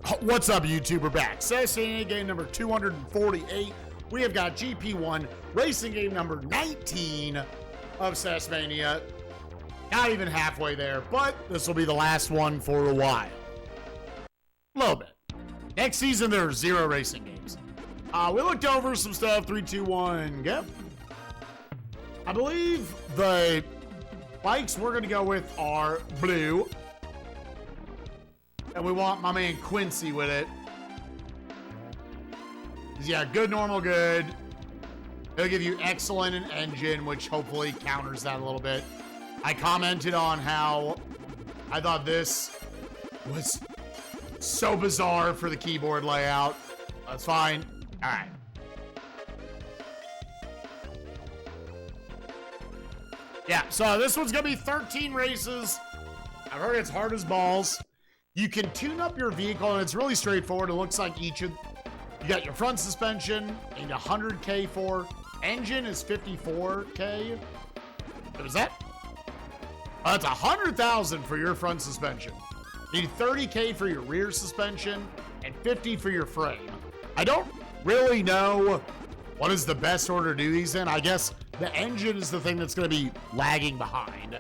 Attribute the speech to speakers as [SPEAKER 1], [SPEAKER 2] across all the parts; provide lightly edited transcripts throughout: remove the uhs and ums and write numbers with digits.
[SPEAKER 1] What's up, YouTube? We're back. SNESmania game number 248. We have got GP-1 racing game number 19 of SNESmania. Not even halfway there, but this will be the last one for a while. A little bit. Next season, there are 0 racing games. We looked over some stuff. 3, 2, 1, go. I believe the bikes we're going to go with are blue. And we want my man Quincy with it. Yeah, good, normal, good. He'll give you excellent and engine, which hopefully counters that a little bit. I commented on how I thought this was so bizarre for the keyboard layout. That's fine. All right. Yeah, so this one's going to be 13 races. I've heard it's hard as balls. You can tune up your vehicle, and it's really straightforward. It looks like you got your front suspension, and 100K for. Engine is 54K. What was that? Oh, that's 100,000 for your front suspension. You need 30K for your rear suspension, and 50 for your frame. I don't really know what is the best order to do these in. I guess the engine is the thing that's going to be lagging behind.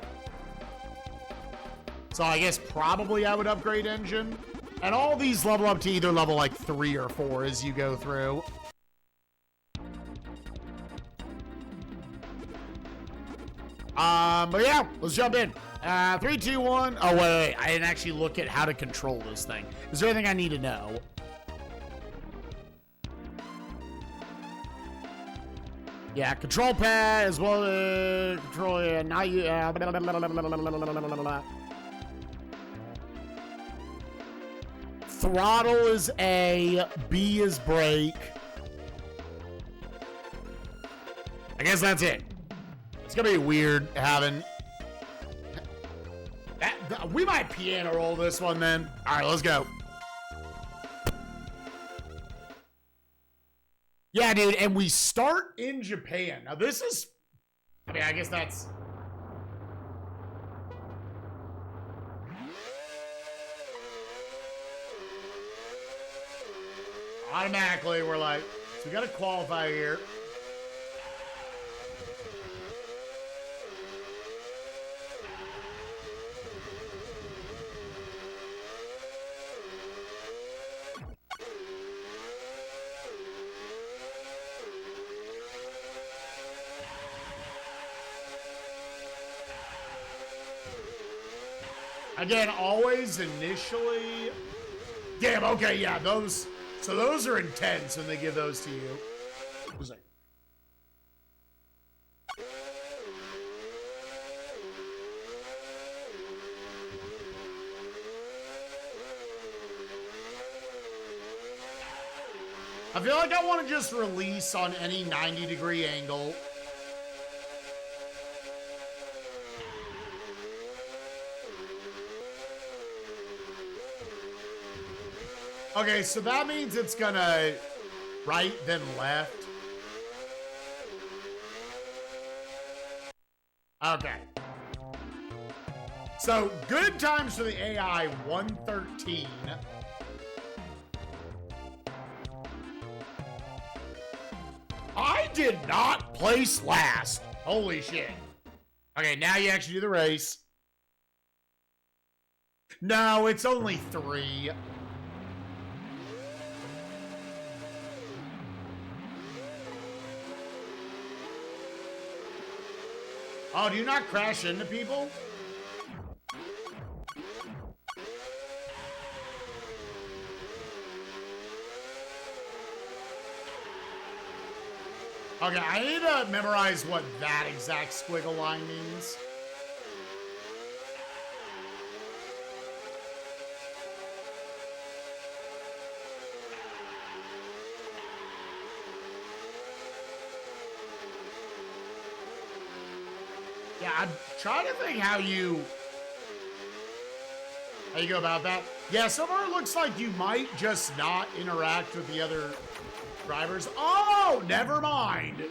[SPEAKER 1] So I guess probably I would upgrade engine. And all these level up to either level like 3 or 4 as you go through. But yeah, let's jump in. 3, 2, 1. Oh, wait. I didn't actually look at how to control this thing. Is there anything I need to know? Yeah, control pad as well as control. Yeah, now you. Throttle is A, B is brake. I guess that's it. It's gonna be weird having that. We might piano roll this one then. All right, let's go. Yeah, dude, and we start in Japan. Now this is, I mean, I guess that's. Automatically, we're like, so we got to qualify here. Again, always initially. Damn, okay, yeah, those. So those are intense when they give those to you. What was that? I feel like I want to just release on any 90-degree angle. Okay, so that means it's gonna right, then left. Okay. So, good times for the AI, 113. I did not place last. Holy shit. Okay, now you actually do the race. No, it's only 3. Oh, do you not crash into people? Okay, I need to memorize what that exact squiggle line means. Yeah, I'm trying to think how you go about that. Yeah, so far it looks like you might just not interact with the other drivers. Oh, never mind.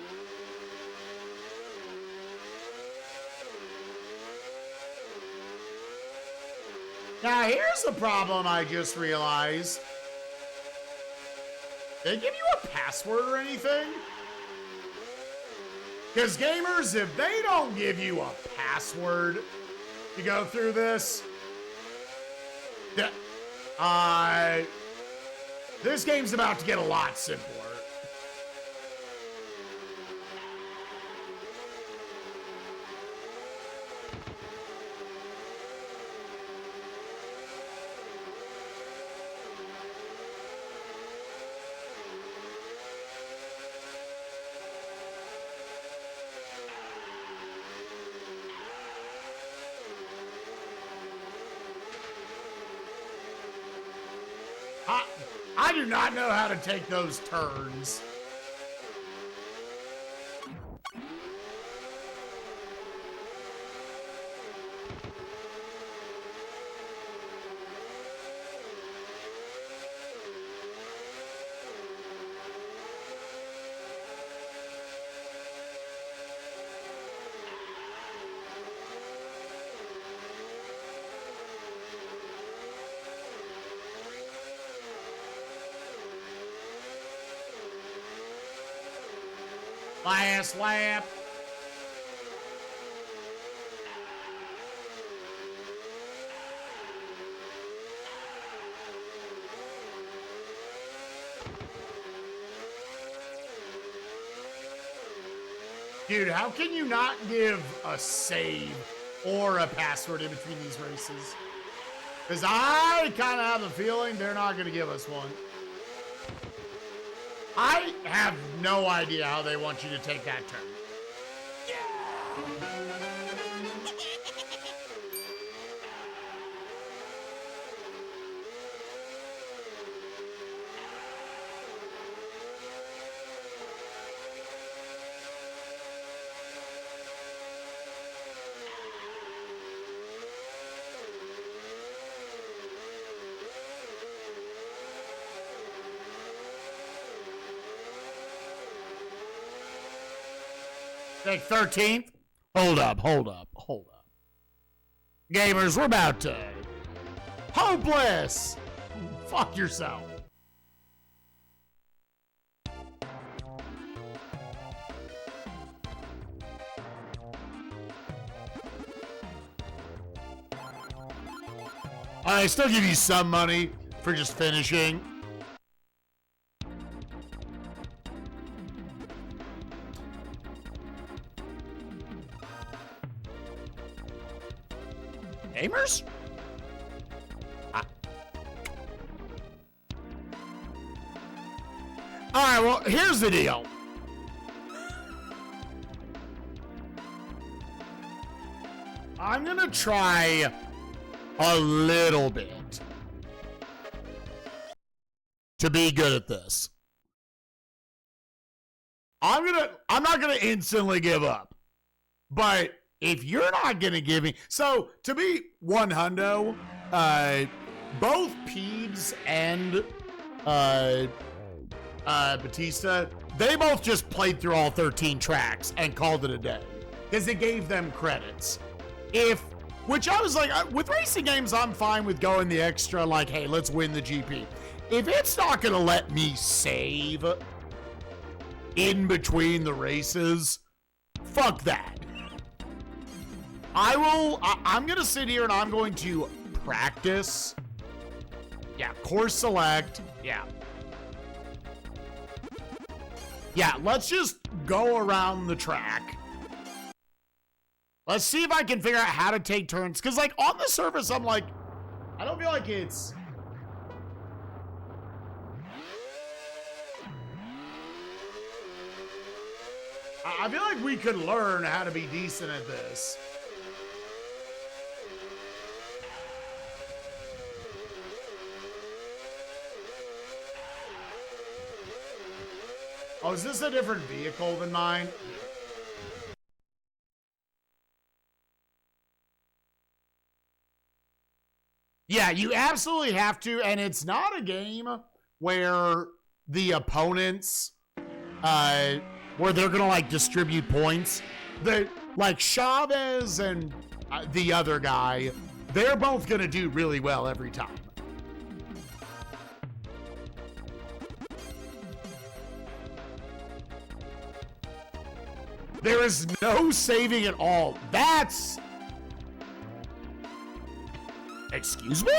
[SPEAKER 1] Now, here's the problem I just realized. They give you a password or anything? Because gamers, if they don't give you a password to go through this, this game's about to get a lot simpler. I do not know how to take those turns. Last lap. Dude, how can you not give a save or a password in between these races? Because I kind of have a feeling they're not going to give us one. I have no idea how they want you to take that turn. Like 13th? Hold up. Gamers, we're about to... Hopeless! Fuck yourself. I still give you some money for just finishing. Gamers? All right, well, here's the deal. I'm going to try a little bit to be good at this. I'm not going to instantly give up. But if you're not going to give me... So, to be 100, both Peebs and Batista, they both just played through all 13 tracks and called it a day. Because it gave them credits. Which I was like, with racing games, I'm fine with going the extra, like, hey, let's win the GP. If it's not going to let me save in between the races, fuck that. I'm going to sit here and I'm going to practice. Yeah, course select. Yeah. Yeah, let's just go around the track. Let's see if I can figure out how to take turns. Because, like, on the surface, I'm like, I don't feel like it's... I feel like we could learn how to be decent at this. Oh, is this a different vehicle than mine? Yeah, you absolutely have to, and it's not a game where the opponents, where they're gonna like distribute points. Like Chavez and the other guy, they're both gonna do really well every time. There is no saving at all. That's... Excuse me?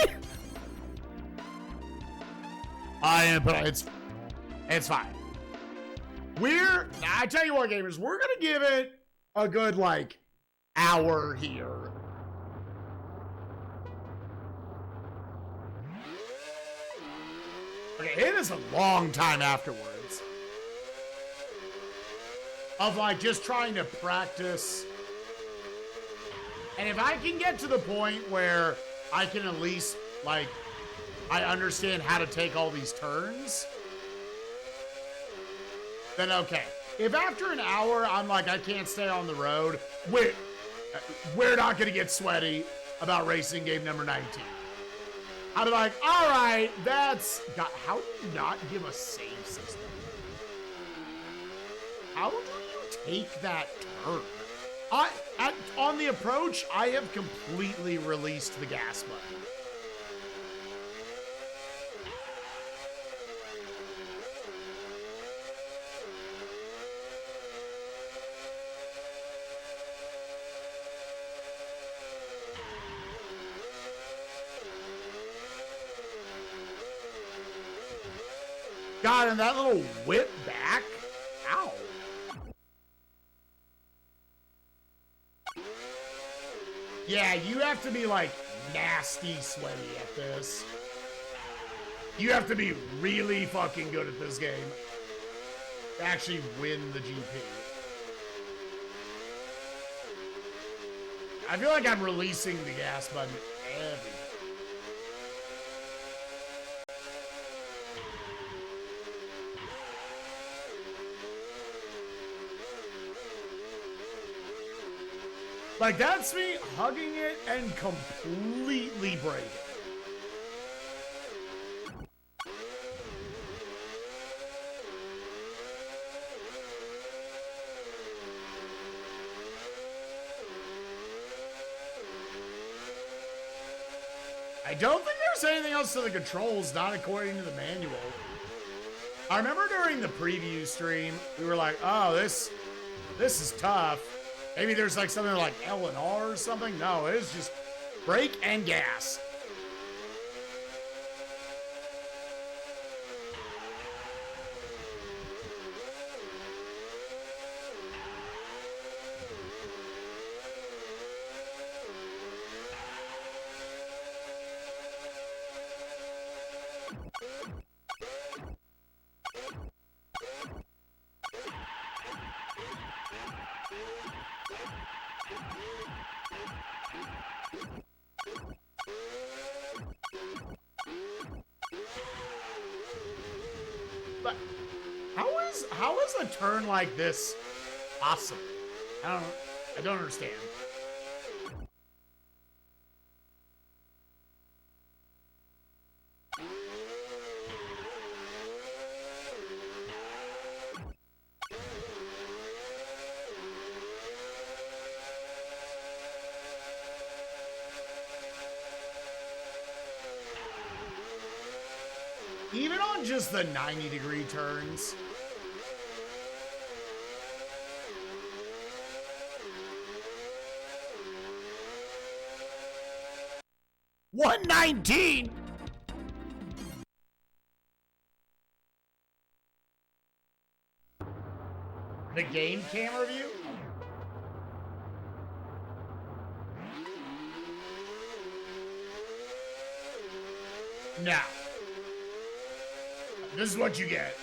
[SPEAKER 1] But it's fine. I tell you what, gamers, we're gonna give it a good, like, hour here. Okay, it is a long time afterwards of, like, just trying to practice. And if I can get to the point where I can at least, like, I understand how to take all these turns, then okay. If after an hour I'm like, I can't stay on the road, we're not gonna get sweaty about racing game number 19. I'll be like, all right, that's... God, how do you not give a save system? How do you take that turn? On the approach, I have completely released the gas button. God, and that little whip back. Ow. Yeah, you have to be, like, nasty sweaty at this. You have to be really fucking good at this game to actually win the GP. I feel like I'm releasing the gas button every time. Like, that's me hugging it and completely breaking. I don't think there's anything else to the controls, not according to the manual. I remember during the preview stream, we were like, oh, this is tough. Maybe there's like something like L and R or something. No, it's just brake and gas. But how is a turn like this possible? I don't understand. Even on just the 90-degree turns. $119. The game cam review? Now, this is what you get.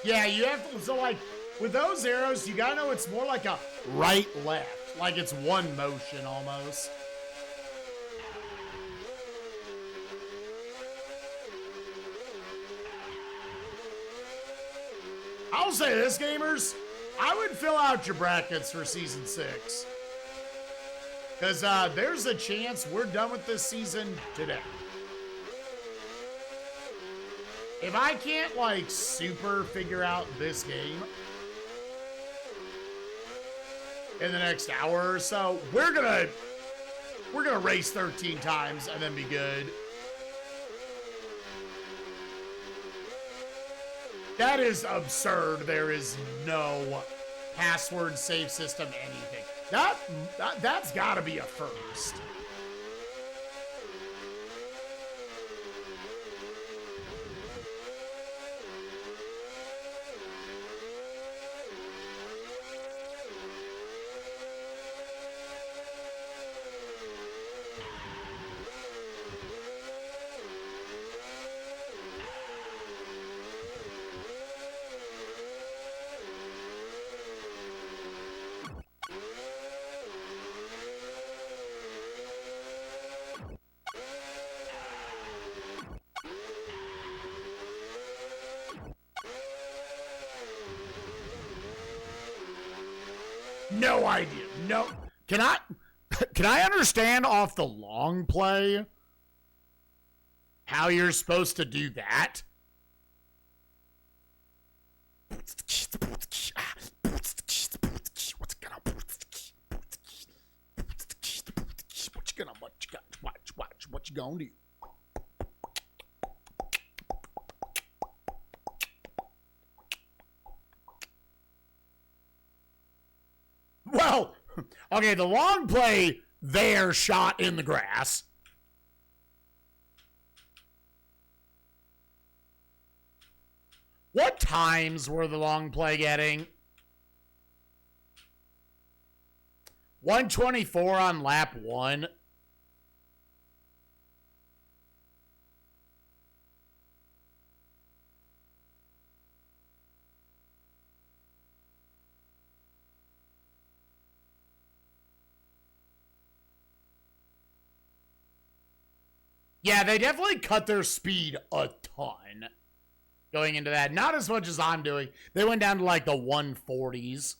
[SPEAKER 1] Yeah, you have to, so like, with those arrows, you gotta know it's more like a right-left. Like it's one motion almost. I'll say this, gamers. I would fill out your brackets for Season 6. Because there's a chance we're done with this season today. If I can't, like, super figure out this game in the next hour or so, we're gonna race 13 times and then be good. That is absurd. There is no password save system anything. That's gotta be a first. No idea. No. Can I understand off the long play how you're supposed to do that? What you gonna do? Well, okay, the long play there shot in the grass. What times were the long play getting? 124 on lap 1. Yeah, they definitely cut their speed a ton going into that. Not as much as I'm doing. They went down to like the 140s.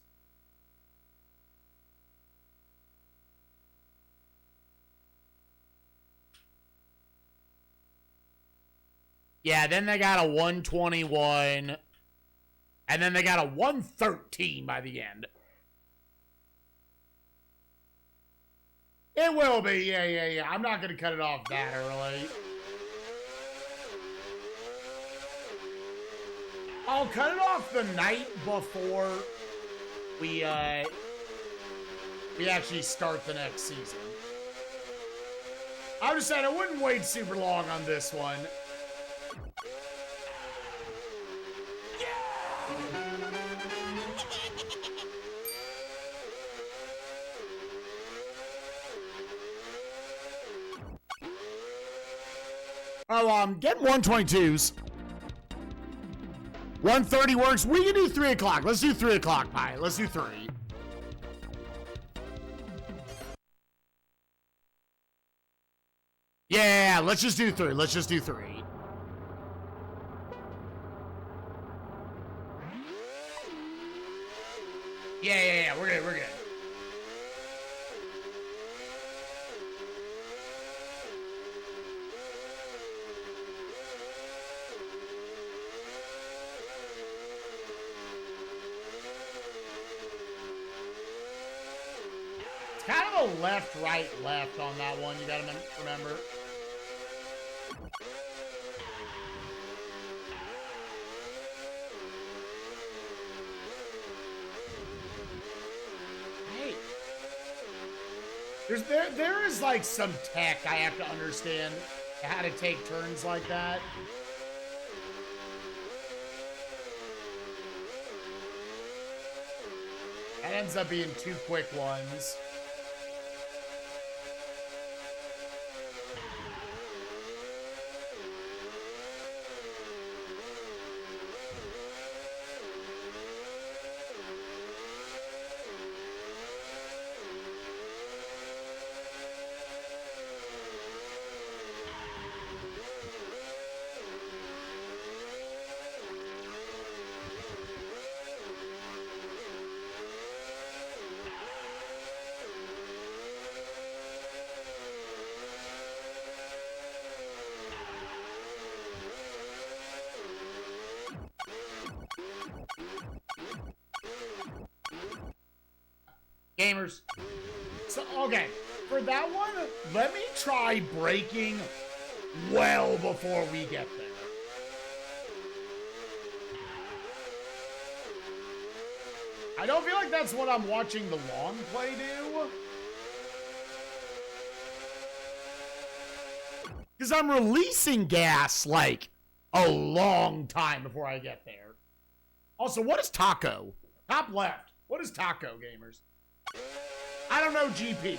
[SPEAKER 1] Yeah, then they got a 121. And then they got a 113 by the end. It will be, yeah. I'm not going to cut it off that early. I'll cut it off the night before we actually start the next season. I'm just saying I wouldn't wait super long on this one. Oh, get 122s. 130 works. We can do 3 o'clock. Let's do 3 o'clock, Pi. Let's do 3. Yeah, let's just do 3. Let's just do 3. Yeah. We're good. Kind of a left, right, left on that one. You gotta remember. Hey. There is like some tech I have to understand how to take turns like that. That ends up being 2 quick ones. gamers. So, okay. For that one, let me try braking well before we get there. I don't feel like that's what I'm watching the long play do. Because I'm releasing gas, like, a long time before I get there. Also, what is taco? Top left. What is taco, gamers? I don't know, GP.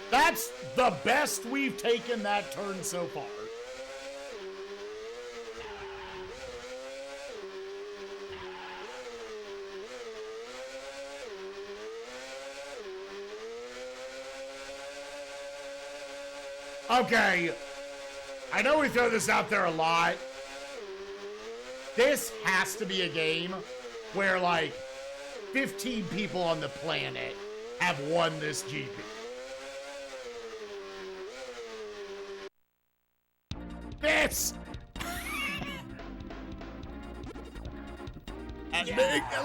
[SPEAKER 1] That's the best we've taken that turn so far. Okay. I know we throw this out there a lot. This has to be a game where, like, 15 people on the planet have won this GP. This!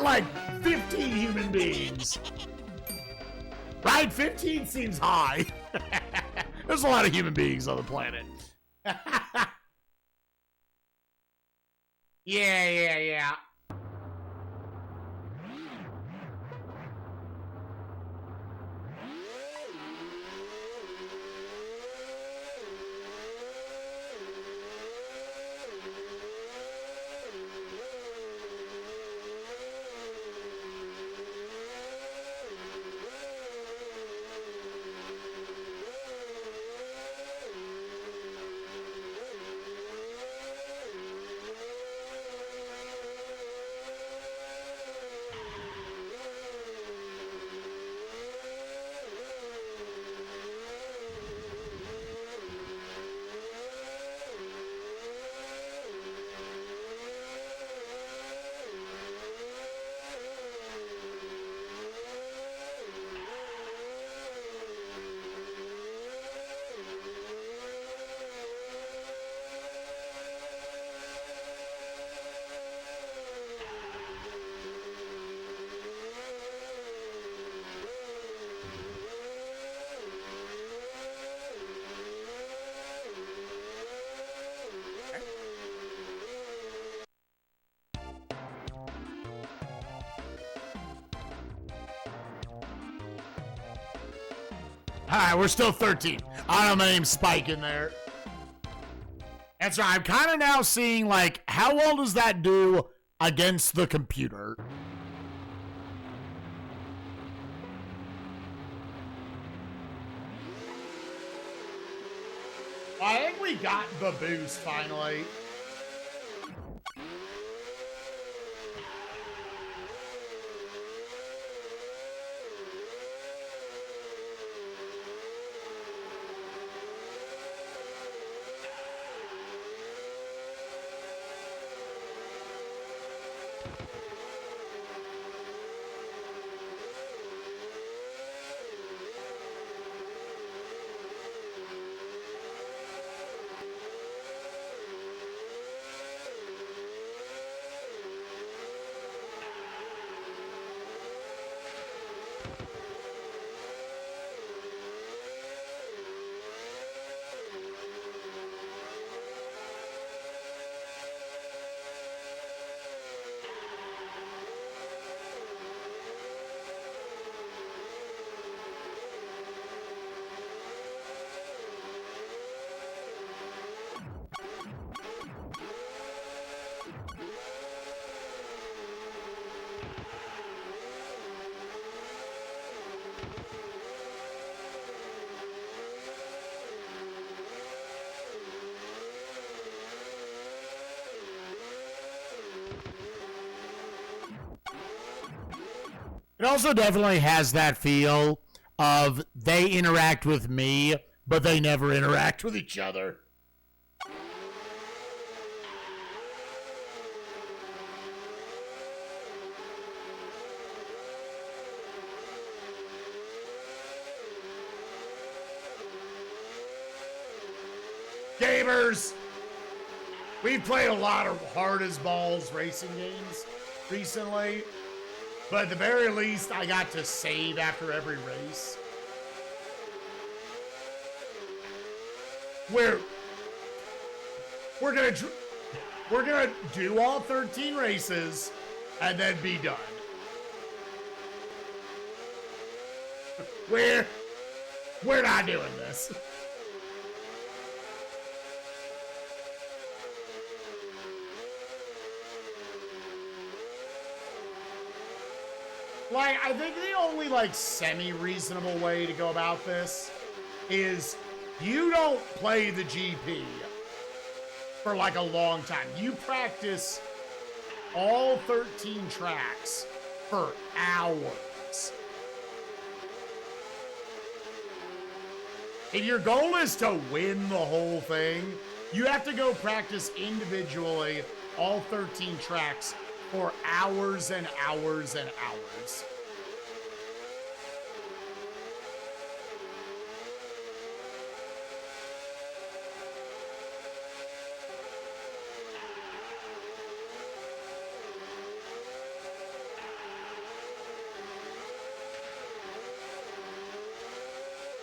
[SPEAKER 1] Like, 15 human beings. Right? 15 seems high. There's a lot of human beings on the planet. Yeah. Alright, we're still 13. I don't know, my name's Spike in there. That's right, I'm kind of now seeing, like, how well does that do against the computer? I think we got the boost, finally. also definitely has that feel of they interact with me, but they never interact with each other. Gamers, we've played a lot of hard as balls racing games recently, but at the very least, I got to save after every race. We're gonna do all 13 races and then be done. We're not doing this. Like, I think the only, like, semi-reasonable way to go about this is you don't play the GP for, like, a long time. You practice all 13 tracks for hours. If your goal is to win the whole thing, you have to go practice individually all 13 tracks for hours and hours and hours.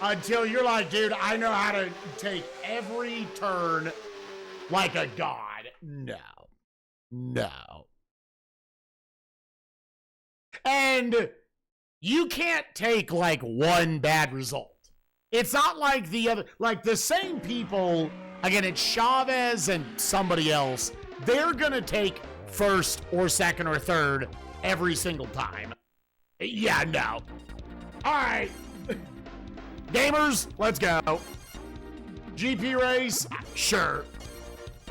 [SPEAKER 1] Until you're like, dude, I know how to take every turn like a god. No. No. And you can't take like one bad result. It's not like the other, like the same people, again, it's Chavez and somebody else. They're going to take first or second or third every single time. Yeah, no. All right. Gamers, let's go. GP race, sure.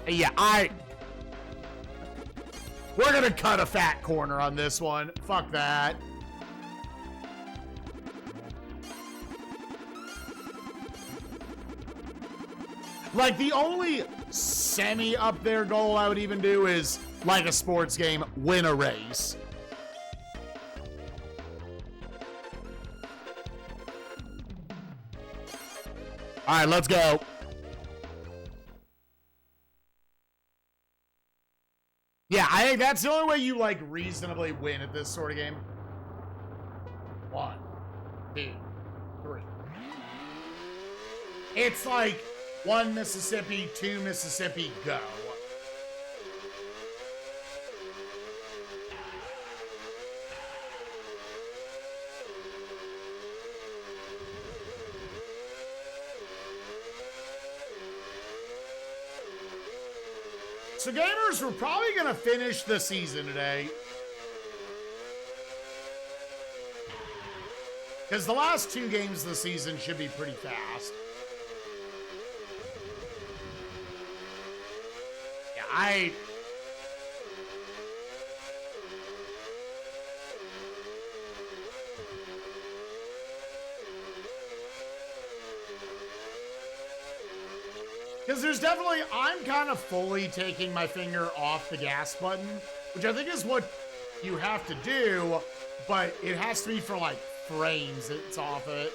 [SPEAKER 1] Yeah, we're gonna cut a fat corner on this one. Fuck that. Like, the only semi up there goal I would even do is, like a sports game, win a race. All right, let's go. Yeah, I think that's the only way you, like, reasonably win at this sort of game. 1, 2, 3. It's like 1 Mississippi, 2 Mississippi, go. So gamers, we're probably going to finish the season today. Because the last 2 games of the season should be pretty fast. Yeah, because there's definitely, I'm kind of fully taking my finger off the gas button, which I think is what you have to do, but it has to be for like frames it's off it.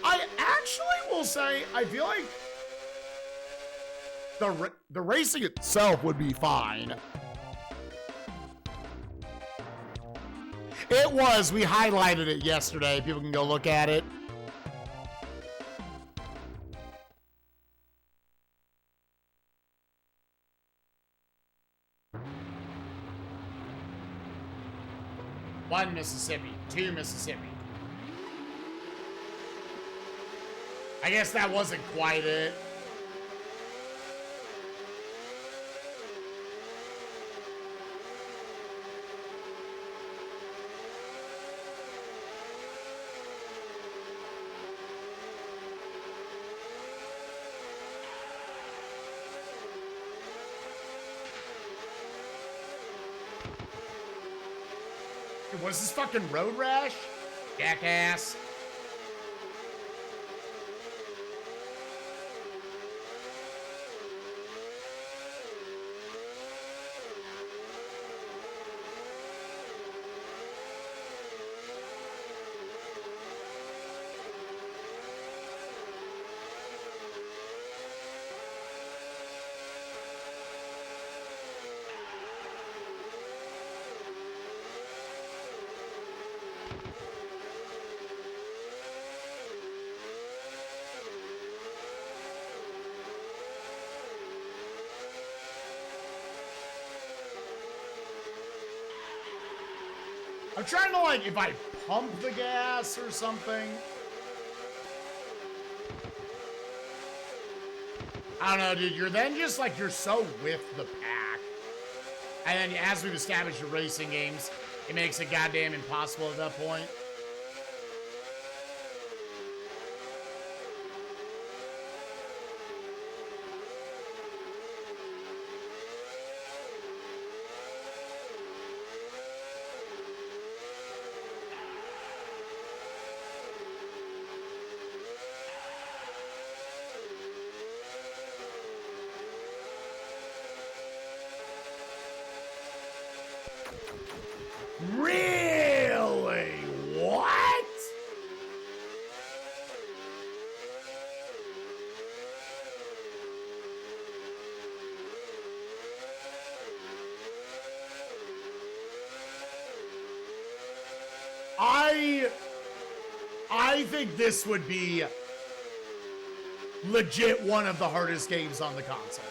[SPEAKER 1] I actually will say, I feel like the racing itself would be fine. It was, we highlighted it yesterday. People can go look at it. One Mississippi, 2 Mississippi. I guess that wasn't quite it. What is this fucking road rash? Jackass. I'm trying to, like, if I pump the gas or something. I don't know, dude. You're then just, like, you're so with the pack. And then, as we've established in racing games, it makes it goddamn impossible at that point. Really? What? I think this would be legit one of the hardest games on the console.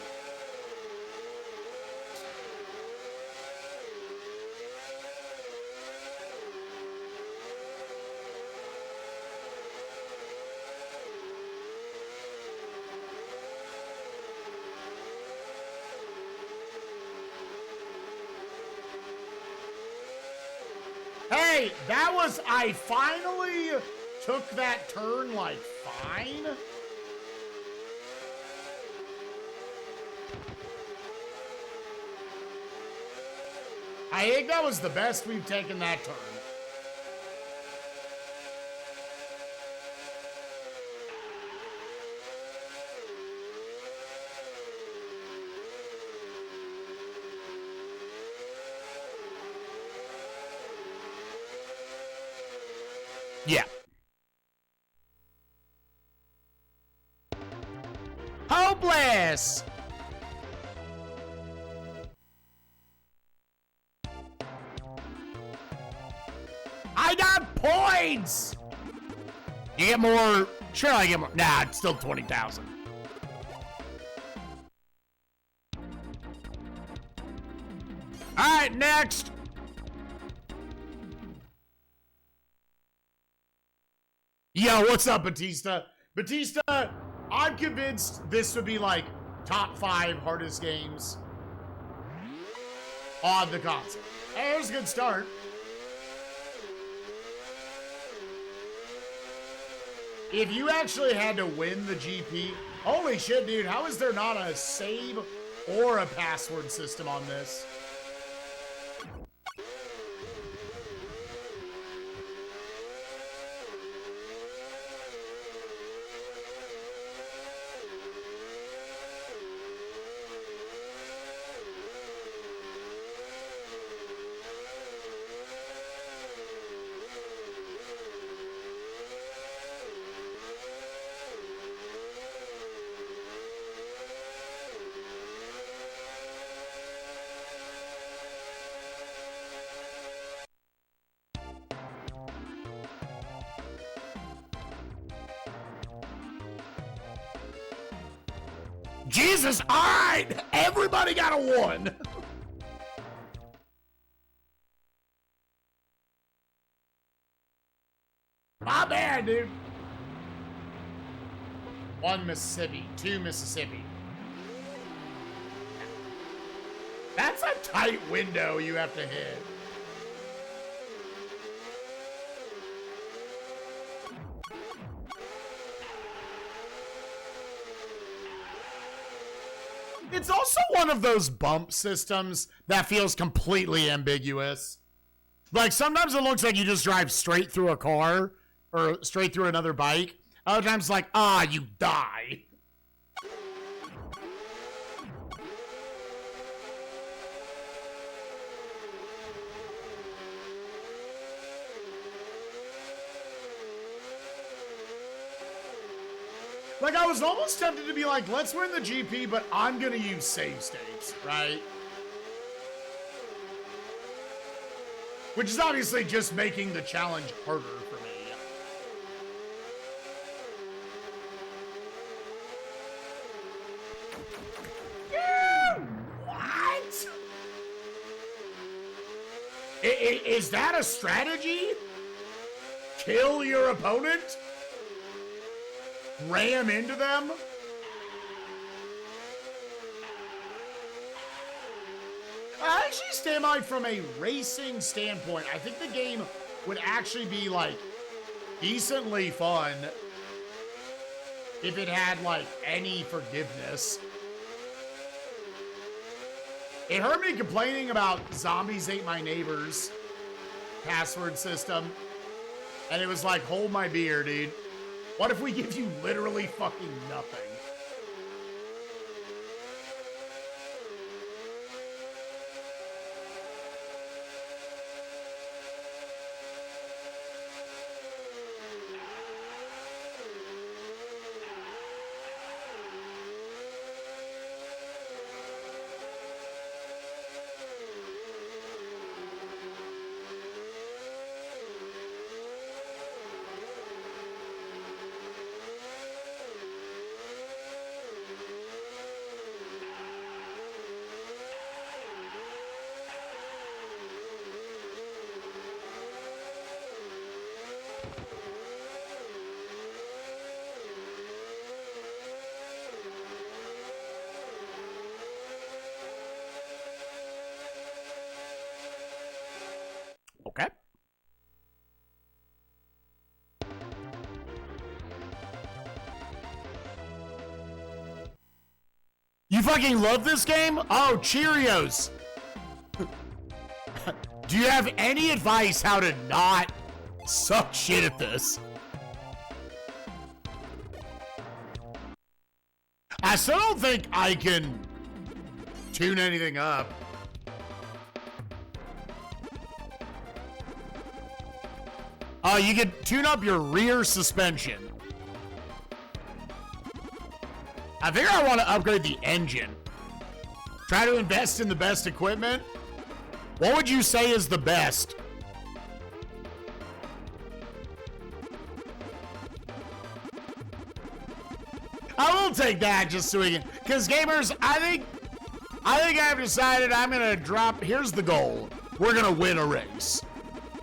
[SPEAKER 1] Hey, that was, I finally took that turn, like, fine. I think that was the best we've taken that turn. Yeah. Hopeless! I got points! You get more... Sure, I get more... Nah, it's still 20,000. Alright, next! Yo, what's up, Batista? Batista, I'm convinced this would be like top 5 hardest games on the console. Hey, it was a good start. If you actually had to win the GP, holy shit, dude, how is there not a save or a password system on this? Jesus, all right, everybody got a 1. My bad, dude. 1 Mississippi, 2 Mississippi. That's a tight window you have to hit. It's also one of those bump systems that feels completely ambiguous. Like, sometimes it looks like you just drive straight through a car or straight through another bike. Other times it's like, you die. Like, I was almost tempted to be like, let's win the GP, but I'm going to use save states, right? Which is obviously just making the challenge harder for me. Yeah, what? Is that a strategy? Kill your opponent? Ram into them? I actually stand by from a racing standpoint. I think the game would actually be, like, decently fun if it had, like, any forgiveness. It heard me complaining about Zombies Ate My Neighbors password system, and it was like, hold my beer, dude. What if we give you literally fucking nothing? Okay. You fucking love this game? Oh, Cheerios. Do you have any advice how to not suck shit at this? I still don't think I can tune anything up. You can tune up your rear suspension. I think I want to upgrade the engine. Try to invest in the best equipment. What would you say is the best? I will take that just so we can, because gamers, I think I've decided I'm gonna drop. Here's the goal: we're gonna win a race.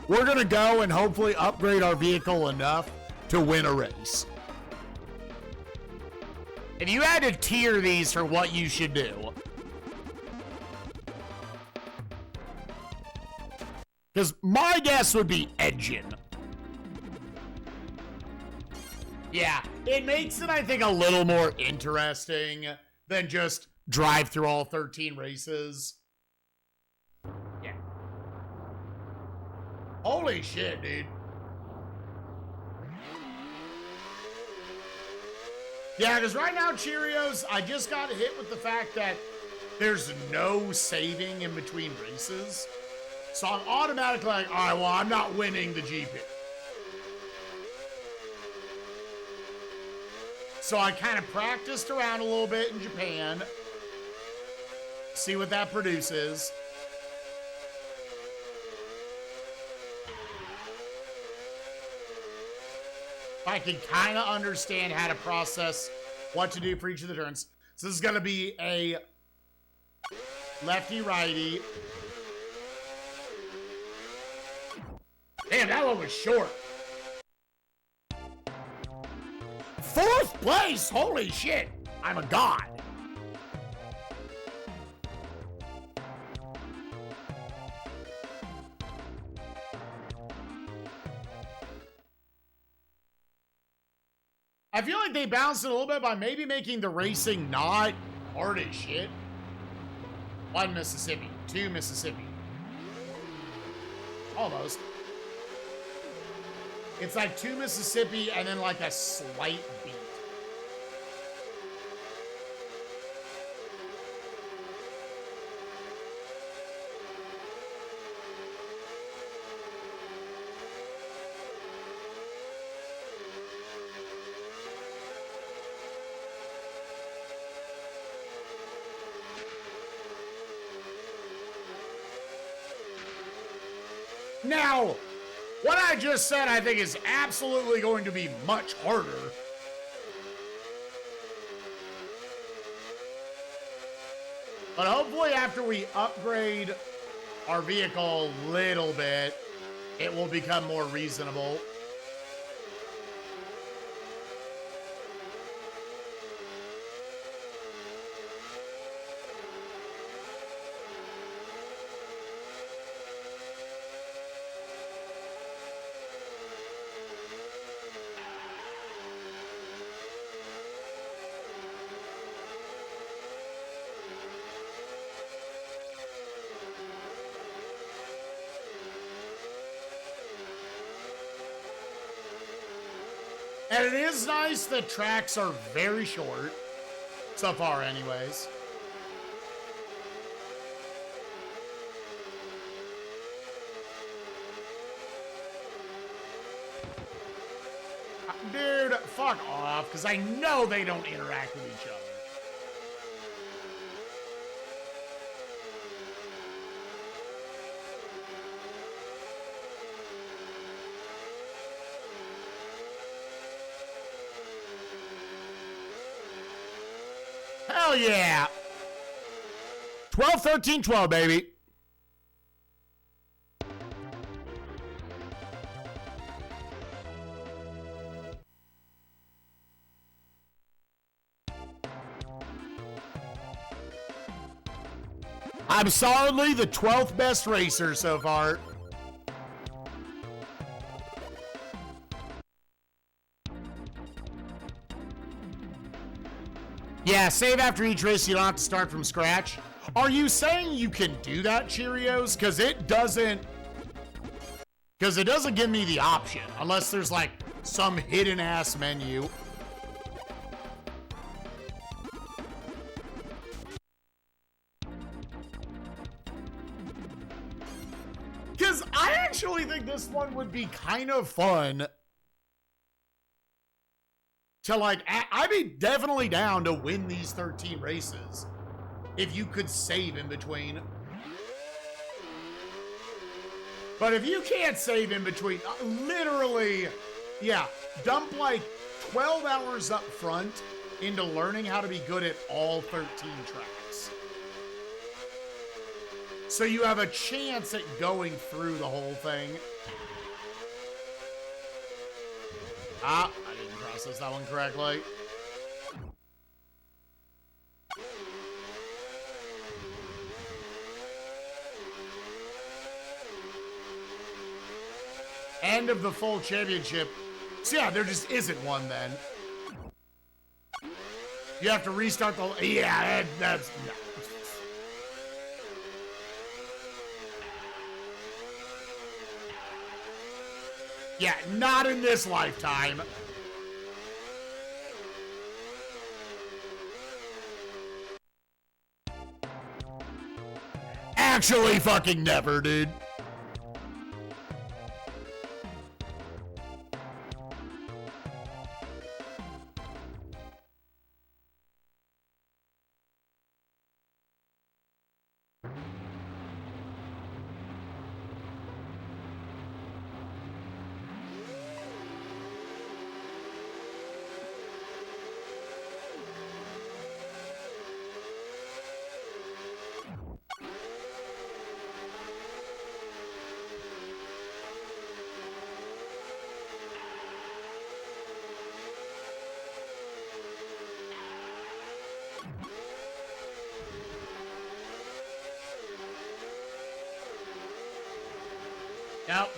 [SPEAKER 1] We're gonna go and hopefully upgrade our vehicle enough to win a race. If you had to tier these for what you should do, because my guess would be engine. Yeah, it makes it, I think, a little more interesting than just drive through all 13 races. Yeah. Holy shit, dude. Yeah, because right now, Cheerios, I just got hit with the fact that there's no saving in between races. So I'm automatically like, all right, well, I'm not winning the GP. So I kind of practiced around a little bit in Japan. See what that produces. I can kind of understand how to process what to do for each of the turns. So this is going to be a lefty-righty. Damn, that one was short. 4th place! Holy shit! I'm a god. I feel like they balanced it a little bit by maybe making the racing not hard as shit. 1 Mississippi, 2 Mississippi. Almost. It's like 2 Mississippi and then like a slight beat. Now, what I just said, I think, is absolutely going to be much harder. But hopefully after we upgrade our vehicle a little bit, it will become more reasonable. And it is nice that tracks are very short. So far, anyways. Dude, fuck off, because I know they don't interact with each other. Hell yeah. 12, 13, 12, baby. I'm solidly the 12th best racer so far. Yeah, save after each race. You don't have to start from scratch. Are you saying you can do that, Cheerios? Because it doesn't give me the option unless there's like some hidden ass menu. Because I actually think this one would be kind of fun. To like, I'd be definitely down to win these 13 races if you could save in between. But if you can't save in between, literally, yeah, dump like 12 hours up front into learning how to be good at all 13 tracks. So you have a chance at going through the whole thing. I didn't process that one correctly. End of the full championship. So yeah, there just isn't one then. You have to restart the... Yeah, that's... No. Yeah, not in this lifetime. Actually fucking never, dude. Yep.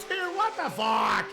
[SPEAKER 1] Dude, what the fuck?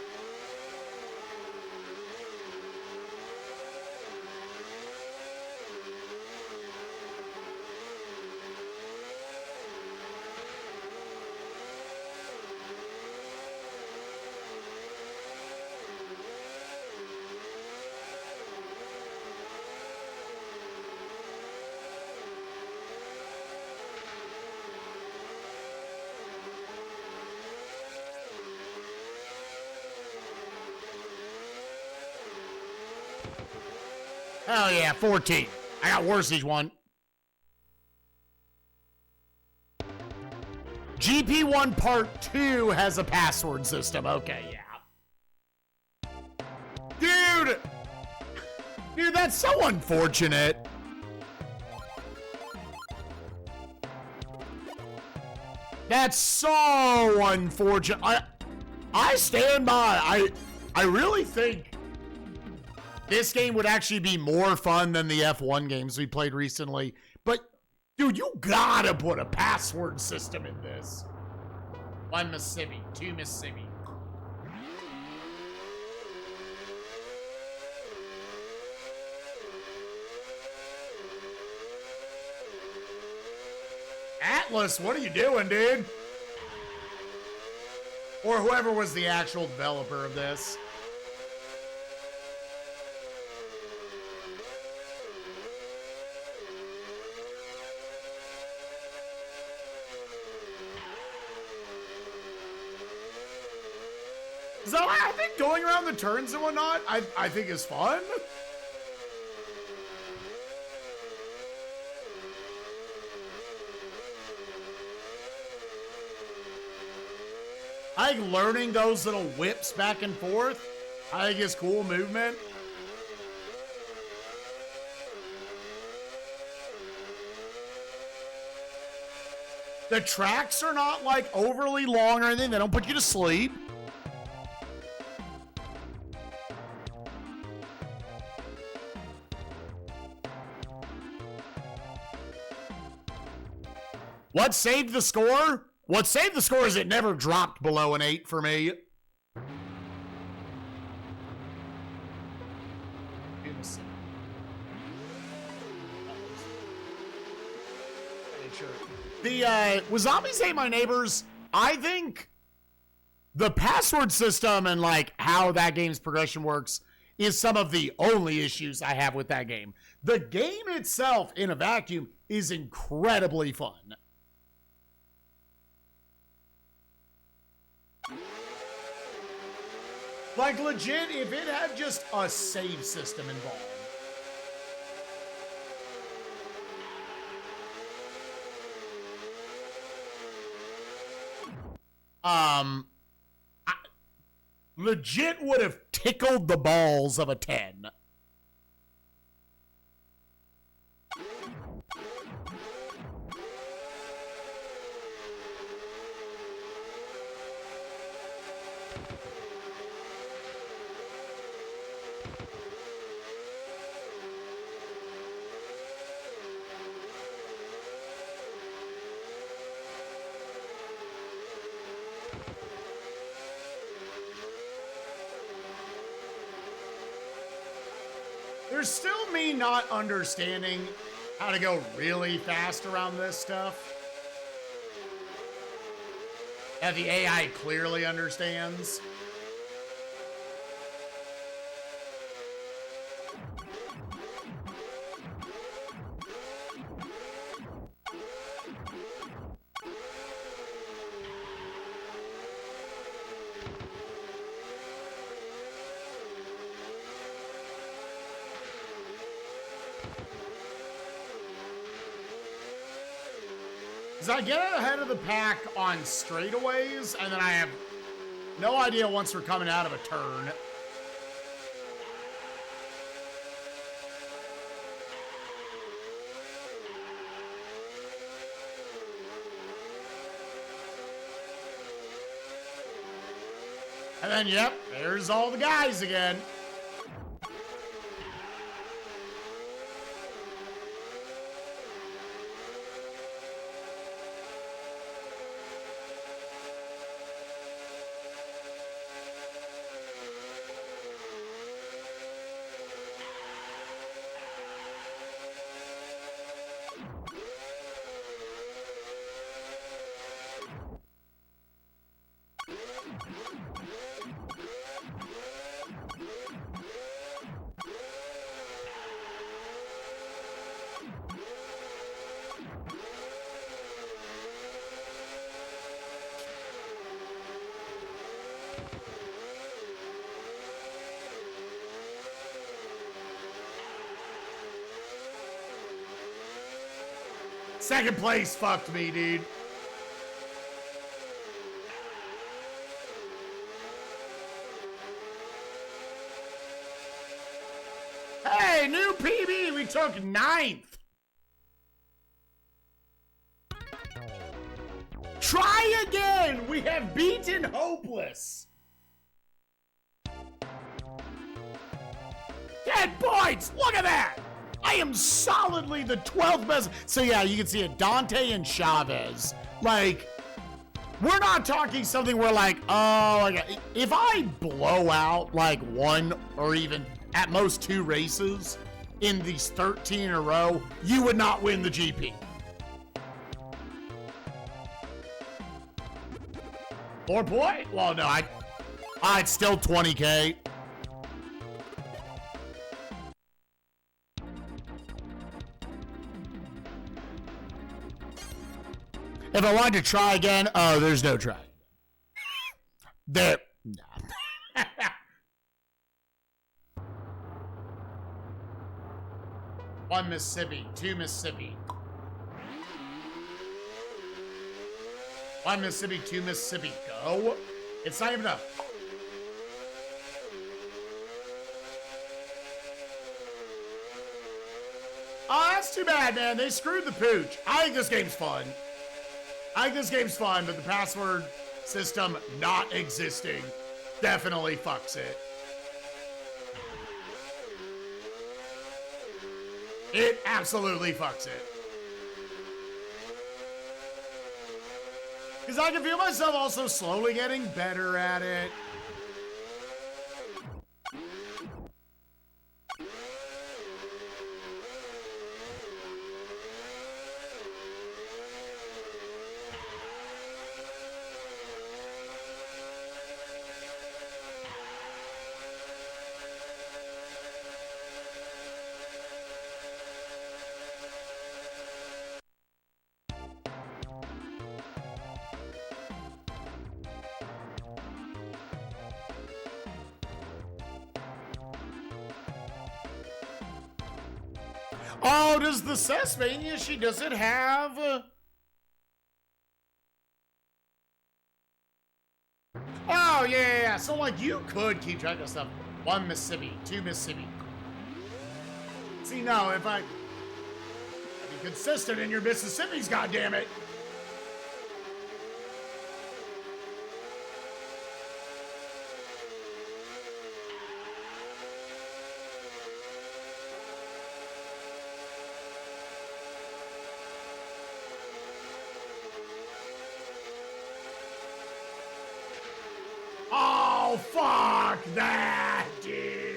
[SPEAKER 1] Hell yeah, 14. I got Worsage one. GP-1 Part 2 has a password system. Okay, yeah. Dude! Dude, that's so unfortunate. That's so unfortunate. I stand by. I really think this game would actually be more fun than the F1 games we played recently. But, dude, you gotta put a password system in this. 1 Mississippi, 2 Mississippi. Atlas, what are you doing, dude? Or whoever was the actual developer of this. So I think going around the turns and whatnot, I think is fun. I think learning those little whips back and forth, I think is cool movement. The tracks are not like overly long or anything. They don't put you to sleep. What saved the score? What saved the score is it never dropped below an 8 for me. The, with Zombies Hate My Neighbors, I think the password system and, like, how that game's progression works is some of the only issues I have with that game. The game itself, in a vacuum, is incredibly fun. Like, legit, if it had just a save system involved. I legit would have tickled the balls of a 10. There's still me not understanding how to go really fast around this stuff. That the AI clearly understands. Because I get ahead of the pack on straightaways, and then I have no idea once we're coming out of a turn. And then, yep, there's all the guys again. Second place fucked me, dude. Hey, new PB, we took 9th. Try again, we have beaten Hopeless. 10 points, look at that. I am solidly the 12th best. So yeah, you can see it, Dante and Chavez. Like, we're not talking something where like, oh, like, if I blow out like 1 or even at most 2 races in these 13 in a row, you would not win the GP. Or boy, well, no, it's still 20K. If I wanted to try again, oh, there's no try. There. Nah. 1 Mississippi, 2 Mississippi. 1 Mississippi, 2 Mississippi. Go. It's not even enough. Oh, that's too bad, man. They screwed the pooch. I think this game's fun. I think this game's fun, but the password system not existing definitely fucks it. It absolutely fucks it. Because I can feel myself also slowly getting better at it. Oh, does the SNESMania, does it have... Oh, yeah. So, like, you could keep track of stuff. 1 Mississippi, 2 Mississippi. See, no, if I... Be consistent in your Mississippis, goddammit. Oh, fuck that, dude.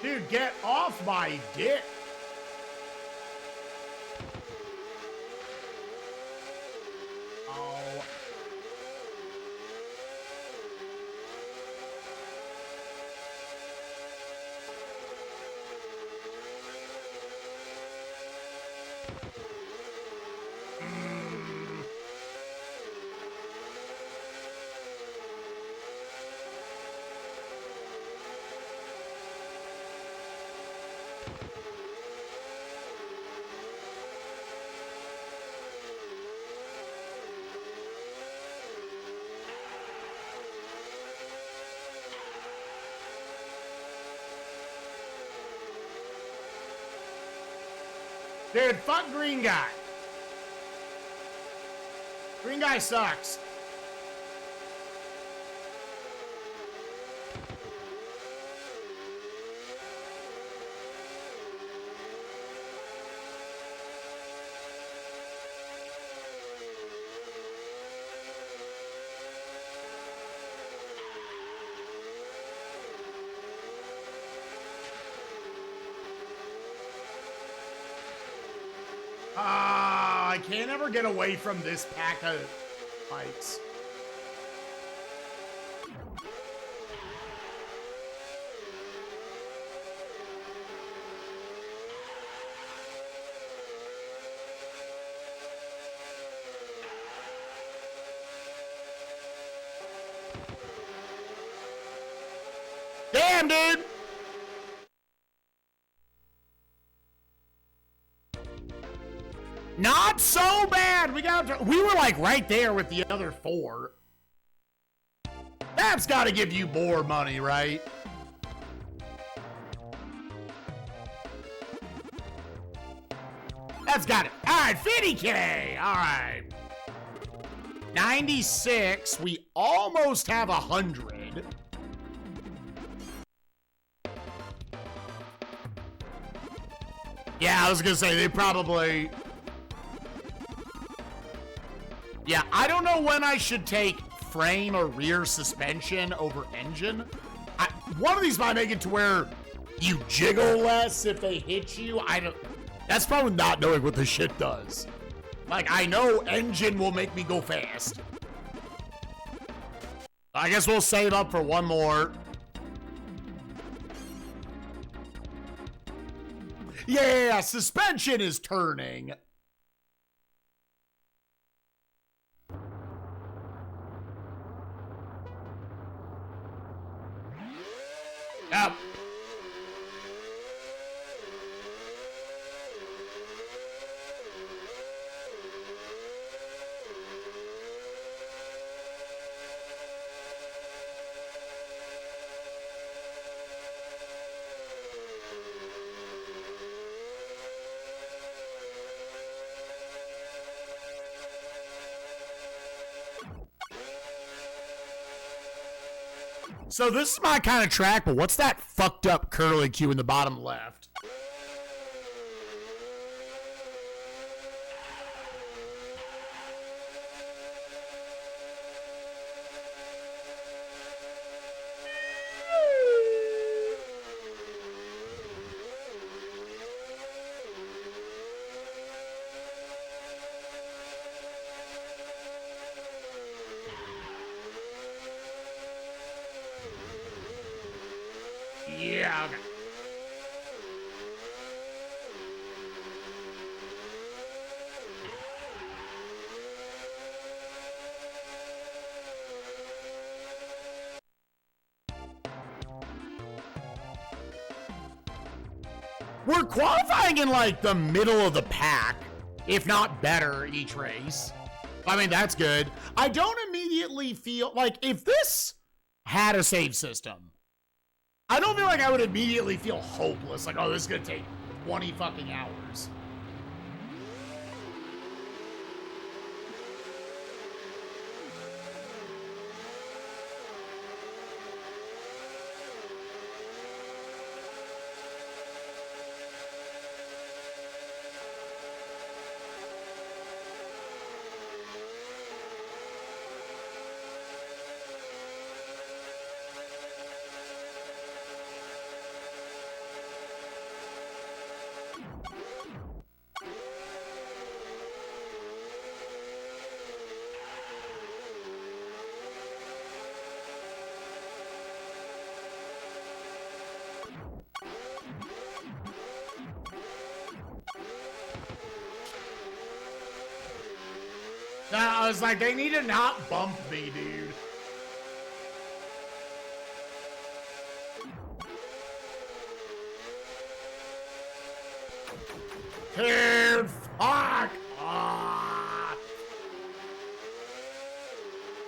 [SPEAKER 1] Dude, get off my dick. Oh Dude, fuck green guy. Green guy sucks. I can't ever get away from this pack of bikes. Damn, dude! Not so bad. We were like right there with the other four. That's got to give you more money, right? That's got it. All right, 50K. All right. 96. We almost have 100. Yeah, I was going to say they probably... Yeah, I don't know when I should take frame or rear suspension over engine. One of these might make it to where you jiggle less if they hit you. That's probably not knowing what this shit does. Like, I know engine will make me go fast. I guess we'll save up for one more. Yeah, suspension is turning. Yep. So this is my kind of track, but what's that fucked up curly cue in the bottom left? Yeah, okay. We're qualifying in like the middle of the pack, if not better, each race. I mean, that's good. I don't immediately feel like if this had a save system, I don't feel like I would immediately feel hopeless. Like, oh, this is going to take 20 fucking hours. I was like, they need to not bump me, dude. Dude, fuck! Ah.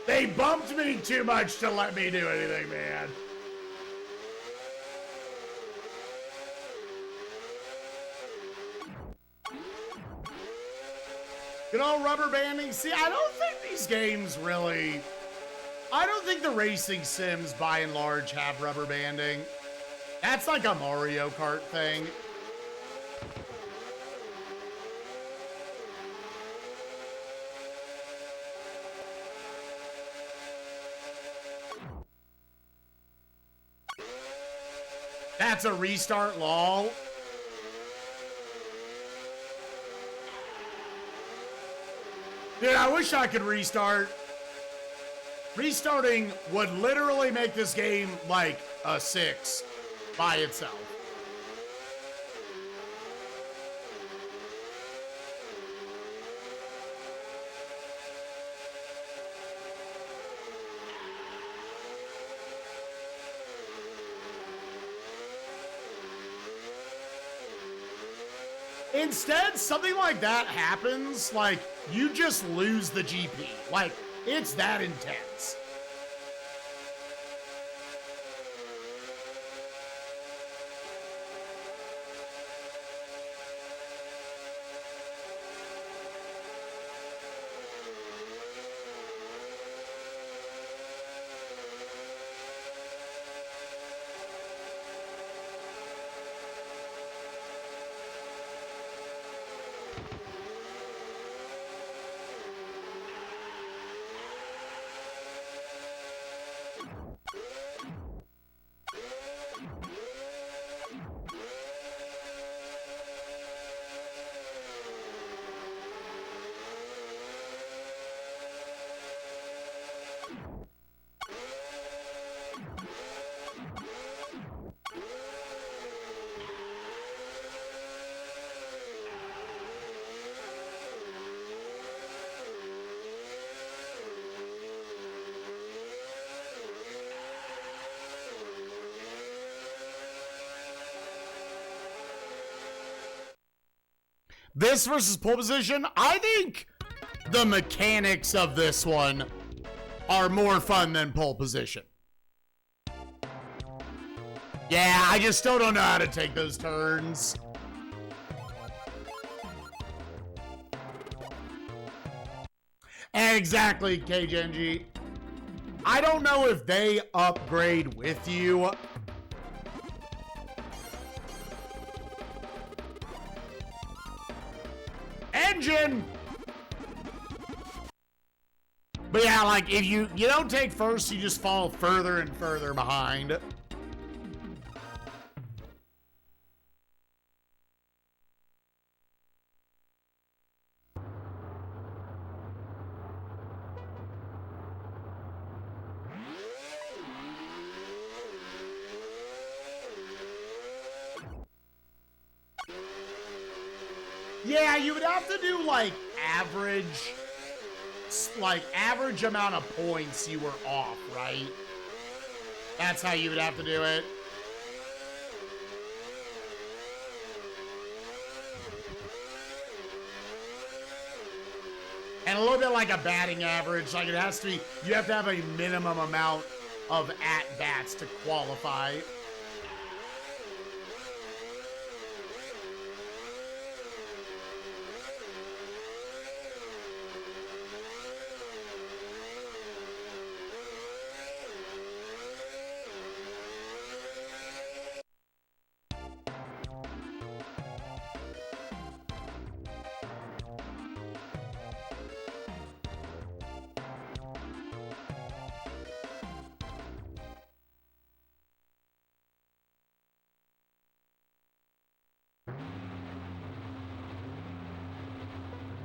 [SPEAKER 1] They bumped me too much to let me do anything, man. You know, rubber banding. See, I don't think these games really... I don't think the racing sims, by and large, have rubber banding. That's like a Mario Kart thing. That's a restart, lol. Dude, I wish I could restart. Restarting would literally make this game like a 6 by itself. Instead, something like that happens, like, you just lose the GP. Like, it's that intense. This versus pole position, I think the mechanics of this one are more fun than pole position. Yeah, I just still don't know how to take those turns. Exactly, KGNG. I don't know if they upgrade with you. Engine! But yeah, like, if you don't take first, you just fall further and further behind. Yeah, you would have to do, like, average amount of points you were off, right? That's how you would have to do it. And a little bit like a batting average, like it has to be, you have to have a minimum amount of at-bats to qualify.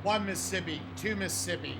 [SPEAKER 1] One Mississippi, 2 Mississippi.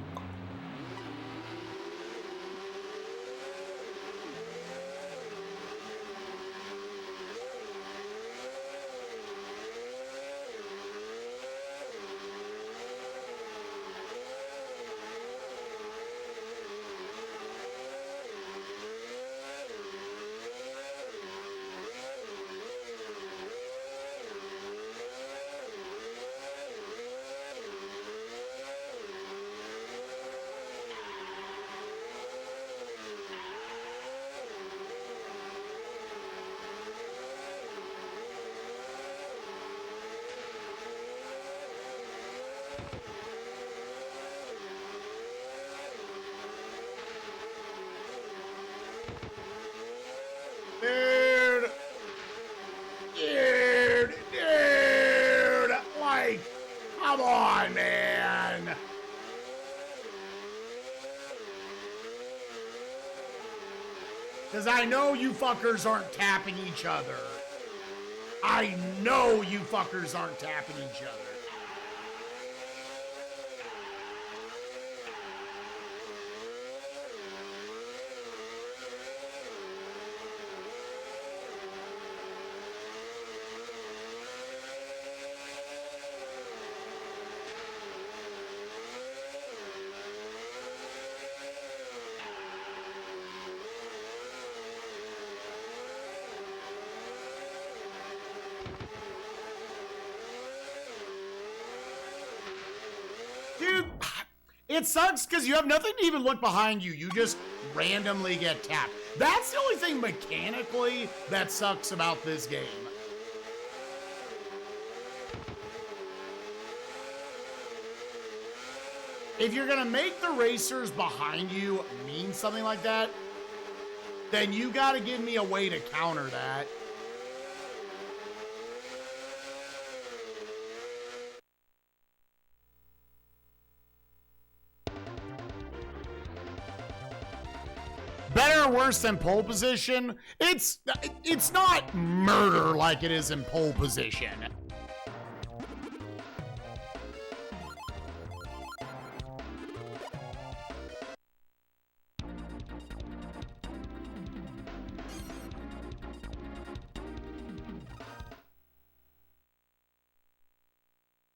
[SPEAKER 1] Come on, man. Because I know you fuckers aren't tapping each other. I know you fuckers aren't tapping each other. Dude, it sucks because you have nothing to even look behind you. You just randomly get tapped. That's the only thing mechanically that sucks about this game. If you're going to make the racers behind you mean something like that, then you got to give me a way to counter that. Better or worse than pole position? It's not murder like it is in pole position.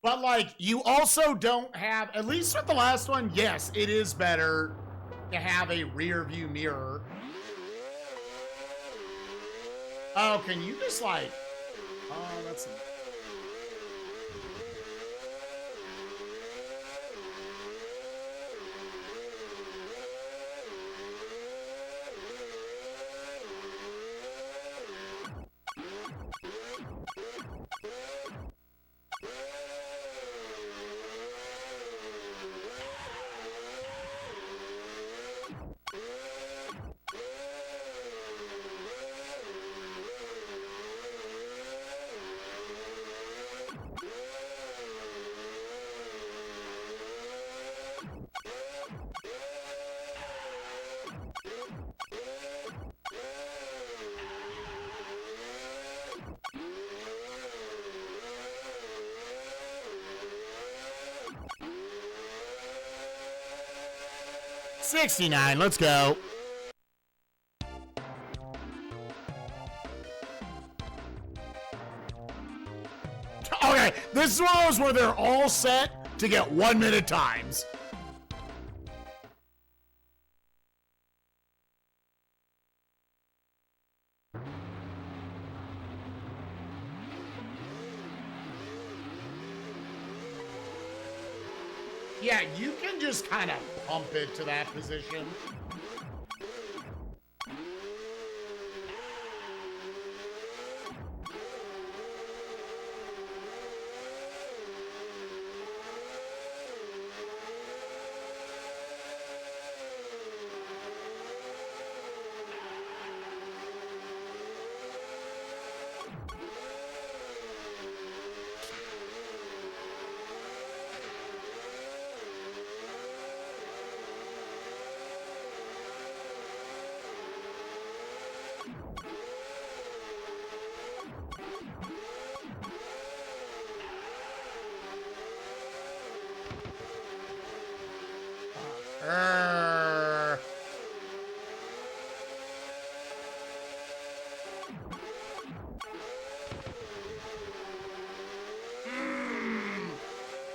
[SPEAKER 1] But like, you also don't have, at least with the last one, yes, it is better to have a rear view mirror. Oh, can you just like, oh, that's... $69, let's go. Okay, this is one of those where they're all set to get 1 minute times. Yeah, you can just kind of pump it to that position.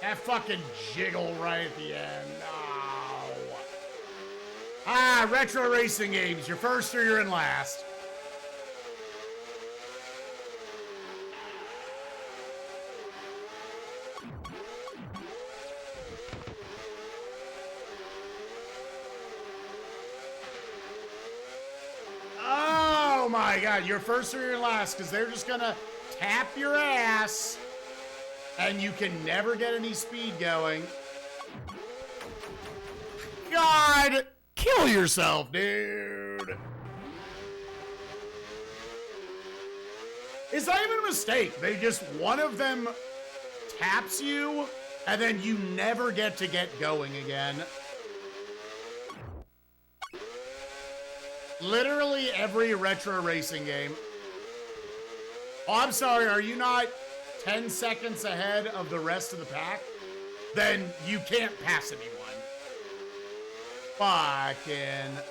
[SPEAKER 1] That fucking jiggle right at the end. Oh. Ah, retro racing games. You're first or you're in last. Oh my God, you're first or you're last because they're just gonna tap your ass and you can never get any speed going. God, kill yourself, dude. It's not even a mistake. They just, one of them taps you And then you never get to get going again. Literally every retro racing game. Oh, I'm sorry, are you not 10 seconds ahead of the rest of the pack? Then you can't pass anyone. Fucking...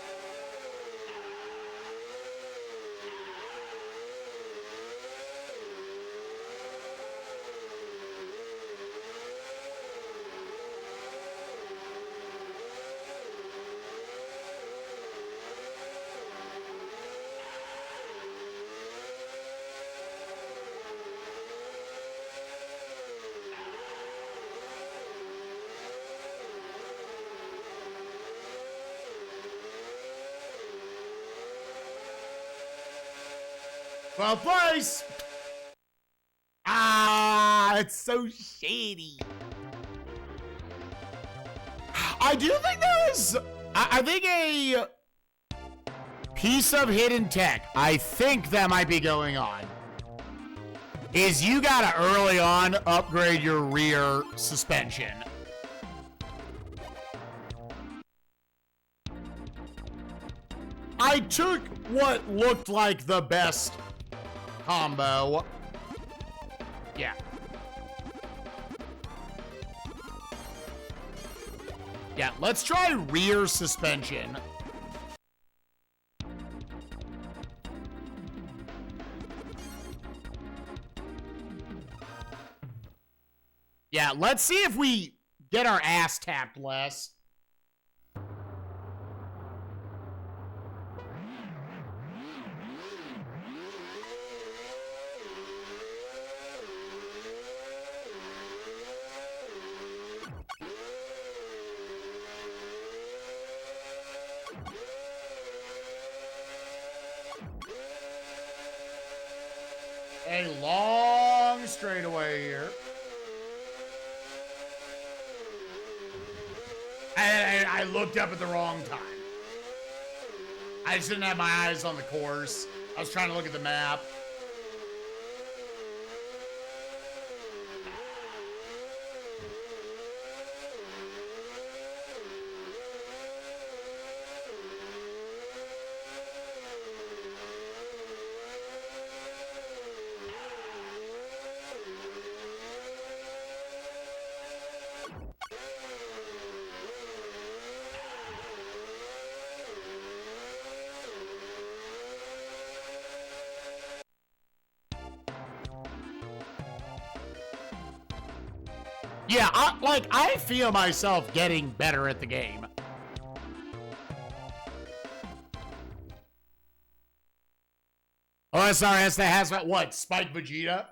[SPEAKER 1] Well, place. Ah, it's so shady. I do think there is, I think a piece of hidden tech, I think that might be going on, is you gotta early on upgrade your rear suspension. I took what looked like the best combo. Yeah. Yeah, let's try rear suspension. Yeah, let's see if we get our ass tapped less. A long straightaway here. And I looked up at the wrong time. I just didn't have my eyes on the course. I was trying to look at the map. Yeah, I feel myself getting better at the game. Oh, sorry, that's the hazmat. What? Spike Vegeta?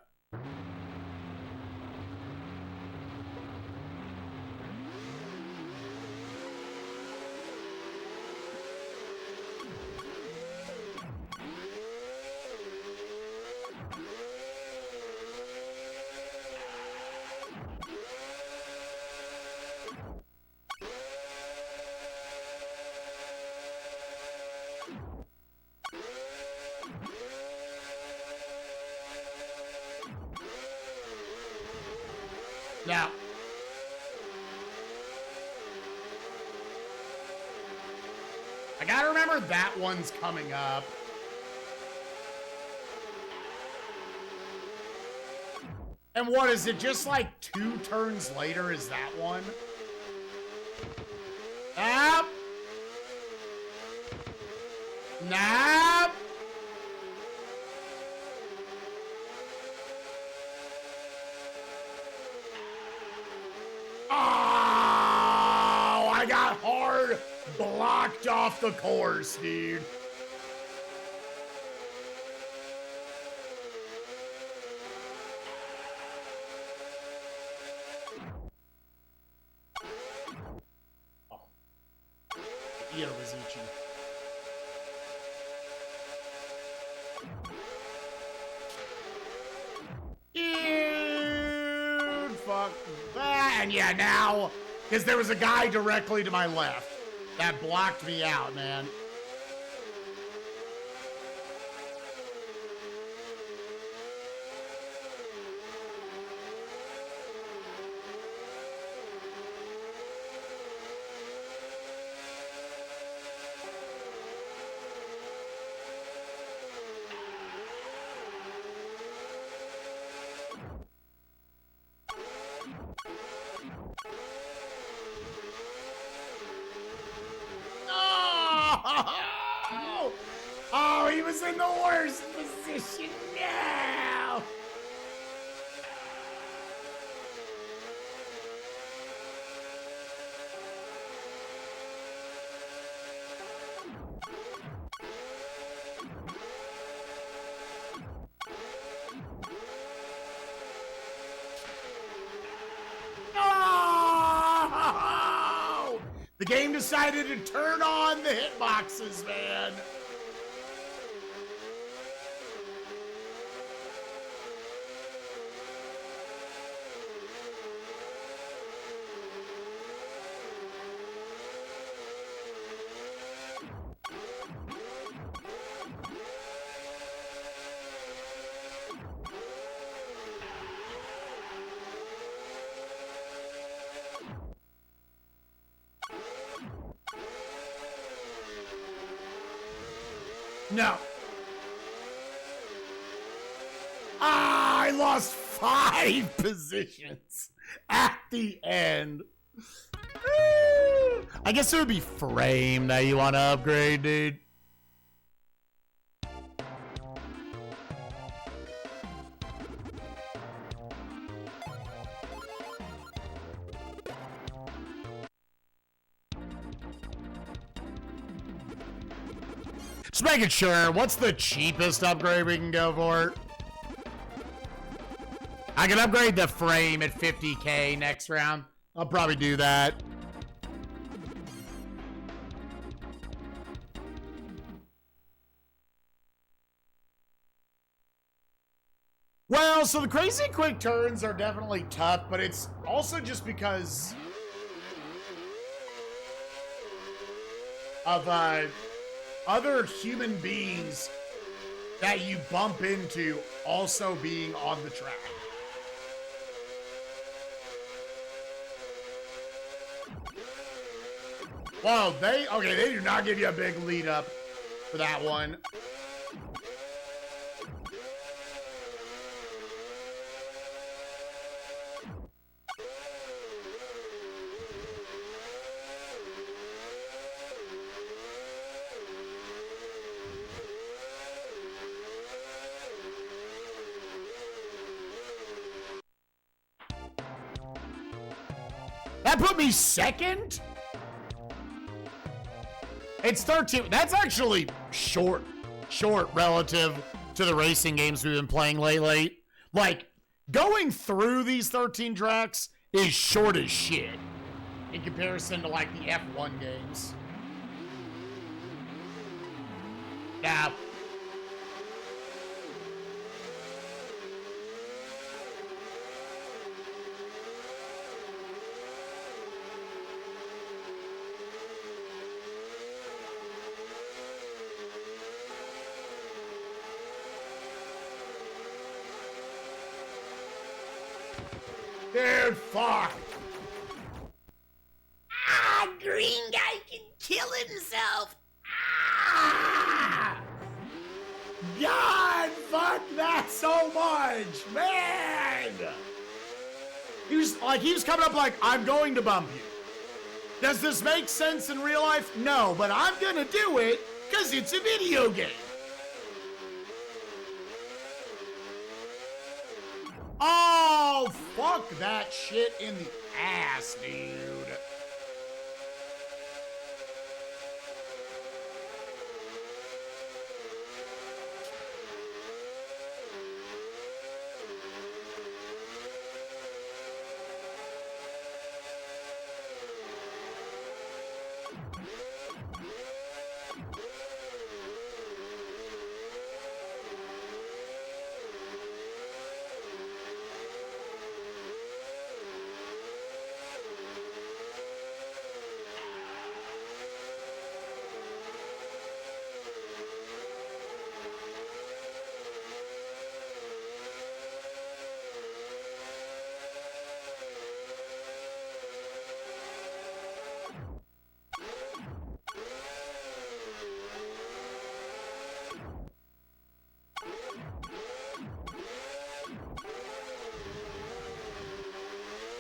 [SPEAKER 1] Now, I gotta remember that one's coming up. And what is it? Just like 2 turns later is that one? Nap. Nap. Oh, I got hard blocked off the course, dude. Oh. Io Mizuchi. Dude, fuck that. And yeah, now, because there was a guy directly to my left that blocked me out, man. Oh, he was in the worst position now. Oh! The game decided to turn on the hitboxes, man. No. I lost 5 positions at the end. I guess it would be frame that you want to upgrade, dude. Just making sure. What's the cheapest upgrade we can go for? I can upgrade the frame at 50K next round. I'll probably do that. Well, so the crazy quick turns are definitely tough, but it's also just because of other human beings that you bump into also being on the track. Whoa, they do not give you a big lead up for that one. That put me second? It's 13. That's actually short relative to the racing games we've been playing lately. Like, going through these 13 tracks is short as shit in comparison to, like, the F1 games. Yeah. Dude, fuck. Ah, green guy can kill himself. Ah! God, fuck that so much, man. He was coming up like, I'm going to bump you. Does this make sense in real life? No, but I'm gonna do it because it's a video game. Oh, fuck that shit in the ass, dude.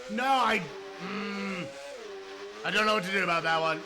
[SPEAKER 1] No, I don't know what to do about that one.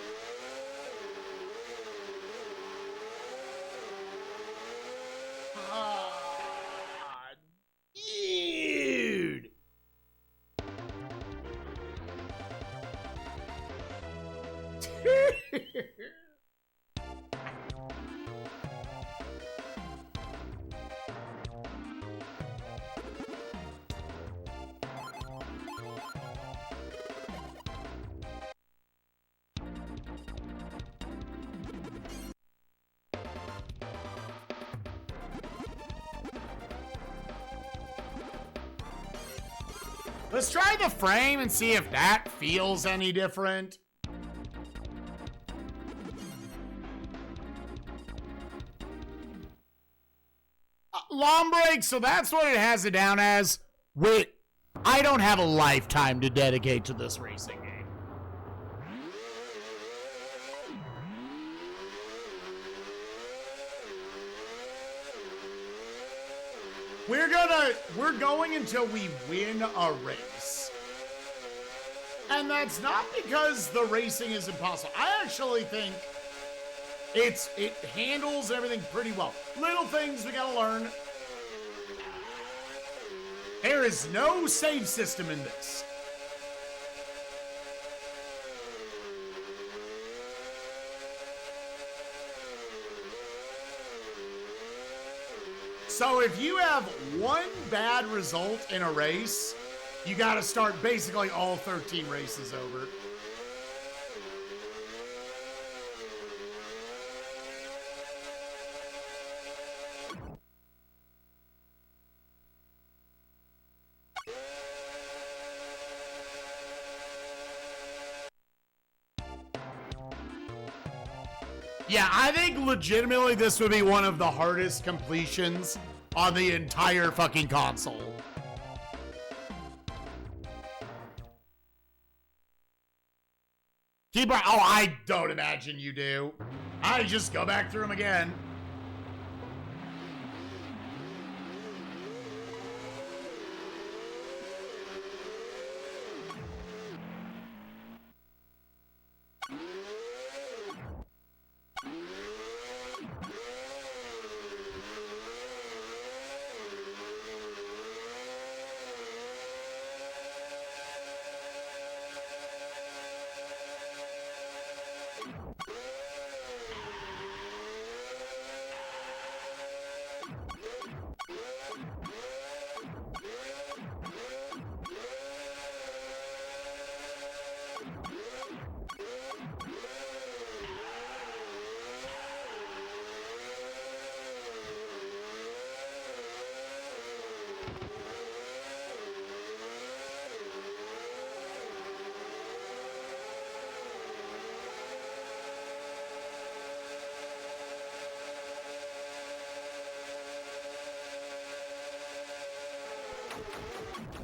[SPEAKER 1] Let's try the frame and see if that feels any different. Long break, so that's what it has it down as. Wait, I don't have a lifetime to dedicate to this racing game. We're going until we win a race. And that's not because the racing is impossible. I actually think it handles everything pretty well. Little things we gotta learn. There is no save system in this. So if you have one bad result in a race, you got to start basically all 13 races over. Yeah, I think legitimately this would be one of the hardest completions on the entire fucking console. Oh, I don't imagine you do. I just go back through them again.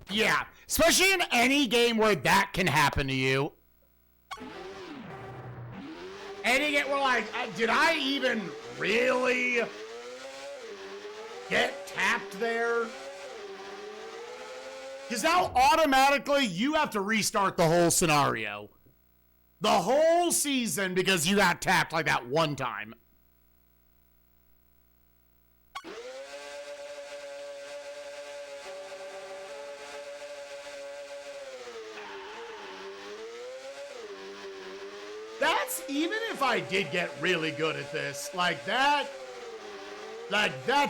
[SPEAKER 1] Yeah, especially in any game where that can happen to you. Any game where, like, did I even really get tapped there? Because now automatically you have to restart the whole scenario. The whole season because you got tapped like that one time. That's even if I did get really good at this, like that's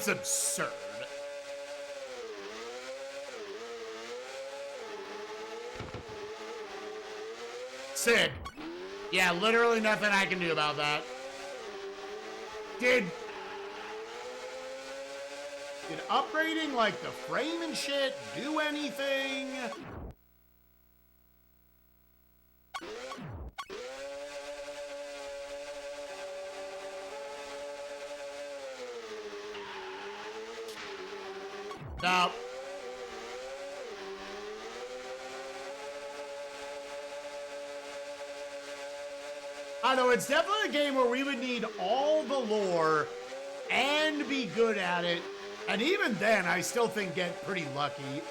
[SPEAKER 1] absurd. Sick. Yeah, literally nothing I can do about that. Did upgrading like the frame and shit do anything? No. I know, it's definitely a game where we would need all the lore and be good at it. And even then, I still think get pretty lucky.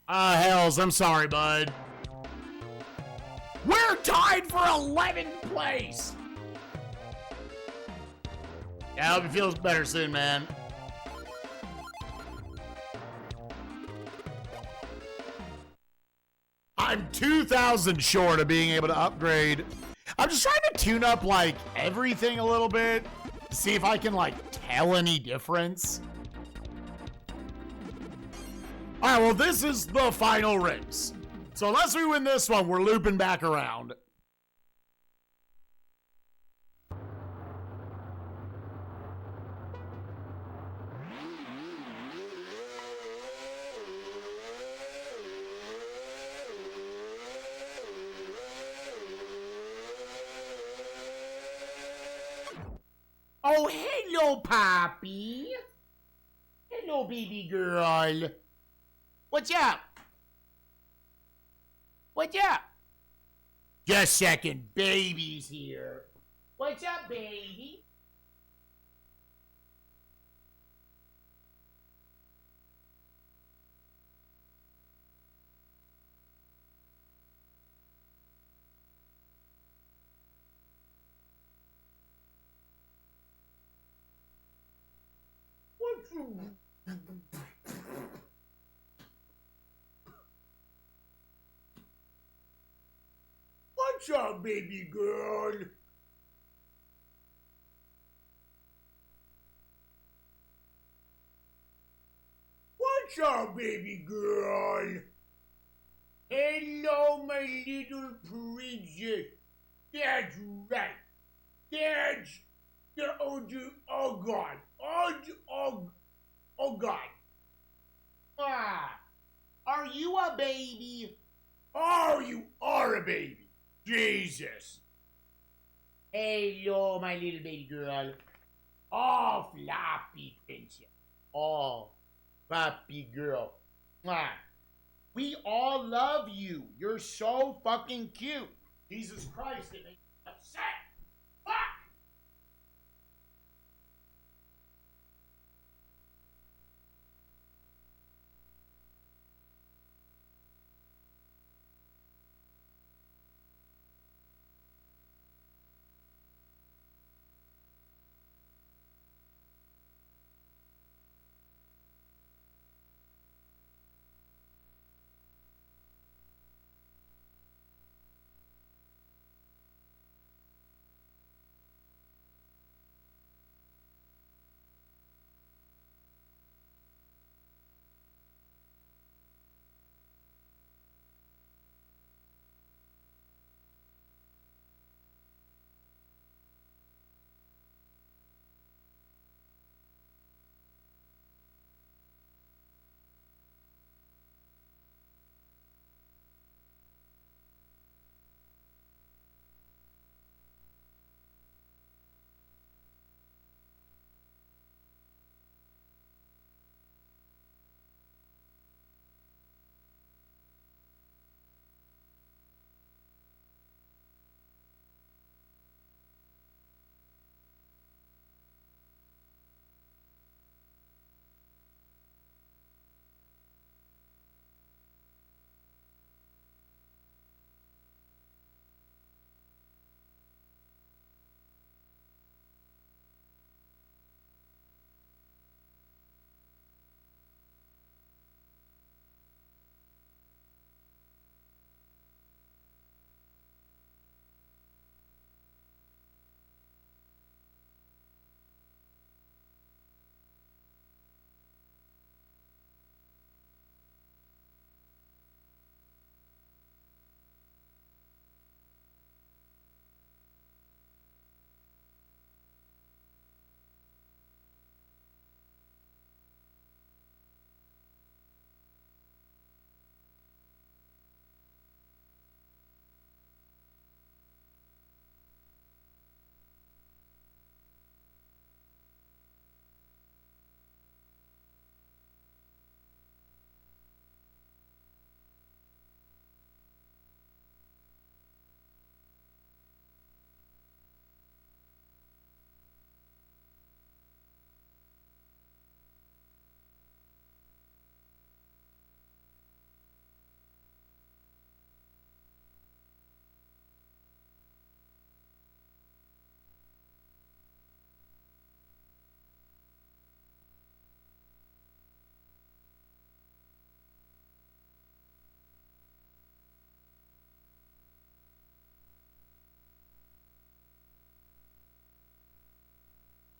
[SPEAKER 1] Hells, I'm sorry, bud. We're tied for 11th place. Yeah, I hope it feels better soon, man. I'm 2,000 short of being able to upgrade. I'm just trying to tune up, like, everything a little bit. See if I can, like, tell any difference. All right, well, this is the final race. So unless we win this one, we're looping back around. Oh, hello, Poppy. Hello, baby girl. What's up? What's up? Just a second, baby's here. What's up, baby? What's up? What's up, baby girl? What's up, baby girl? Hello, my little princess. That's right. That's the oh God. Oh God. Ah, are you a baby? Oh, you are a baby. Jesus. Hello, my little baby girl. Oh, floppy princess. Oh, floppy girl. Mwah. We all love you. You're so fucking cute. Jesus Christ, it makes me upset. Fuck!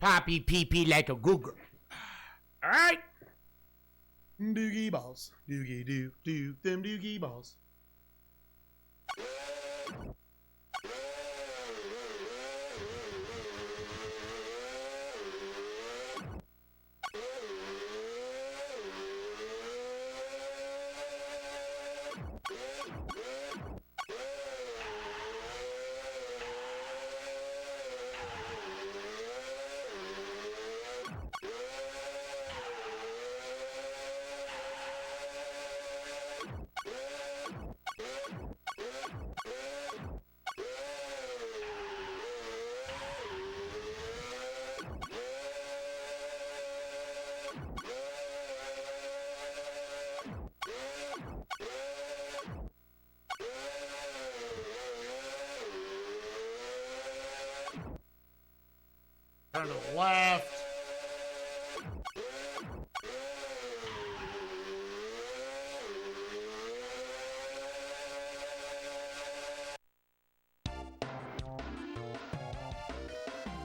[SPEAKER 1] poppy pee-pee like a google. All right. Doogie balls. Doogie doo. Them doogie balls. Turn to the left.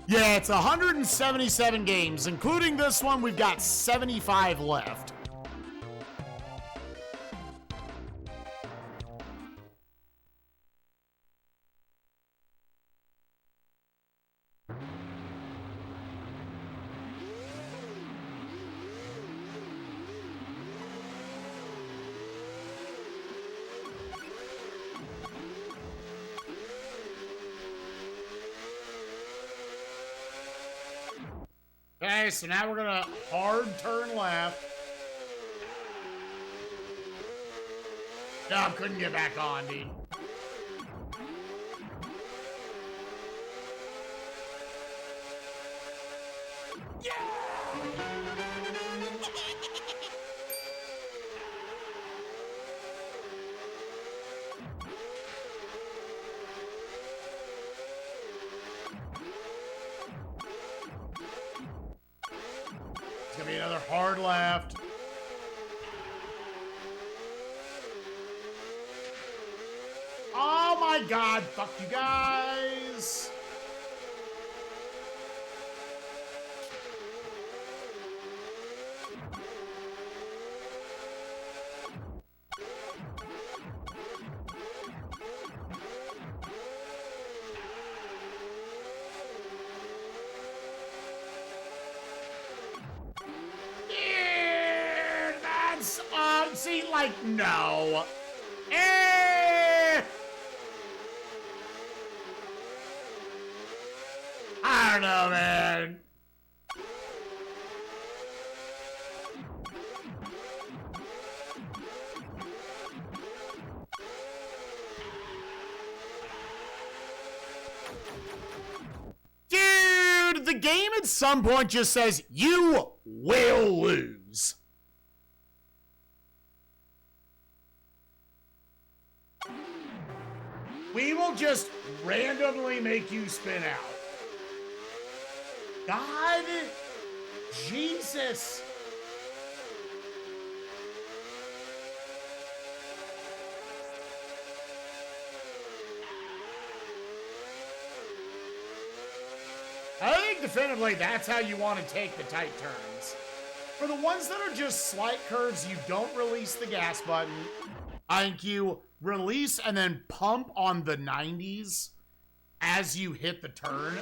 [SPEAKER 1] Yeah, it's 177 games. Including this one, we've got 75 left. Okay, so now we're gonna hard turn left. No, couldn't get back on, dude. Yeah! It's gonna be another hard left. Oh my god, fuck you guys. Dude, that's see, like, no. I don't know, man. Dude, the game at some point just says, you will lose. We will just randomly make you spin out. God, Jesus. I think definitively that's how you want to take the tight turns. For the ones that are just slight curves, you don't release the gas button. I think you release and then pump on the 90s as you hit the turn.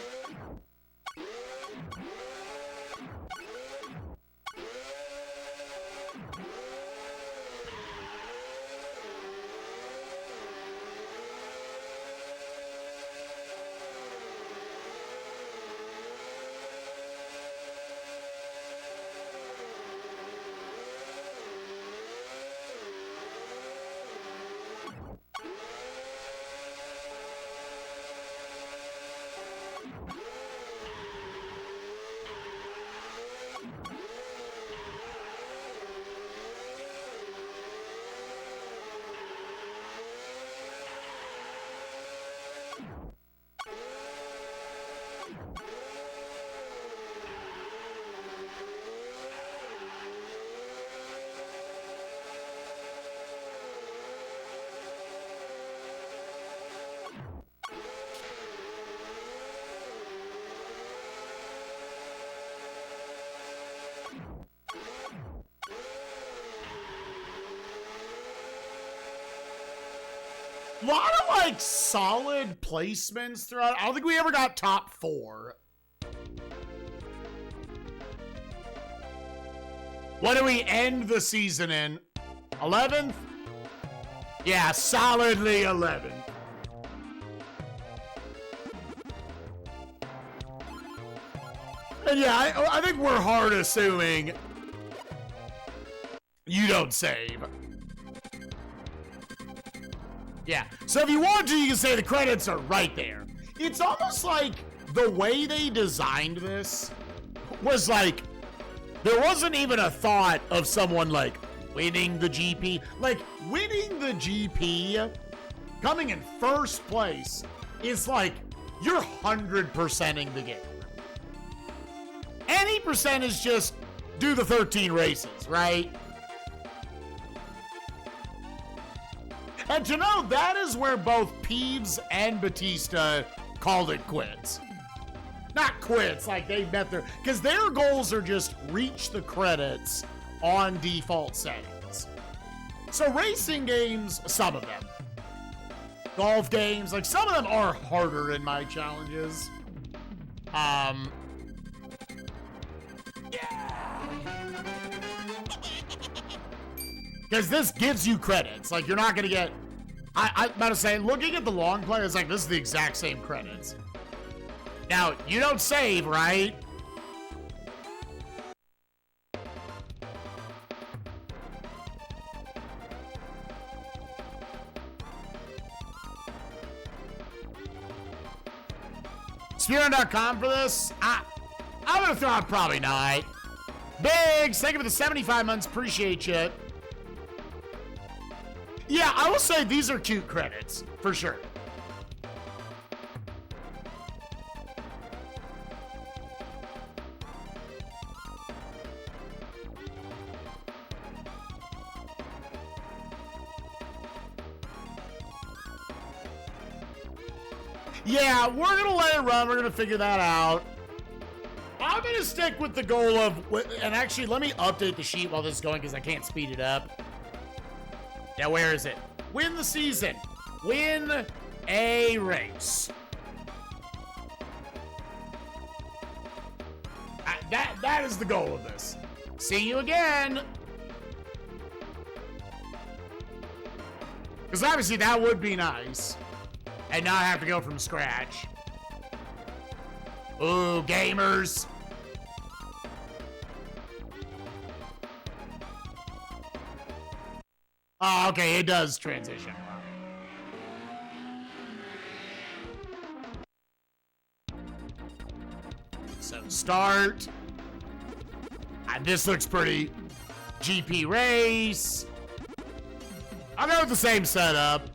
[SPEAKER 1] A lot of, like, solid placements throughout. I don't think we ever got top 4. What do we end the season in? 11th? Yeah, solidly 11th. And yeah, I think we're hard assuming you don't save. Yeah, so if you want to, you can say the credits are right there. It's almost like the way they designed this was like, there wasn't even a thought of someone like winning the GP. Like, winning the GP, coming in first place, is like, you're 100%ing the game. Any percent is just do the 13 races, right? And to know that is where both Peeves and Batista called it quits. Not quits, like they met their, because their goals are just reach the credits on default settings. So racing games, some of them. Golf games, like some of them are harder in my challenges. Because this gives you credits. Like, you're not going to get... I'm about to say, looking at the long play, it's like, this is the exact same credits. Now, you don't save, right? Spearrun.com for this? I'm going to throw out probably not. Biggs, thank you for the 75 months. Appreciate you. Yeah, I will say these are cute credits, for sure. Yeah, we're going to let it run. We're going to figure that out. I'm going to stick with the goal of... And actually, let me update the sheet while this is going because I can't speed it up. Now, where is it? Win the season. Win a race. That is the goal of this. See you again. Because obviously that would be nice. And not have to go from scratch. Ooh, gamers. Oh, okay, it does transition. So start. This looks pretty. GP race. I'll go with the same setup.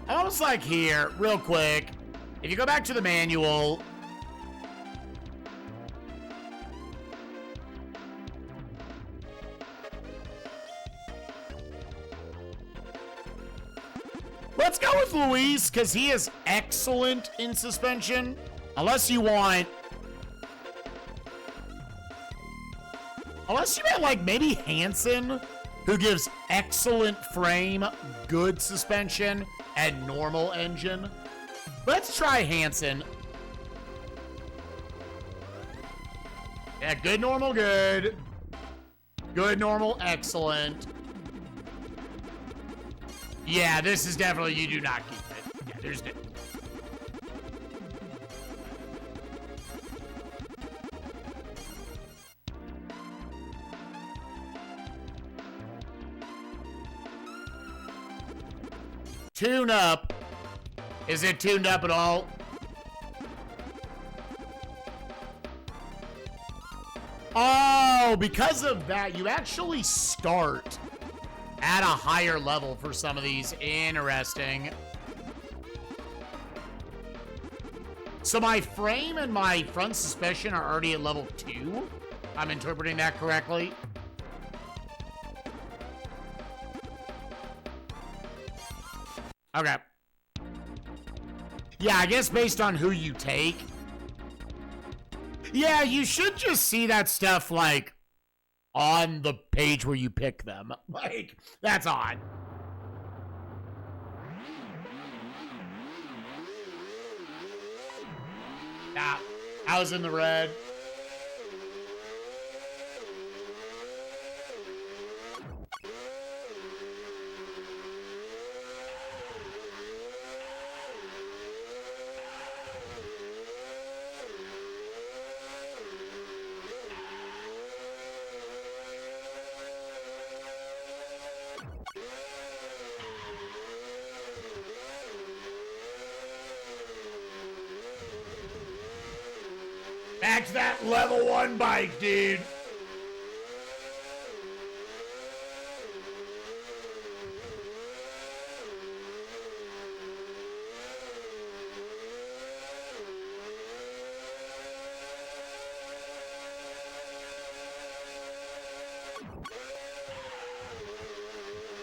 [SPEAKER 1] Almost like here, real quick. If you go back to the manual. Let's go with Luis, because he is excellent in suspension. Unless you want... Unless you want, like, maybe Hansen, who gives excellent frame, good suspension, and normal engine. Let's try Hansen. Yeah, good, normal, good. Good, normal, excellent. Yeah, this is definitely, you do not keep it. Yeah, there's no... Tune up. Is it tuned up at all? Oh, because of that, you actually start at a higher level for some of these. Interesting. So my frame and my front suspension are already at level 2? I'm interpreting that correctly? Okay. Yeah, I guess based on who you take. Yeah, you should just see that stuff like on the page where you pick them. Like, that's odd. Nah, I was in the red. Back to that level 1 bike, dude.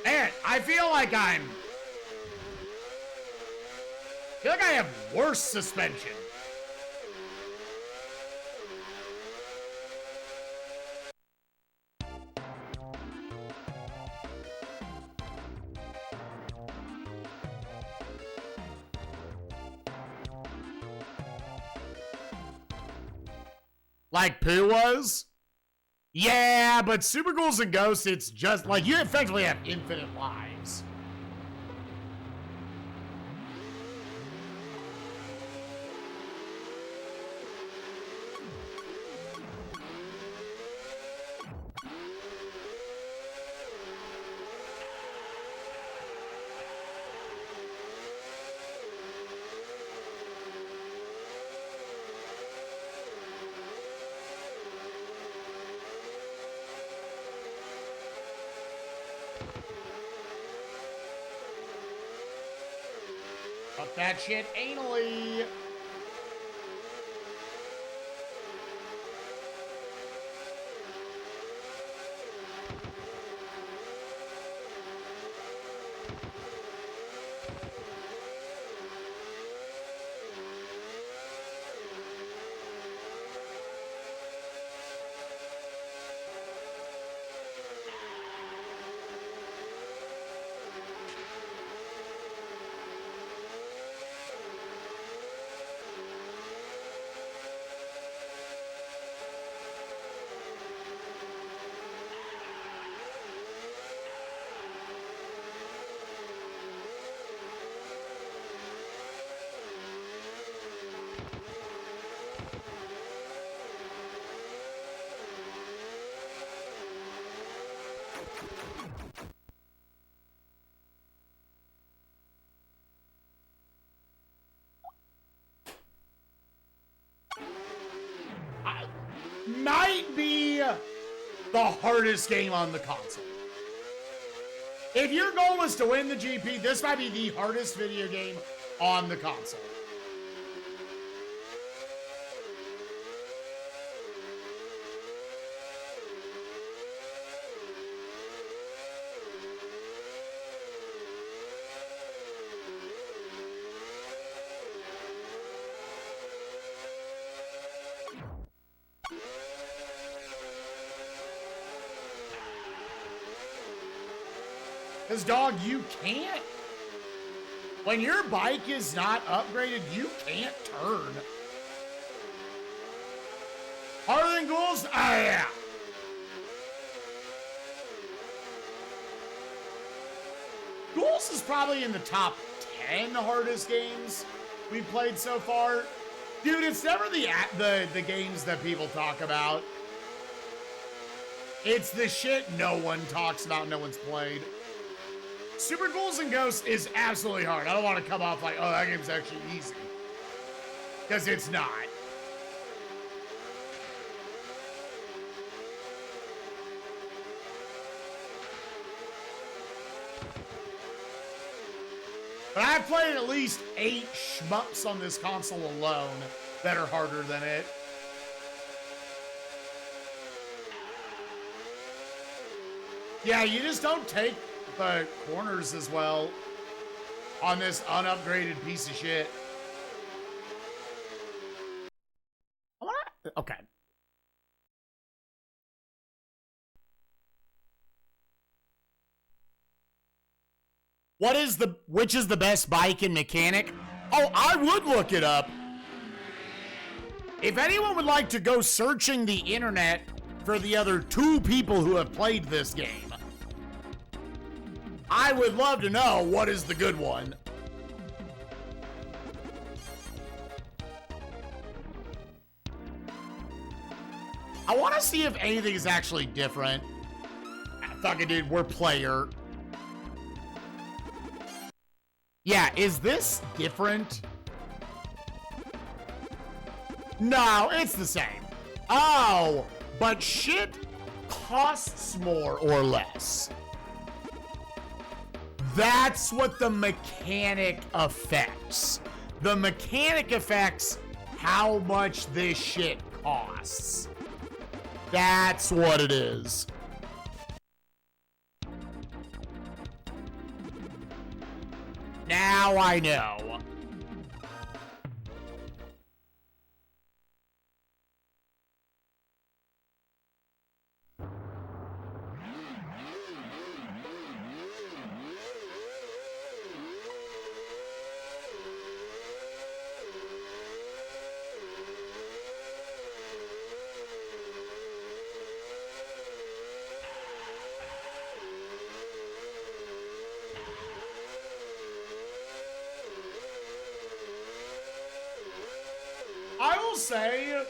[SPEAKER 1] Man, I feel like I have worse suspension. Like Pooh was? Yeah, but Super Ghouls and Ghosts, it's just like you effectively have infinite lives. Fuck that shit anally. Might be the hardest game on the console. If your goal was to win the GP, this might be the hardest video game on the console. Because, dog, you can't. When your bike is not upgraded, you can't turn. Harder than Ghouls? Ah, yeah. Ghouls is probably in the top 10 hardest games we've played so far. Dude, it's never the games that people talk about. It's the shit no one talks about, no one's played. Super Ghouls and Ghosts is absolutely hard. I don't want to come off like, oh, that game's actually easy. Because it's not. But I've played at least 8 shmups on this console alone that are harder than it. Yeah, you just don't take the corners as well on this unupgraded piece of shit. Okay. Which is the best bike and mechanic? Oh, I would look it up. If anyone would like to go searching the internet for the other 2 people who have played this game, I would love to know what is the good one. I want to see if anything is actually different. Fuck it, dude, we're player. Yeah, is this different? No, it's the same. Oh, but shit costs more or less. That's what the mechanic affects. The mechanic affects how much this shit costs. That's what it is. Now I know. I will say,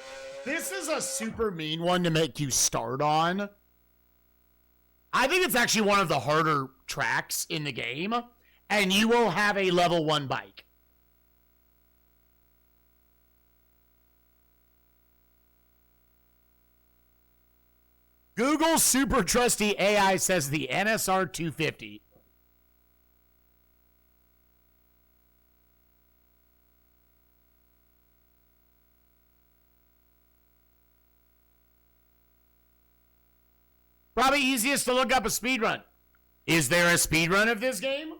[SPEAKER 1] this is a super mean one to make you start on. I think it's actually one of the harder tracks in the game, and you will have a level 1 bike. Google super trusty AI says the NSR 250. Probably easiest to look up a speedrun. Is there a speedrun of this game?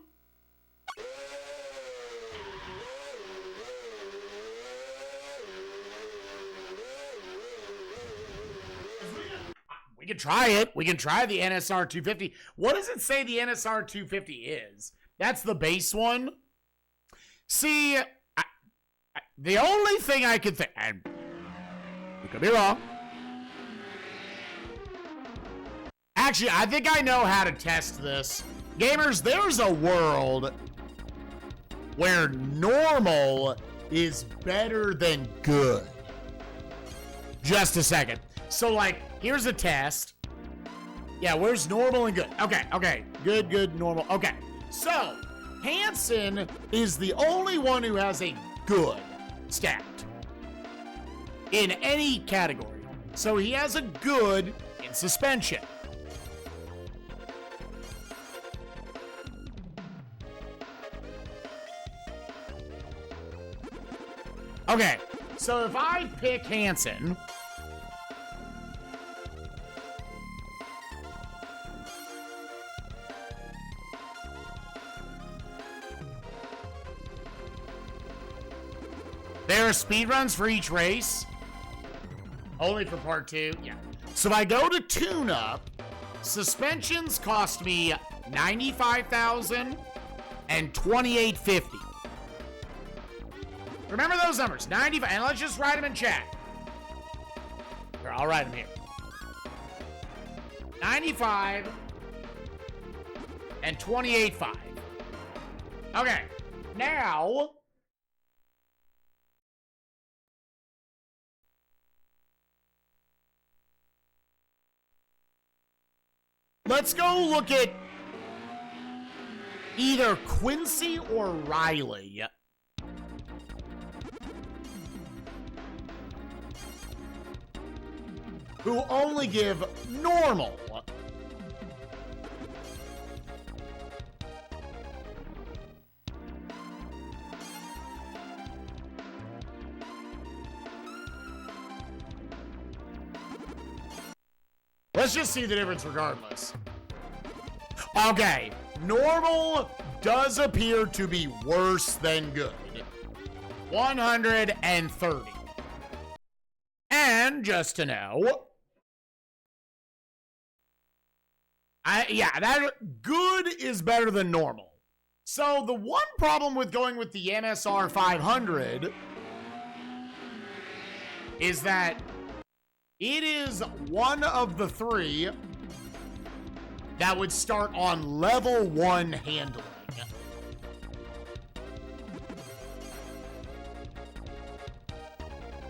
[SPEAKER 1] We can try it. We can try the NSR 250. What does it say the NSR 250 is? That's the base one. See, the only thing I could think, and we could be wrong. Actually, I think I know how to test this. Gamers, there's a world where normal is better than good. Just a second. So, like, here's a test. Yeah, where's normal and good? Okay. Good, normal. Okay. So, Hansen is the only one who has a good stat in any category. So, he has a good in suspension. Okay, so if I pick Hansen, there are speedruns for each race. Only for part 2, yeah. So if I go to tune-up, suspensions cost me $95,000 and $28.50. Remember those numbers, 95, and let's just write them in chat. Here, I'll write them here. 95 and 28.5. Okay, now let's go look at either Quincy or Riley. Who only give normal. Let's just see the difference regardless. Okay, normal does appear to be worse than good. 130. And just to know, that good is better than normal. So the one problem with going with the MSR 500 is that it is one of the three that would start on level 1 handling.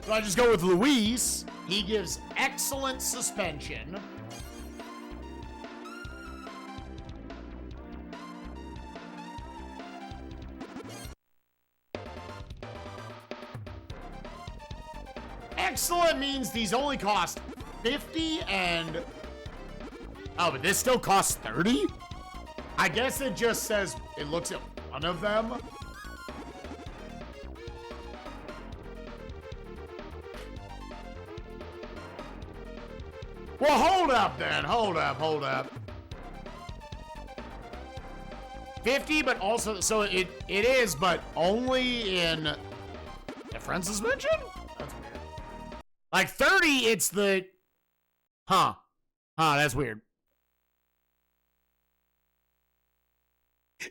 [SPEAKER 1] So I just go with Luis. He gives excellent suspension. Excellent means these only cost 50 and... Oh, but this still costs 30? I guess it just says it looks at one of them. Well, hold up then. Hold up. 50, but also, so it is, but only in different suspension? That's weird. Like 30, it's the... Huh, that's weird.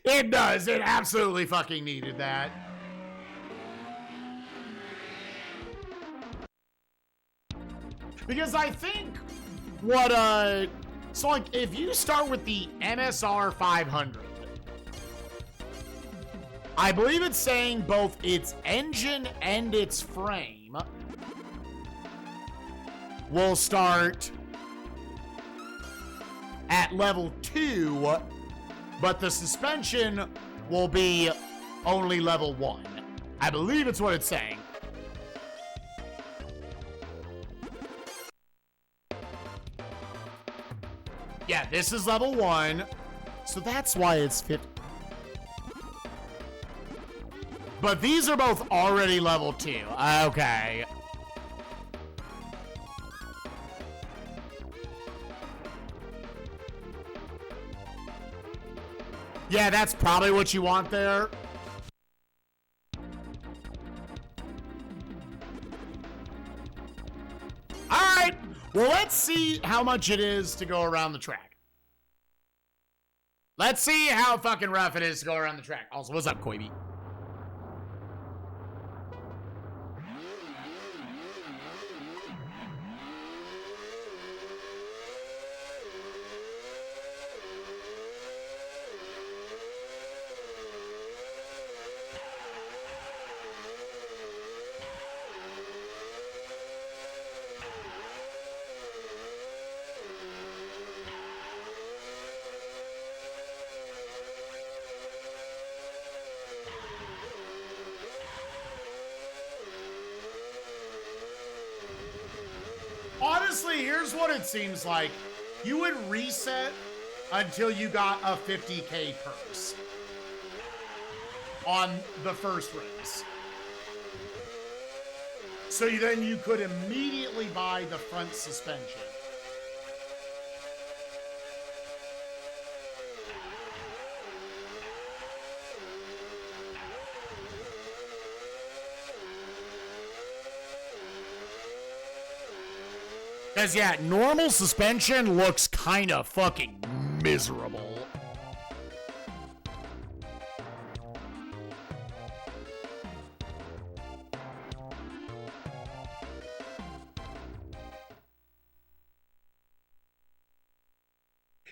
[SPEAKER 1] It does. It absolutely fucking needed that. Because I think what, so like if you start with the MSR 500, I believe it's saying both its engine and its frame will start at level 2, but the suspension will be only level 1. I believe it's what it's saying. Yeah, this is level 1, so that's why it's 50. But these are both already level 2. Okay. Yeah, that's probably what you want there. All right. Well, let's see how much it is to go around the track. Let's see how fucking rough it is to go around the track. Also, what's up, Koibi? Honestly, here's what it seems like. You would reset until you got a 50K purse on the first race. So then you could immediately buy the front suspension. Because, yeah, normal suspension looks kind of fucking miserable.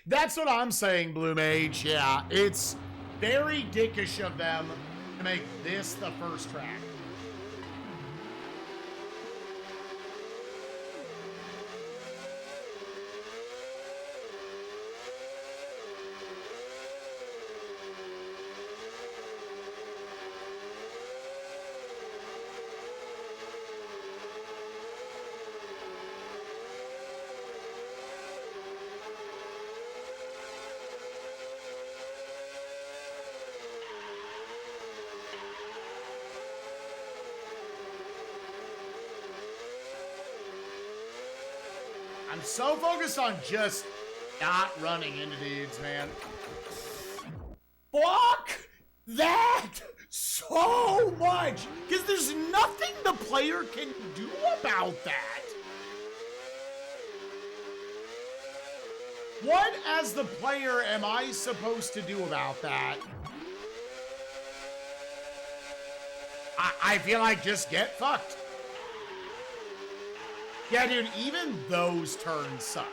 [SPEAKER 1] That's what I'm saying, Blue Mage. Yeah, it's very dickish of them to make this the first track. I'm so focused on just not running into dudes, man. Fuck that so much! Because there's nothing the player can do about that. What, as the player, am I supposed to do about that? I feel like just get fucked. Yeah, dude, even those turns suck.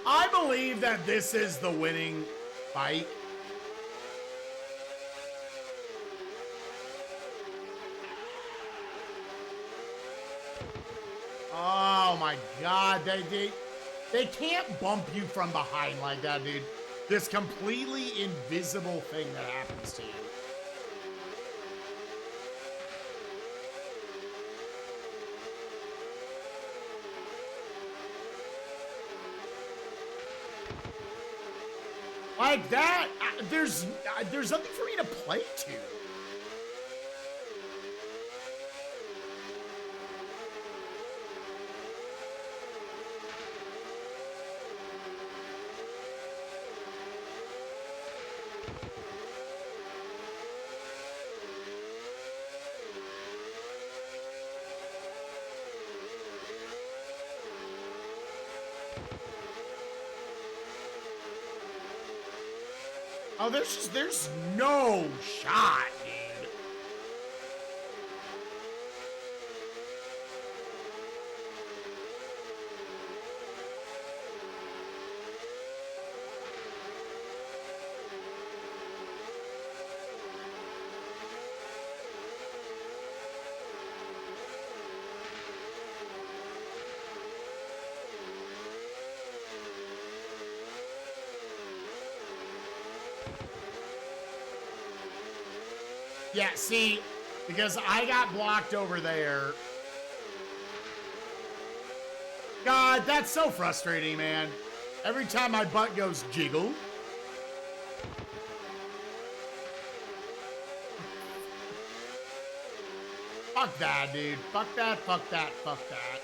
[SPEAKER 1] I believe that this is the winning bike. Oh my god, they can't bump you from behind like that, dude. This completely invisible thing that happens to you. Like that, there's nothing for me to play to. Oh, there's no shot, dude. Yeah, see, because I got blocked over there. God, that's so frustrating, man. Every time my butt goes jiggle. Fuck that, dude. Fuck that, fuck that, fuck that.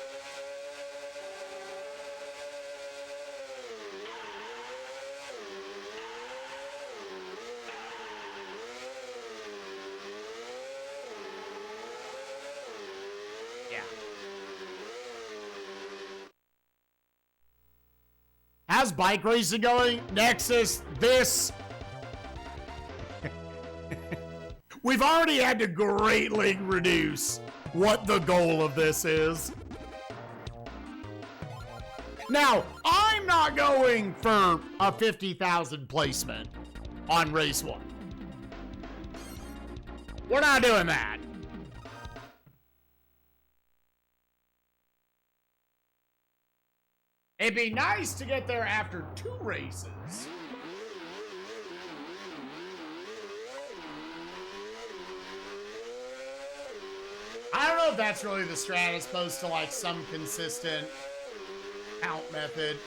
[SPEAKER 1] How's bike racing going? Nexus, this. We've already had to greatly reduce what the goal of this is. Now, I'm not going for a 50,000 placement on race 1. We're not doing that. It'd be nice to get there after 2 races. I don't know if that's really the strat as opposed to like some consistent count method.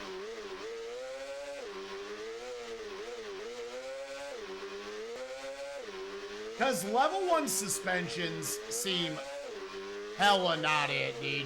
[SPEAKER 1] Because level 1 suspensions seem hella not it, dude.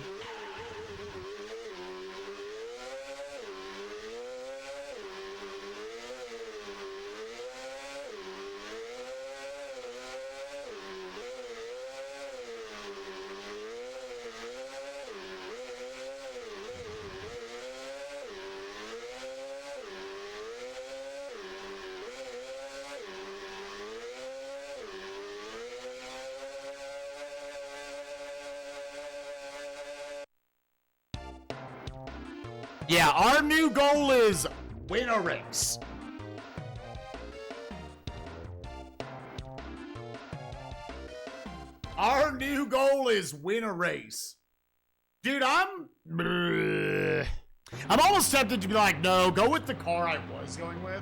[SPEAKER 1] Yeah, our new goal is win a race. Our new goal is win a race. Dude, I'm almost tempted to be like, no, go with the car I was going with.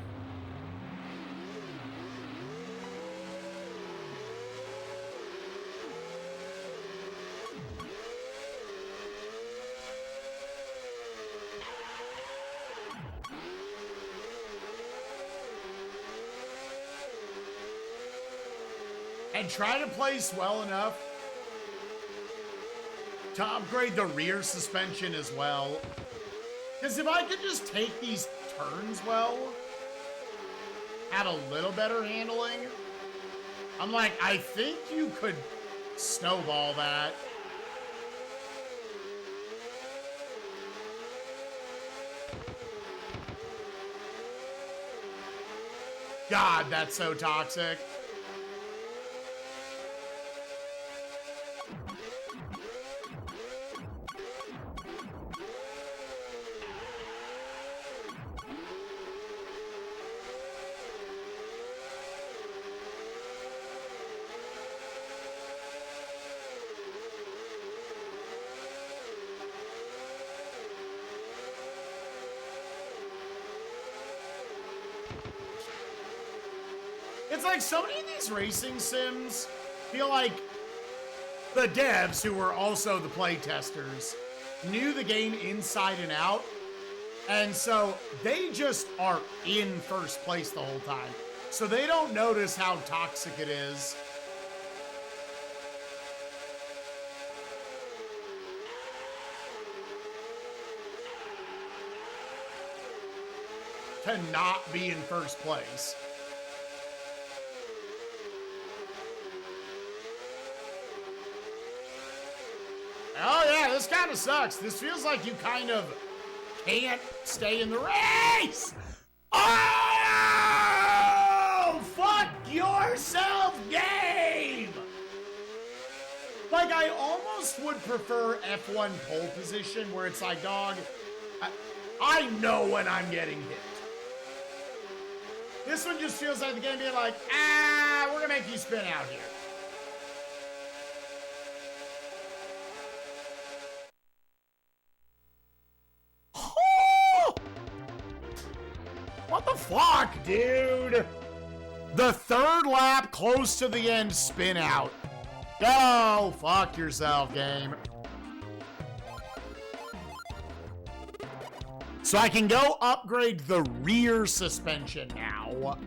[SPEAKER 1] And try to place well enough to upgrade the rear suspension as well. Because if I could just take these turns well, have a little better handling, I'm like, I think you could snowball that. God, that's so toxic. it's like so many of these racing sims feel like the devs, who were also the play testers, knew the game inside and out. And so they just are in first place the whole time. So they don't notice how toxic it is. To not be in first place. Oh yeah, this kind of sucks. This feels like you kind of can't stay in the race. Oh, fuck yourself, game. Like, I almost would prefer F1 pole position, where it's like, dog, I know when I'm getting hit. This one just feels like the game being like, we're gonna make you spin out here. What the fuck, dude? The third lap close to the end spin out. Go fuck yourself, game. So I can go upgrade the rear suspension now.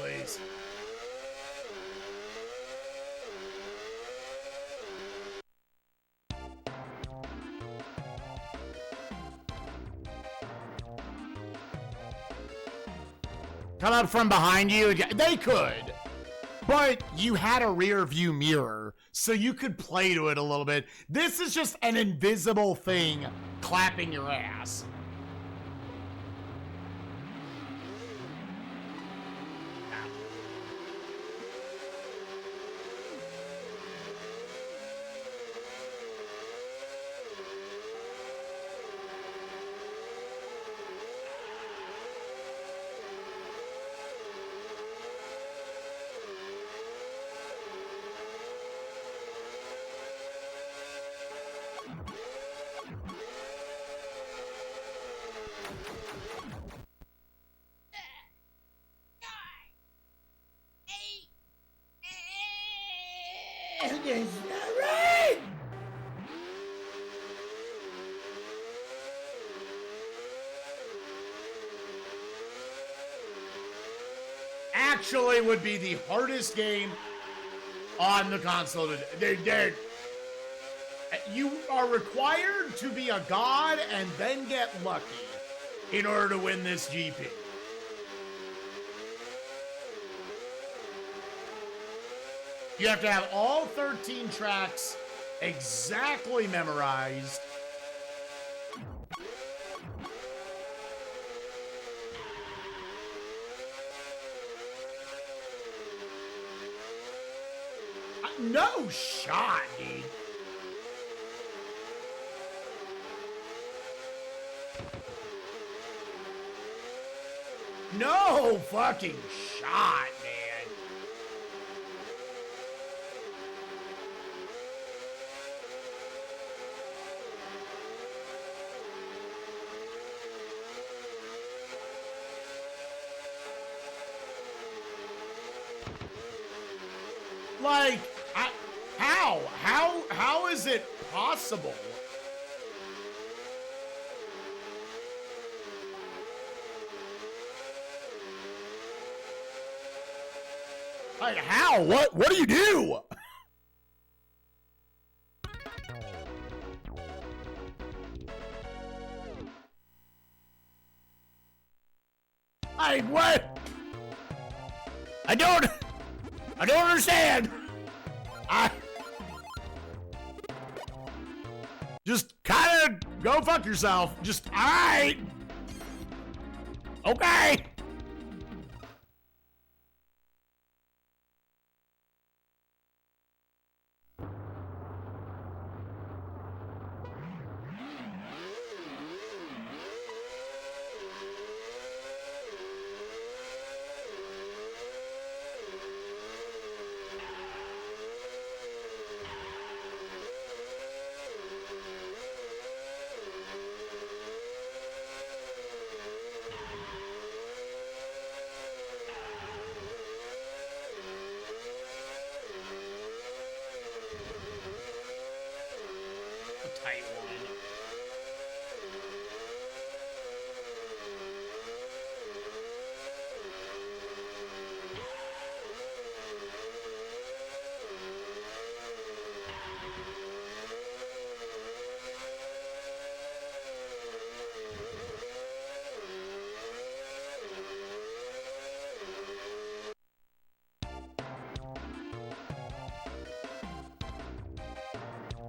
[SPEAKER 1] Please. Come up from behind you. They could. But you had a rear view mirror, so you could play to it a little bit. This is just an invisible thing clapping your ass. It's not right. Actually would be the hardest game on the console. You are required to be a god and then get lucky in order to win this GP. You have to have all 13 tracks exactly memorized. No shot, dude. No fucking shot, man. Like, how is it possible? Like, how? What do you do? Like, what? I don't understand. Just kind of go fuck yourself. Just, all right. Okay. Tight one.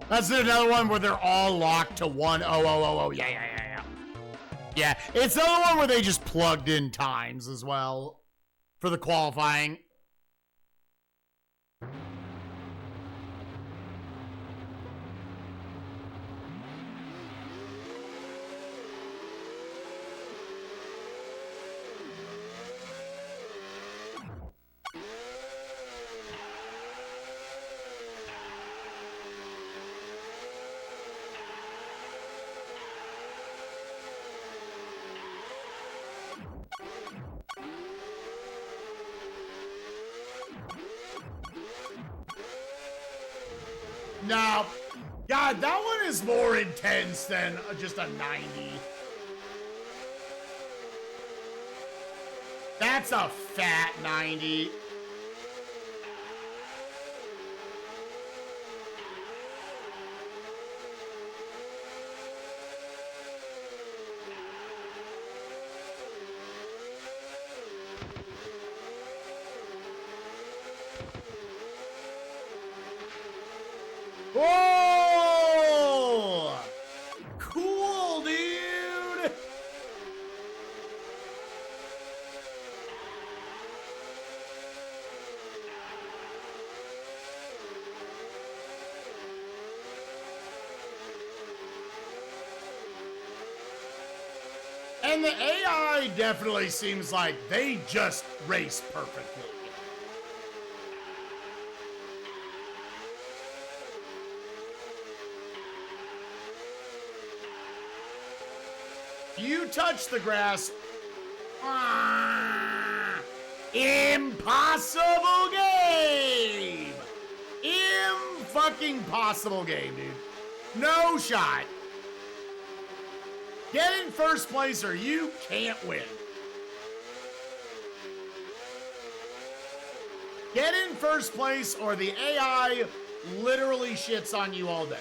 [SPEAKER 1] That's another one where they're all locked to 1-0-0-0-0. Yeah. Yeah, it's the other one where they just plugged in times as well for the qualifying. No. God, that one is more intense than just a 90. That's a fat 90. Oh! Cool, dude! And the AI definitely seems like they just race perfectly. You touch the grass. Impossible game! Fucking possible game, dude. No shot. Get in first place or you can't win. Get in first place or the AI literally shits on you all day.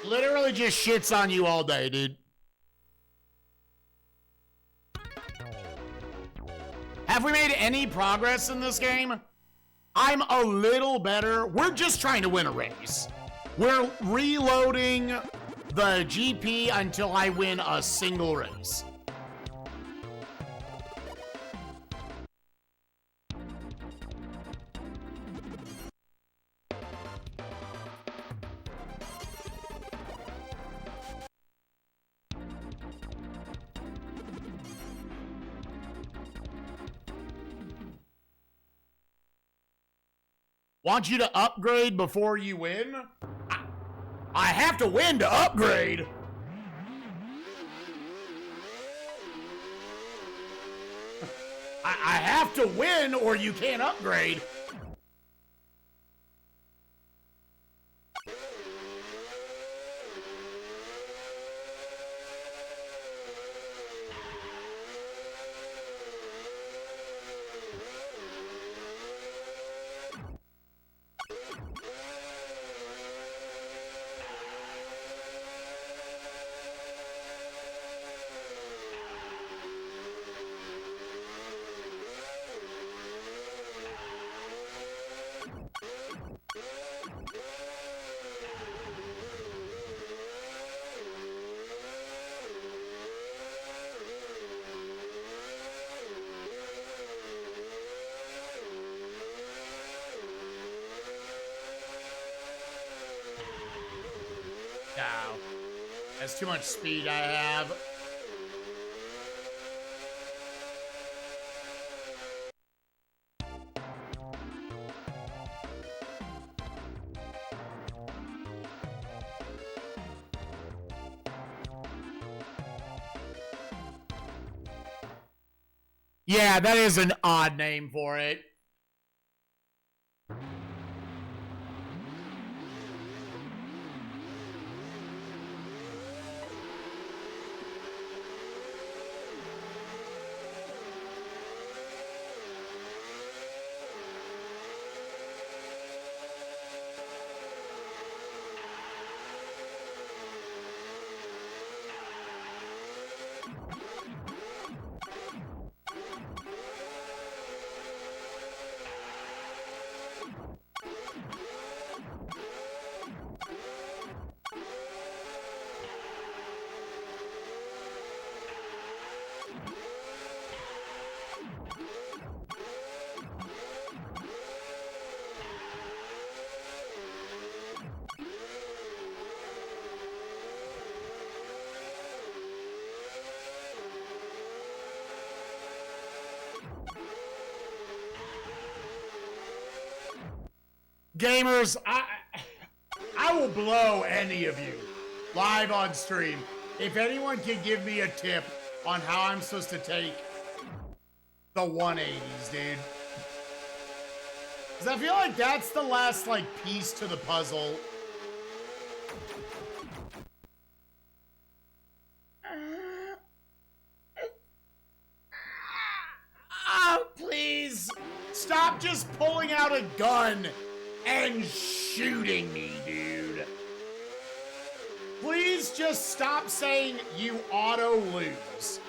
[SPEAKER 1] Literally just shits on you all day, dude. Have we made any progress in this game? I'm a little better. We're just trying to win a race. We're reloading the GP until I win a single race. Want you to upgrade before you win? I have to win to upgrade. I have to win or you can't upgrade. Wow. That's too much speed I have. Yeah, that is an odd name for it. Gamers, I will blow any of you live on stream. If anyone can give me a tip on how I'm supposed to take the 180s, dude. Because I feel like that's the last, like, piece to the puzzle. Oh, please. Stop just pulling out a gun and shooting me, dude. Please just stop saying you auto lose.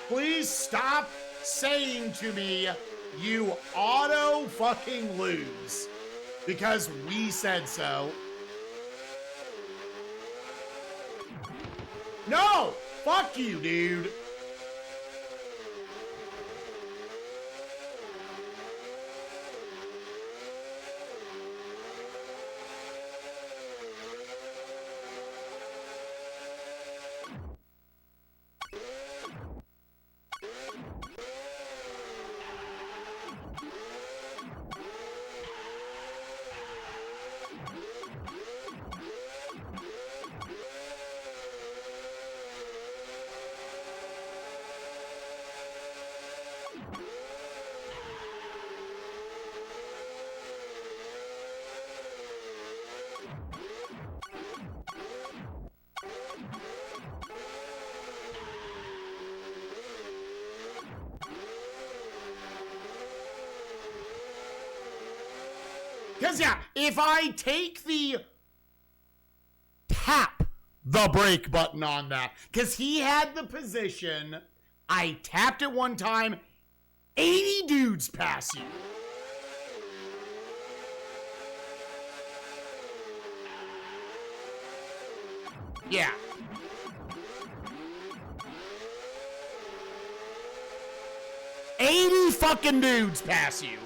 [SPEAKER 1] Please stop saying to me you auto fucking lose. Because we said so. No! Fuck you, dude. Because, yeah, if I take tap the brake button on that, because he had the position, I tapped it one time, 80 dudes pass you. Yeah. $80 fucking dudes pass you.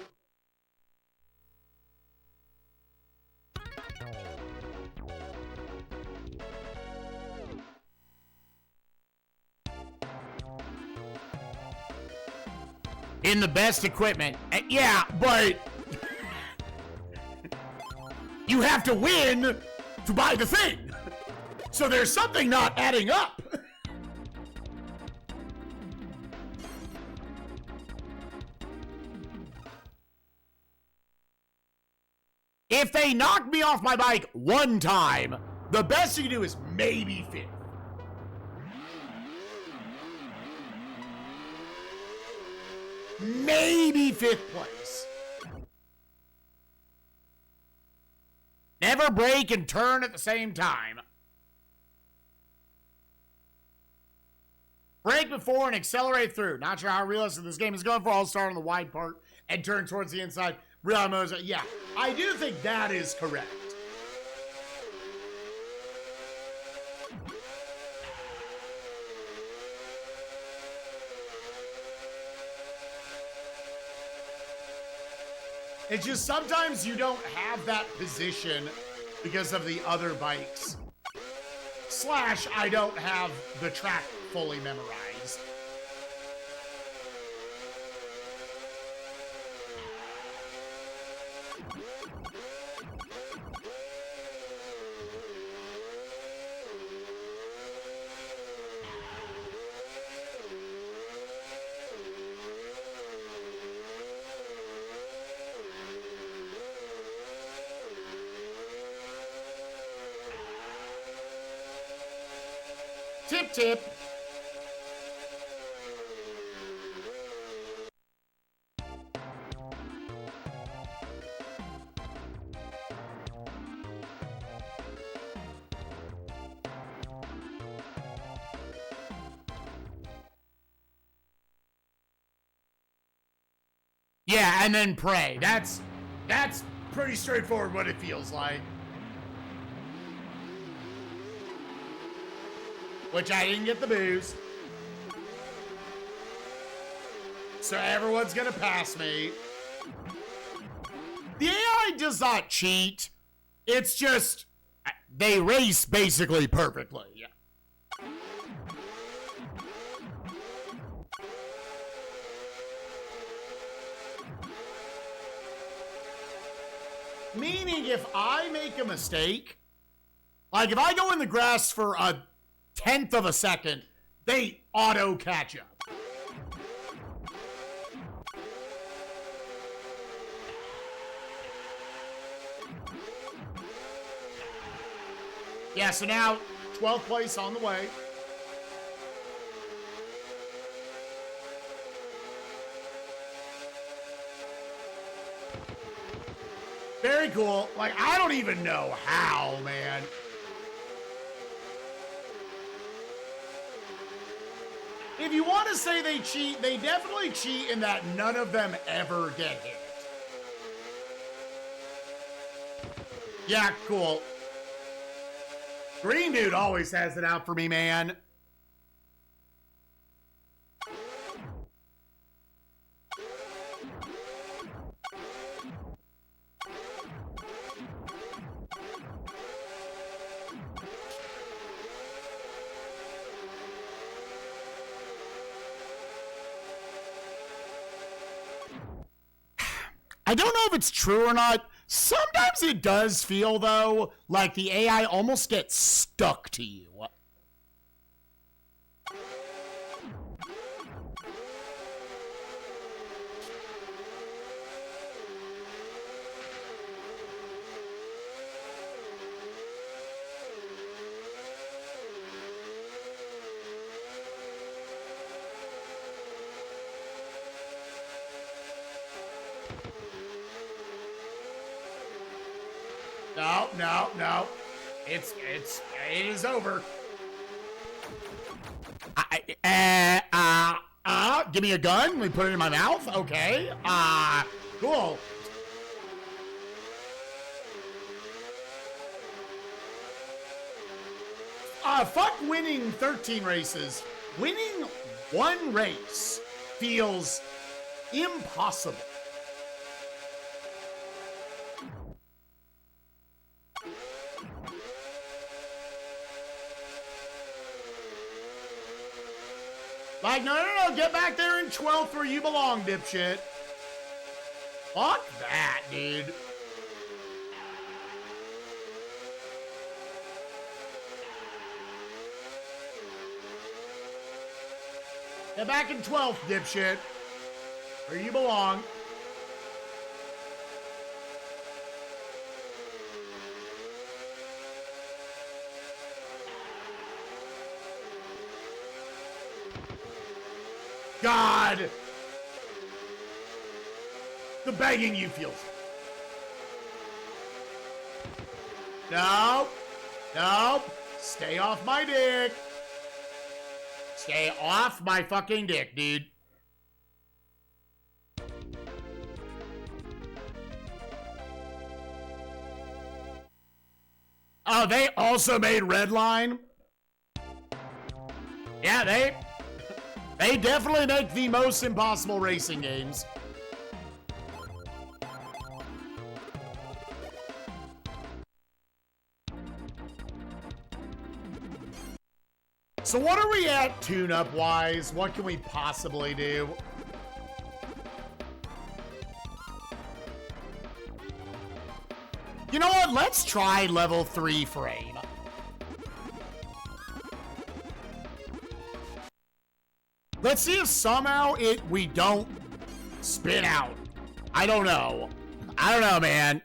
[SPEAKER 1] in the best equipment. Yeah, but you have to win to buy the thing. So there's something not adding up. If they knock me off my bike one time, the best you can do is maybe fifth. Maybe fifth place. Never brake and turn at the same time. Brake before and accelerate through. Not sure how realistic this game is going for. I'll start on the wide part and turn towards the inside. Real moves. Yeah, I do think that is correct. It's just sometimes you don't have that position because of the other bikes. Slash, I don't have the track fully memorized. Tip, tip. Yeah, and then pray. That's pretty straightforward what it feels like. Which I didn't get the booze. So everyone's gonna pass me. The AI does not cheat. It's just, they race basically perfectly. Yeah. Meaning if I make a mistake, like if I go in the grass for a 1/10 of a second, they auto catch up. Yeah, so now 12th place on the way. Very cool. Like, I don't even know how, man. If you want to say they cheat, they definitely cheat in that none of them ever get hit. Yeah, cool. Green dude always has it out for me, man. I don't know if it's true or not. Sometimes it does feel, though, like the AI almost gets stuck to you. No. It is over. Give me a gun. Let me put it in my mouth. Okay. Cool. Fuck winning 13 races. Winning one race feels impossible. Like, no, get back there in 12th where you belong, dipshit. Fuck that, dude. Get back in 12th, dipshit. Where you belong. God. The begging you feel. Nope. Nope. Stay off my dick. Stay off my fucking dick, dude. Oh, they also made Redline? Yeah, they definitely make the most impossible racing games. So what are we at tune-up wise? What can we possibly do? You know what? Let's try level 3 frame. Let's see if somehow we don't spin out. I don't know. I don't know, man.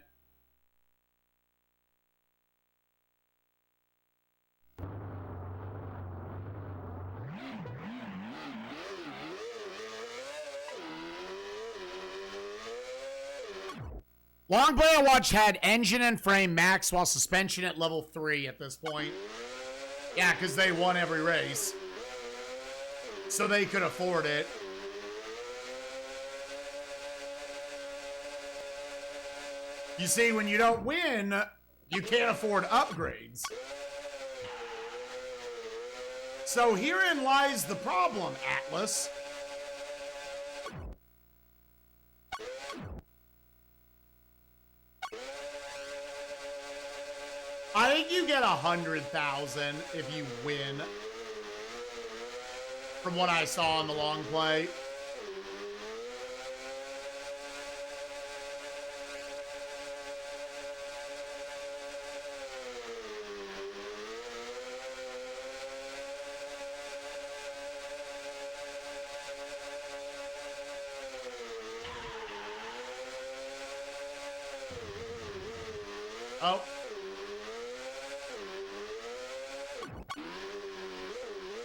[SPEAKER 1] Long Play I Watch had engine and frame max while suspension at level 3 at this point. Yeah, because they won every race. So they could afford it. You see, when you don't win, you can't afford upgrades. So herein lies the problem, Atlas. I think you get 100,000 if you win. From what I saw on the long play. Oh.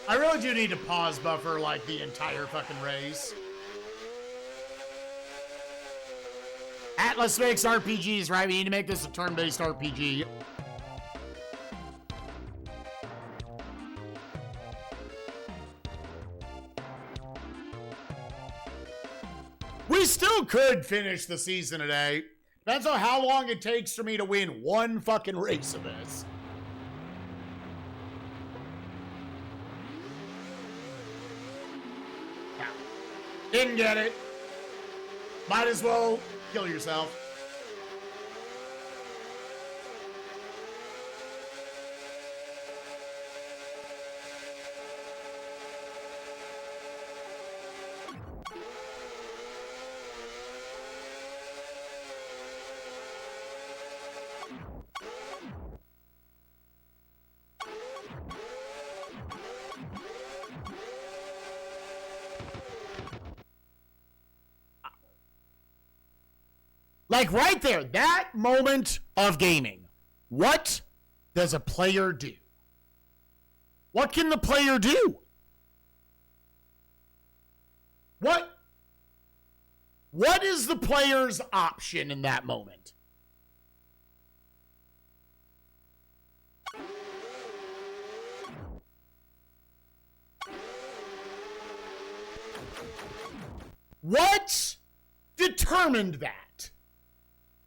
[SPEAKER 1] I really do need to pause buffer like the entire fucking race. Atlas makes RPGs, right? We need to make this a turn-based RPG. We still could finish the season today. Depends on how long it takes for me to win one fucking race of this. Didn't get it. Might as well kill yourself. Like right there, that moment of gaming. What does a player do? What can the player do? What is the player's option in that moment? What determined that?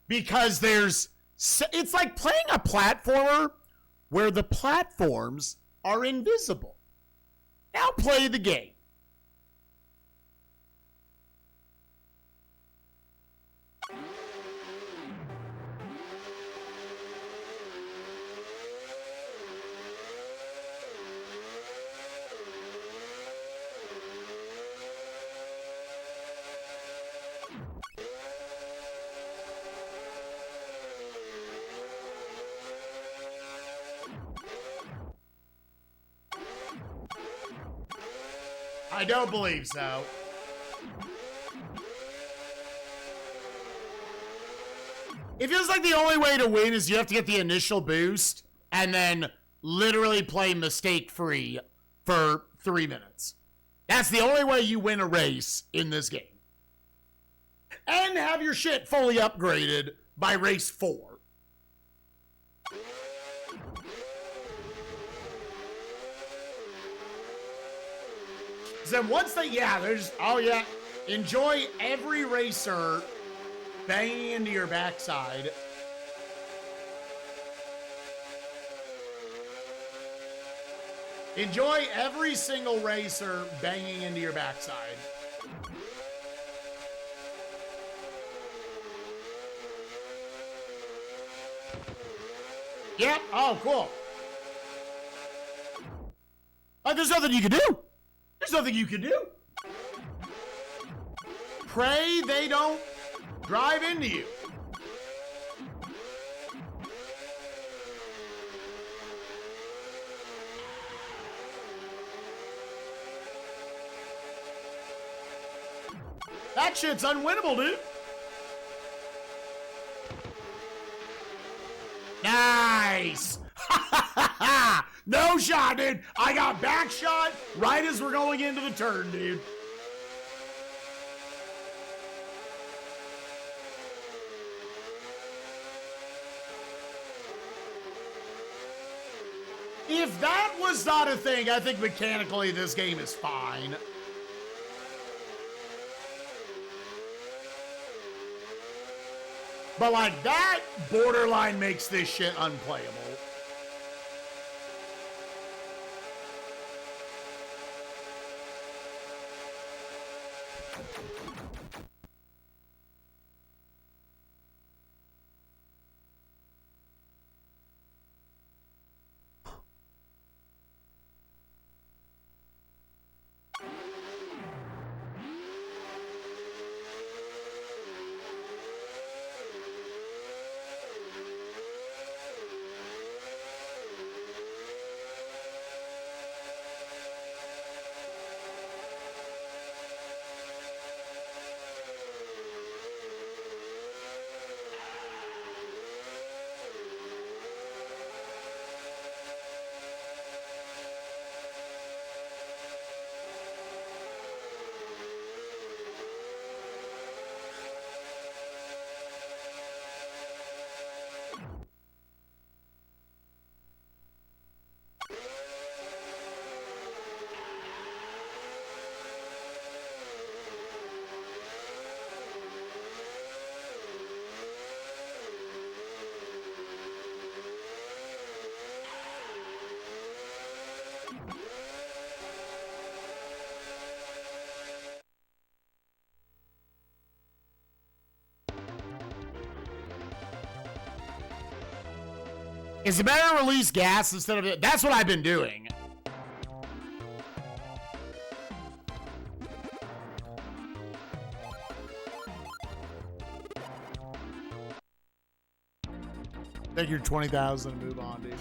[SPEAKER 1] Because it's like playing a platformer where the platforms are invisible. Now play the game. I don't believe so. It feels like the only way to win is you have to get the initial boost and then literally play mistake-free for 3 minutes. That's the only way you win a race in this game. And have your shit fully upgraded by race 4. Then once they, enjoy every racer banging into your backside. Enjoy every single racer banging into your backside. Yep. Oh, cool. There's nothing you can do. There's nothing you can do. Pray they don't drive into you. That shit's unwinnable, dude. Nice. No shot, dude. I got back shot right as we're going into the turn, dude. If that was not a thing, I think mechanically this game is fine. But like that borderline makes this shit unplayable. Is it better to release gas instead of it? That's what I've been doing. Take your 20,000 and move on, dude.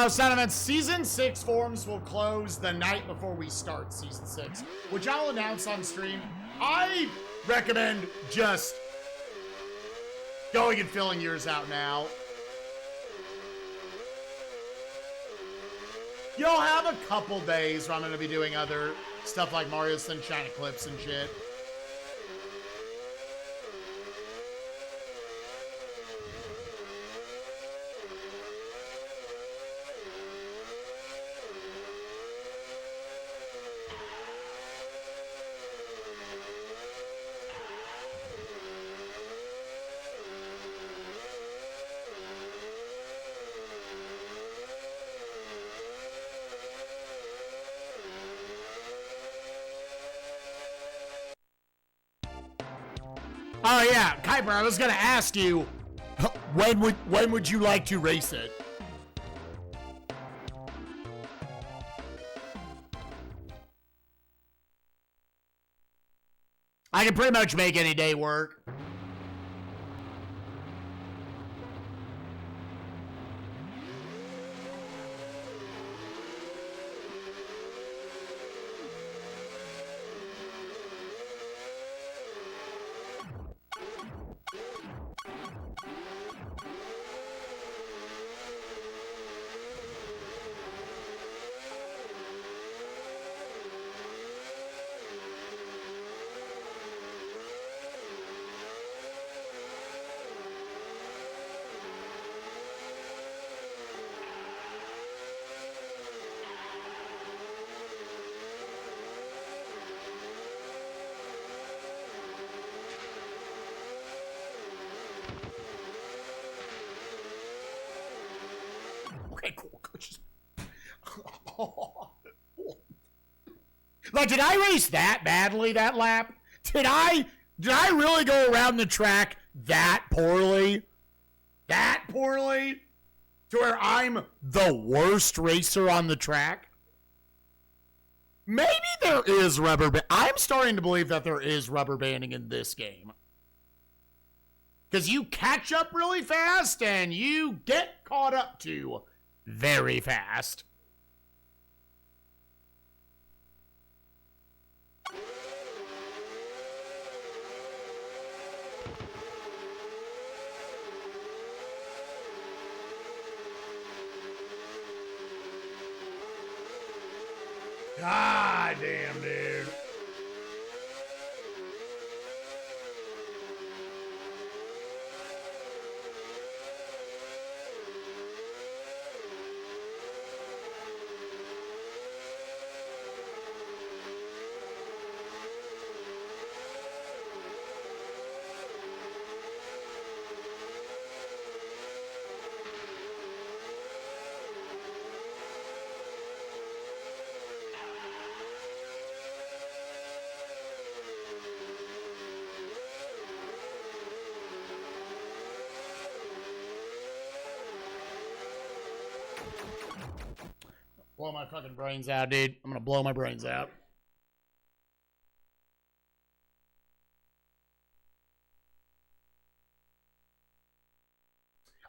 [SPEAKER 1] Sound events. Season 6 forums will close the night before we start Season 6, which I'll announce on stream. I recommend just going and filling yours out now. You'll have a couple days where I'm going to be doing other stuff like Mario Sunshine Eclipse and shit. Oh yeah, Kuiper, I was gonna ask you, when would you like to race it? I can pretty much make any day work. Okay, cool. Like, did I race that badly that lap? Did I really go around the track that poorly? That poorly? To where I'm the worst racer on the track? Maybe there is rubber band. I'm starting to believe that there is rubber banding in this game. Because you catch up really fast and you get caught up to very fast. God damn, dude. Blow my fucking brains out, dude. I'm gonna blow my brains out.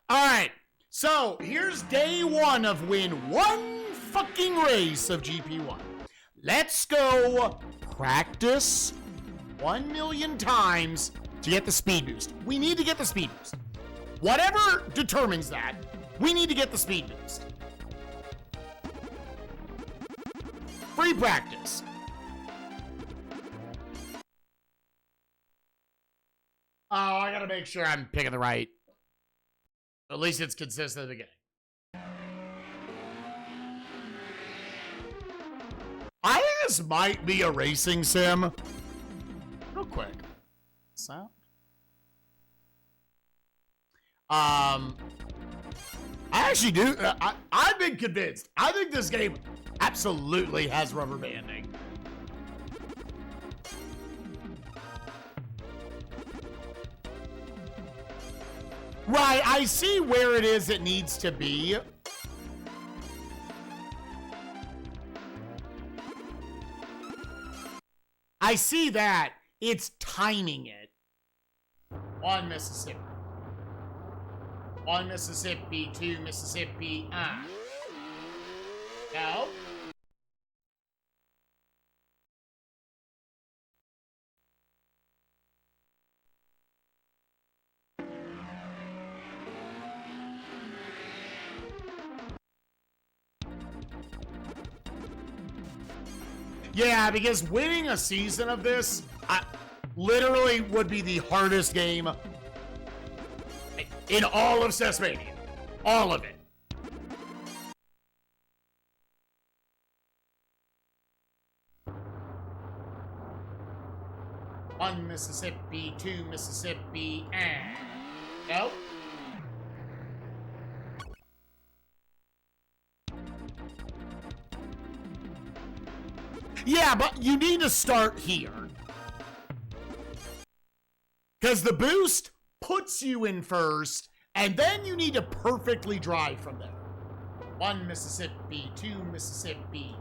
[SPEAKER 1] Alright, so here's day one of win one fucking race of GP-1. Let's go practice 1 million times to get the speed boost. We need to get the speed boost. Whatever determines that, we need to get the speed boost. Free practice. Oh, I gotta make sure I'm picking the right. At least it's consistent at the beginning. I think this might be a racing sim. Real quick. Sound? I actually do. I've been convinced. I think this game absolutely has rubber banding. Right, I see where it is it needs to be. I see that. It's timing it. On Mississippi. On Mississippi, to Mississippi, No. Yeah, because winning a season of this literally would be the hardest game in all of SNESMania. All of it. One Mississippi, two Mississippi, Nope. Yeah, but you need to start here. Because the boost puts you in first, and then you need to perfectly drive from there. One Mississippi, two Mississippi.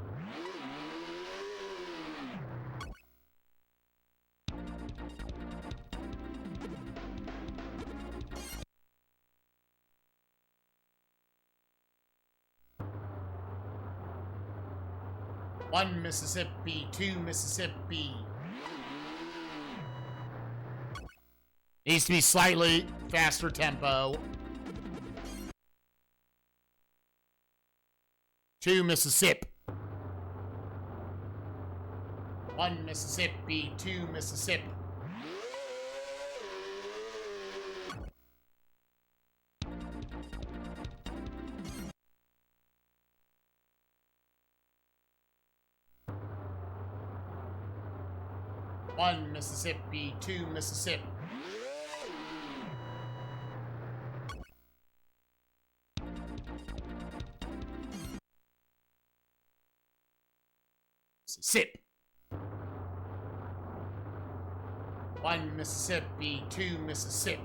[SPEAKER 1] One Mississippi, two Mississippi. Needs to be slightly faster tempo. Two Mississippi. One Mississippi, two Mississippi. One Mississippi, two Mississippi. Mississippi. 1 Mississippi, 2 Mississippi.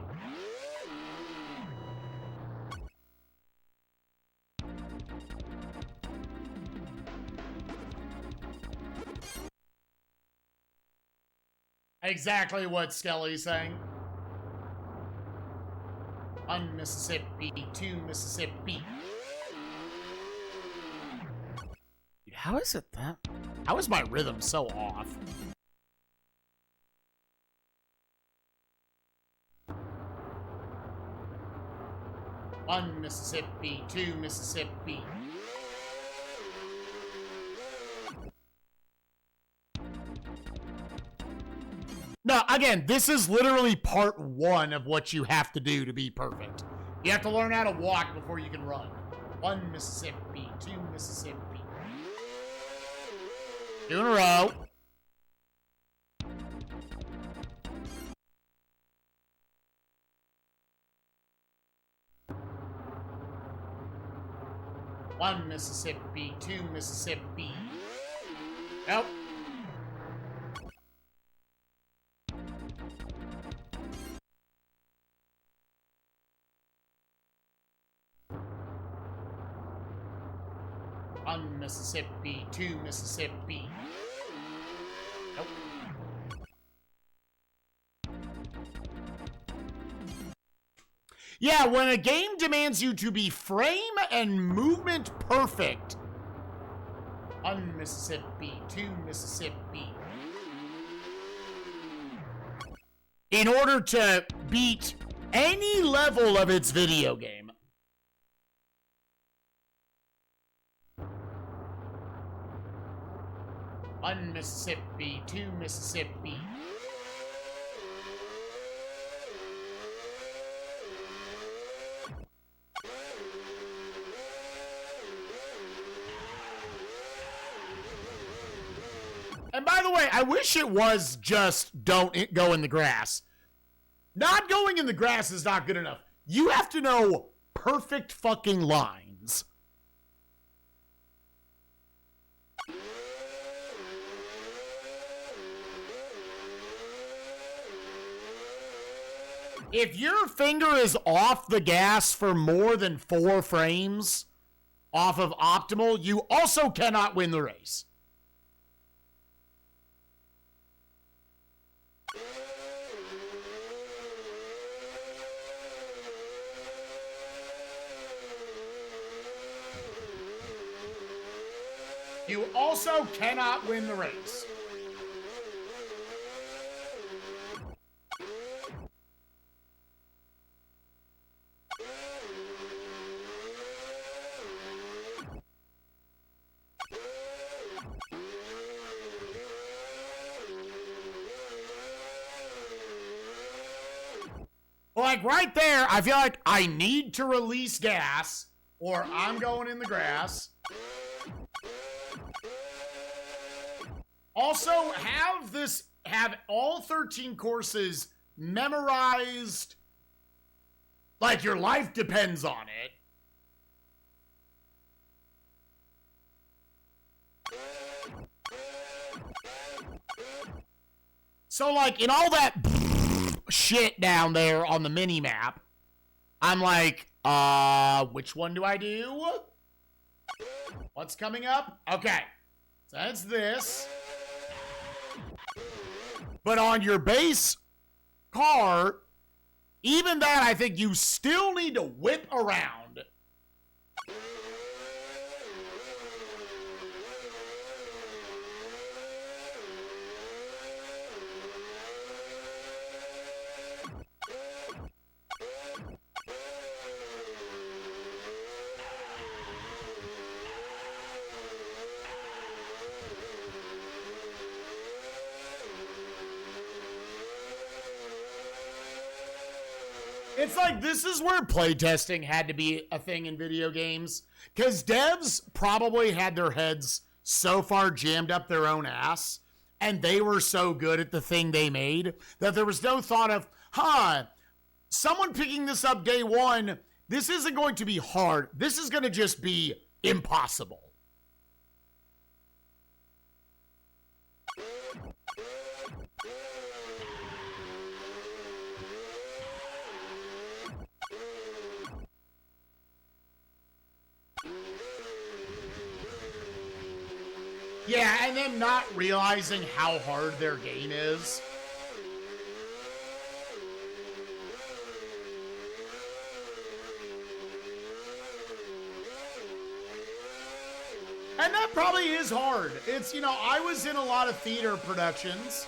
[SPEAKER 1] Exactly what Skelly's saying. 1 Mississippi, 2 Mississippi. Dude, how is it that? How is my rhythm so off? One Mississippi, 2 Mississippi. No, again, this is literally part 1 of what you have to do to be perfect. You have to learn how to walk before you can run. 1 Mississippi, 2 Mississippi. 2 in a row. One Mississippi, 2 Mississippi. Nope. One Mississippi, 2 Mississippi. Nope. Yeah, when a game demands you to be frame and movement perfect. 1 Mississippi, 2 Mississippi. In order to beat any level of its video game. One Mississippi, 2 Mississippi. And by the way, I wish it was just don't go in the grass. Not going in the grass is not good enough. You have to know perfect fucking lines. If your finger is off the gas for more than 4 frames off of optimal, you also cannot win the race. You also cannot win the race. Like right there, I feel like I need to release gas or I'm going in the grass. Also, have all 13 courses memorized like your life depends on it. So like in all that shit down there on the mini map, I'm like, which one do I do? What's coming up? Okay, so that's this. But on your base car, even that, I think you still need to whip around. It's like, this is where playtesting had to be a thing in video games. Because devs probably had their heads so far jammed up their own ass, and they were so good at the thing they made, that there was no thought of, someone picking this up day one, this isn't going to be hard. This is going to just be impossible. Yeah, and them not realizing how hard their game is. And that probably is hard. It's, you know, I was in a lot of theater productions,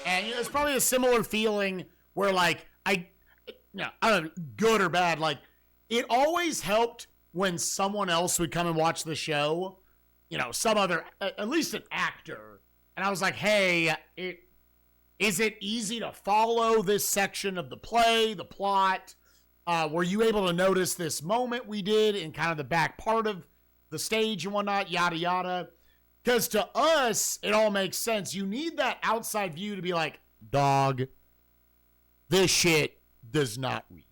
[SPEAKER 1] and it's probably a similar feeling where, like, I don't know, good or bad, like, it always helped when someone else would come and watch the show, you know, some other, at least an actor, and I was like, hey, is it easy to follow this section of the play, the plot? Were you able to notice this moment we did in kind of the back part of the stage and whatnot, yada yada? Because to us, it all makes sense. You need that outside view to be like, dog, this shit does not read.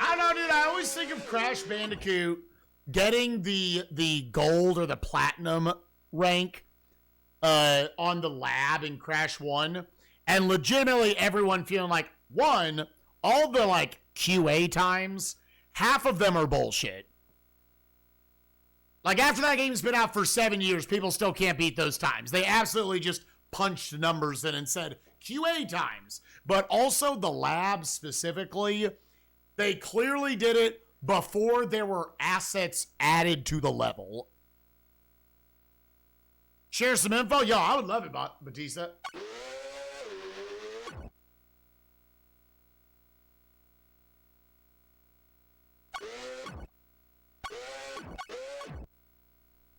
[SPEAKER 1] I don't know, dude. I always think of Crash Bandicoot getting the gold or the platinum rank on the lab in Crash 1, and legitimately everyone feeling like, one, all the like QA times, half of them are bullshit. Like, after that game's been out for 7 years, people still can't beat those times. They absolutely just punched numbers in and said QA times. But also the lab specifically, they clearly did it before there were assets added to the level. Share some info? Yo, I would love it, Batista.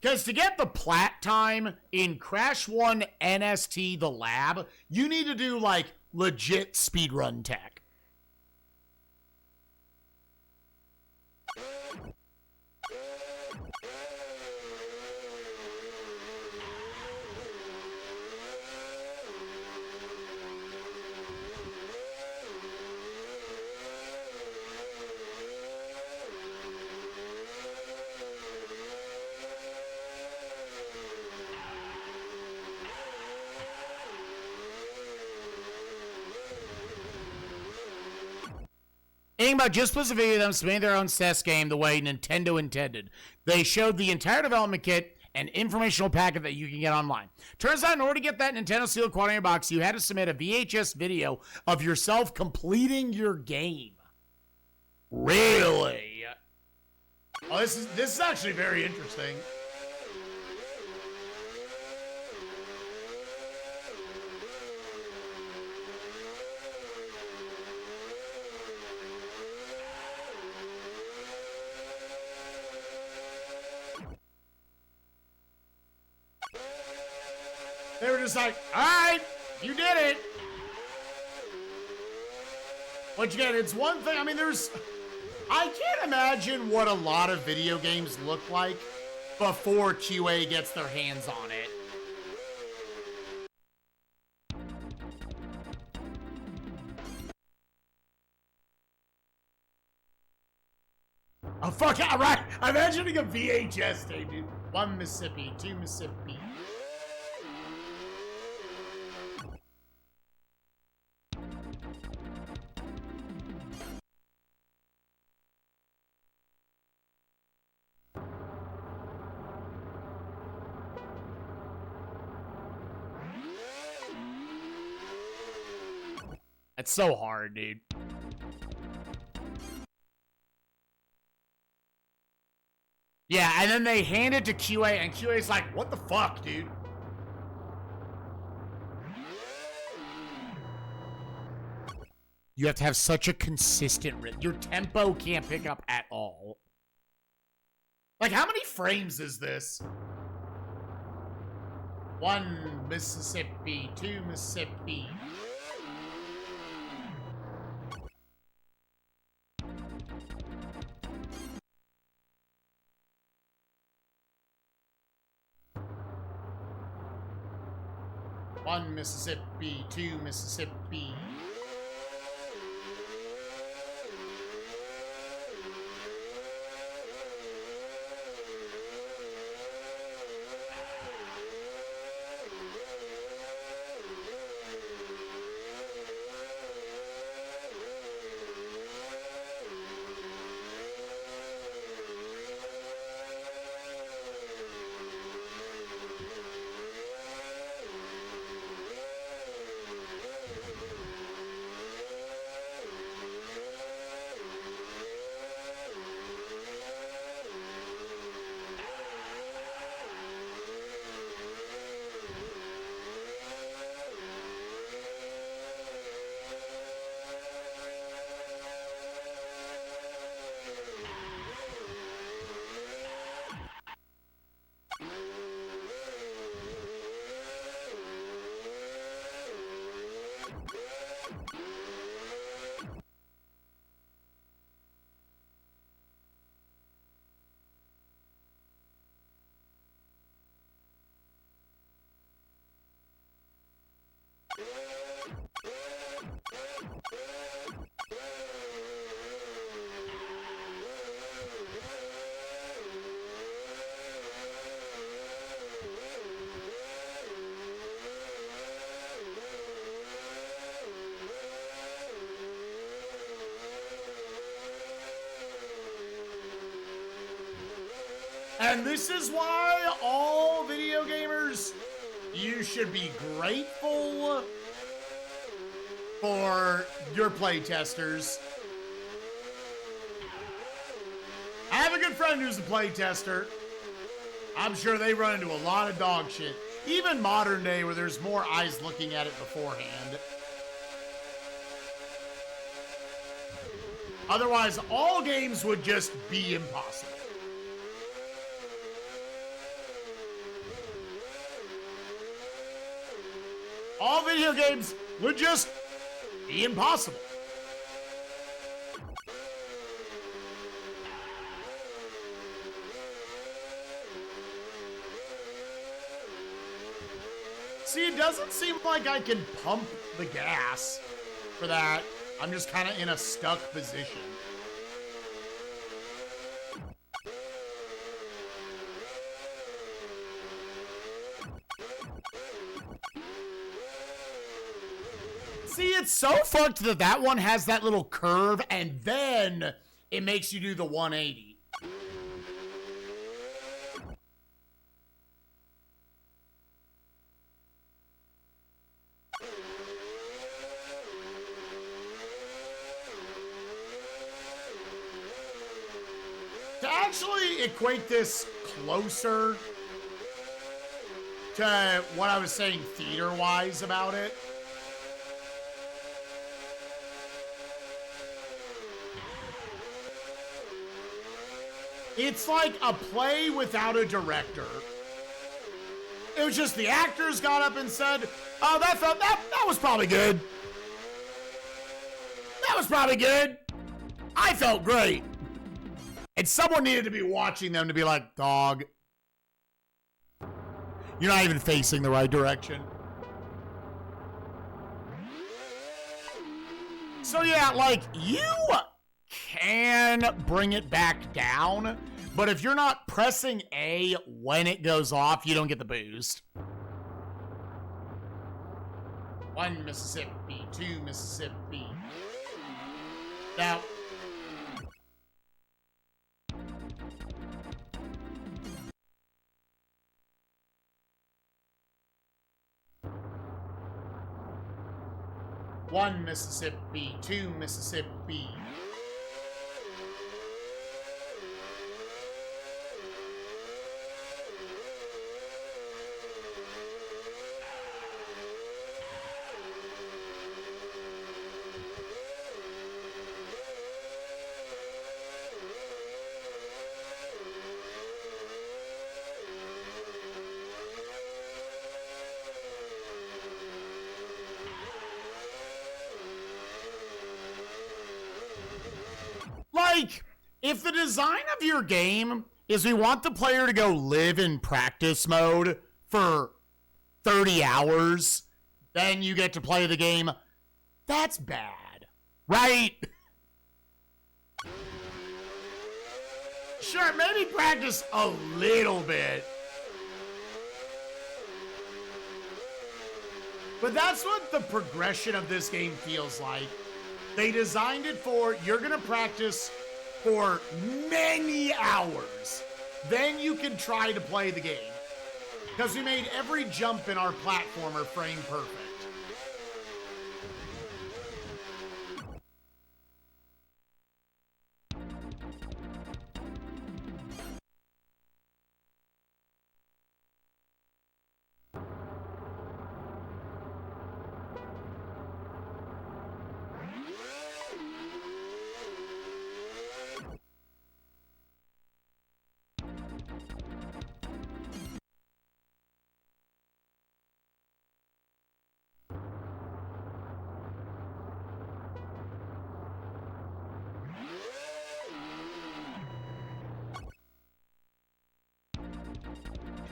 [SPEAKER 1] Because to get the plat time in Crash 1 NST, the lab, you need to do, like, legit speedrun tech. About just was a video of them submitting their own SNES game the way Nintendo intended. They showed the entire development kit and informational packet that you can get online. Turns out in order to get that Nintendo sealed quality box, you had to submit a VHS video of yourself completing your game. Really? Oh, this is actually very interesting. They were just like, all right, you did it. Once again, it's one thing. I mean, I can't imagine what a lot of video games look like before QA gets their hands on it. Oh, fuck, all right. I'm imagining a VHS tape, dude. 1 Mississippi, 2 Mississippi. It's so hard, dude. Yeah, and then they hand it to QA, and QA's like, what the fuck, dude? You have to have such a consistent rhythm. Your tempo can't pick up at all. Like, how many frames is this? 1 Mississippi, 2 Mississippi. One Mississippi, 2 Mississippi. And this is why all video gamers, you should be grateful for your playtesters. I have a good friend who's a playtester. I'm sure they run into a lot of dog shit. Even modern day where there's more eyes looking at it beforehand. Otherwise, all games would just be impossible. All video games would just be impossible. See, it doesn't seem like I can pump the gas for that. I'm just kind of in a stuck position. See, it's so fucked that that one has that little curve and then it makes you do the 180. To actually equate this closer to what I was saying theater-wise about it, it's like a play without a director. It was just the actors got up and said, "Oh, that was probably good. That was probably good. I felt great." And someone needed to be watching them to be like, "Dog, you're not even facing the right direction." So yeah, like, you can bring it back down, but if you're not pressing A when it goes off, you don't get the boost. 1 Mississippi, 2 Mississippi. Now, one Mississippi, 2 Mississippi. Like, if the design of your game is we want the player to go live in practice mode for 30 hours, then you get to play the game, that's bad, right? Sure, maybe practice a little bit. But that's what the progression of this game feels like. They designed it for, you're going to practice for many hours. Then you can try to play the game. Because we made every jump in our platformer frame perfect.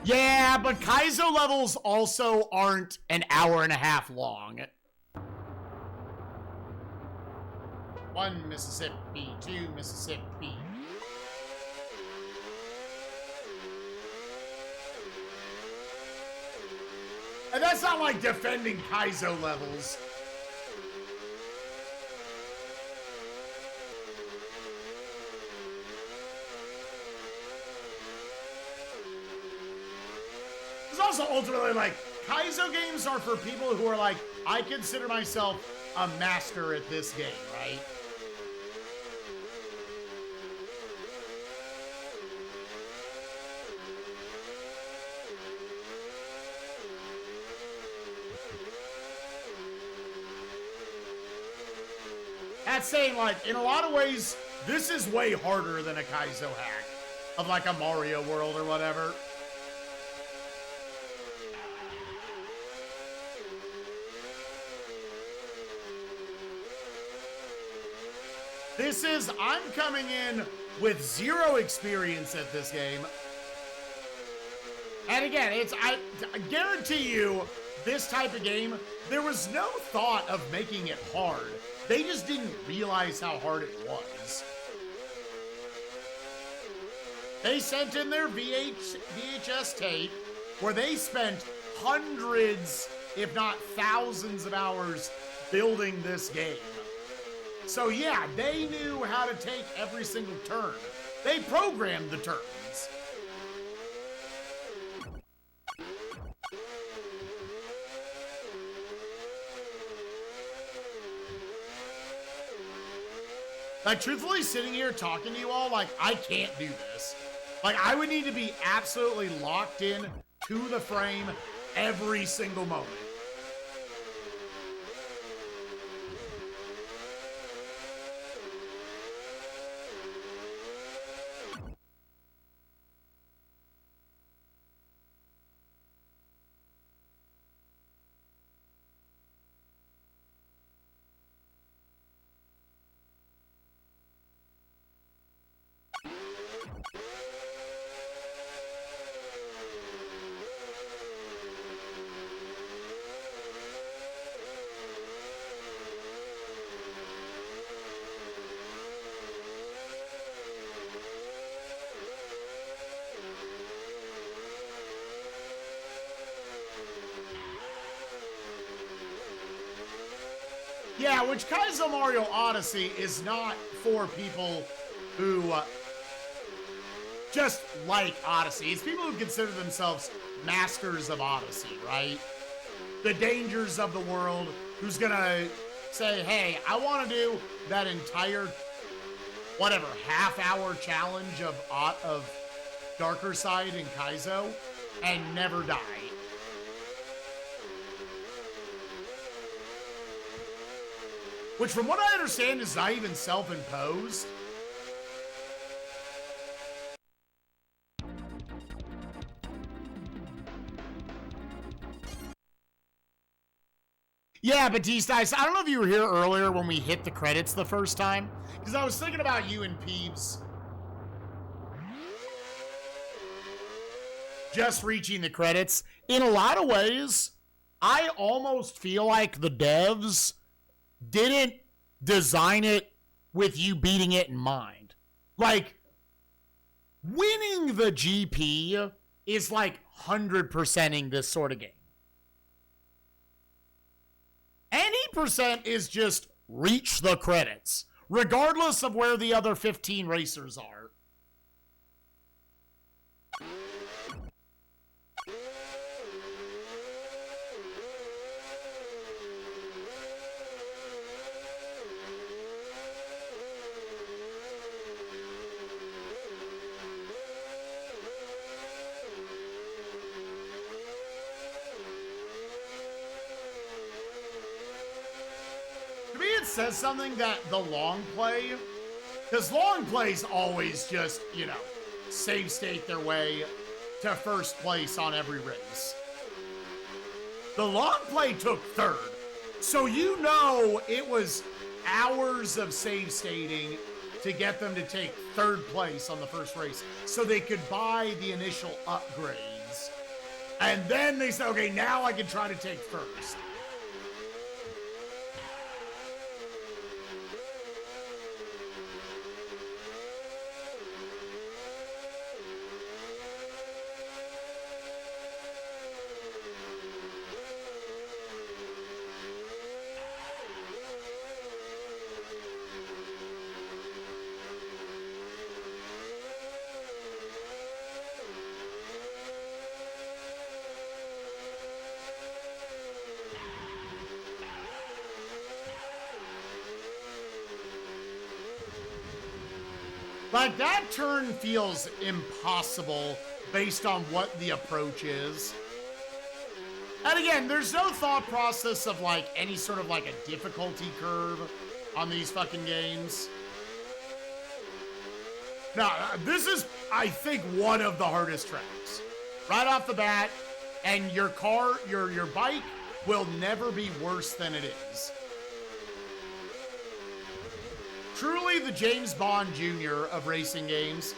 [SPEAKER 1] Yeah, but Kaizo levels also aren't an hour and a half long. 1 Mississippi, 2 Mississippi. And that's not like defending Kaizo levels. It's also ultimately like, Kaizo games are for people who are like, I consider myself a master at this game, right? That's saying, like, in a lot of ways, this is way harder than a Kaizo hack of like a Mario World or whatever. This is, I'm coming in with 0 experience at this game. And again, I guarantee you, this type of game, there was no thought of making it hard. They just didn't realize how hard it was. They sent in their VHS tape where they spent hundreds, if not thousands of hours building this game. So yeah, they knew how to take every single turn. They programmed the turns. Like, truthfully, sitting here talking to you all, like, I can't do this. Like, I would need to be absolutely locked in to the frame every single moment. Yeah, which Kaizo Mario Odyssey is not for people who just like Odyssey. It's people who consider themselves masters of Odyssey, right? The dangers of the world, who's gonna say, hey, I want to do that entire, whatever, half-hour challenge of Darker Side in Kaizo and never die. Which, from what I understand, is not even self-imposed. Yeah, Batista, I don't know if you were here earlier when we hit the credits the first time, because I was thinking about you and Peeves just reaching the credits. In a lot of ways, I almost feel like the devs didn't design it with you beating it in mind. Like, winning the GP is like 100%ing this sort of game. Any percent is just reach the credits, regardless of where the other 15 racers are. Says something that the long play, because long plays always just, you know, save state their way to first place on every race. The long play took third, so you know it was hours of save stating to get them to take third place on the first race so they could buy the initial upgrades And then they said, okay, now I can try to take first. Like, that turn feels impossible based on what the approach is. And again, there's no thought process of, like, any sort of, like, a difficulty curve on these fucking games. Now, this is, I think, one of the hardest tracks. Right off the bat, and your car, your bike will never be worse than it is. Truly the James Bond Jr. of racing games.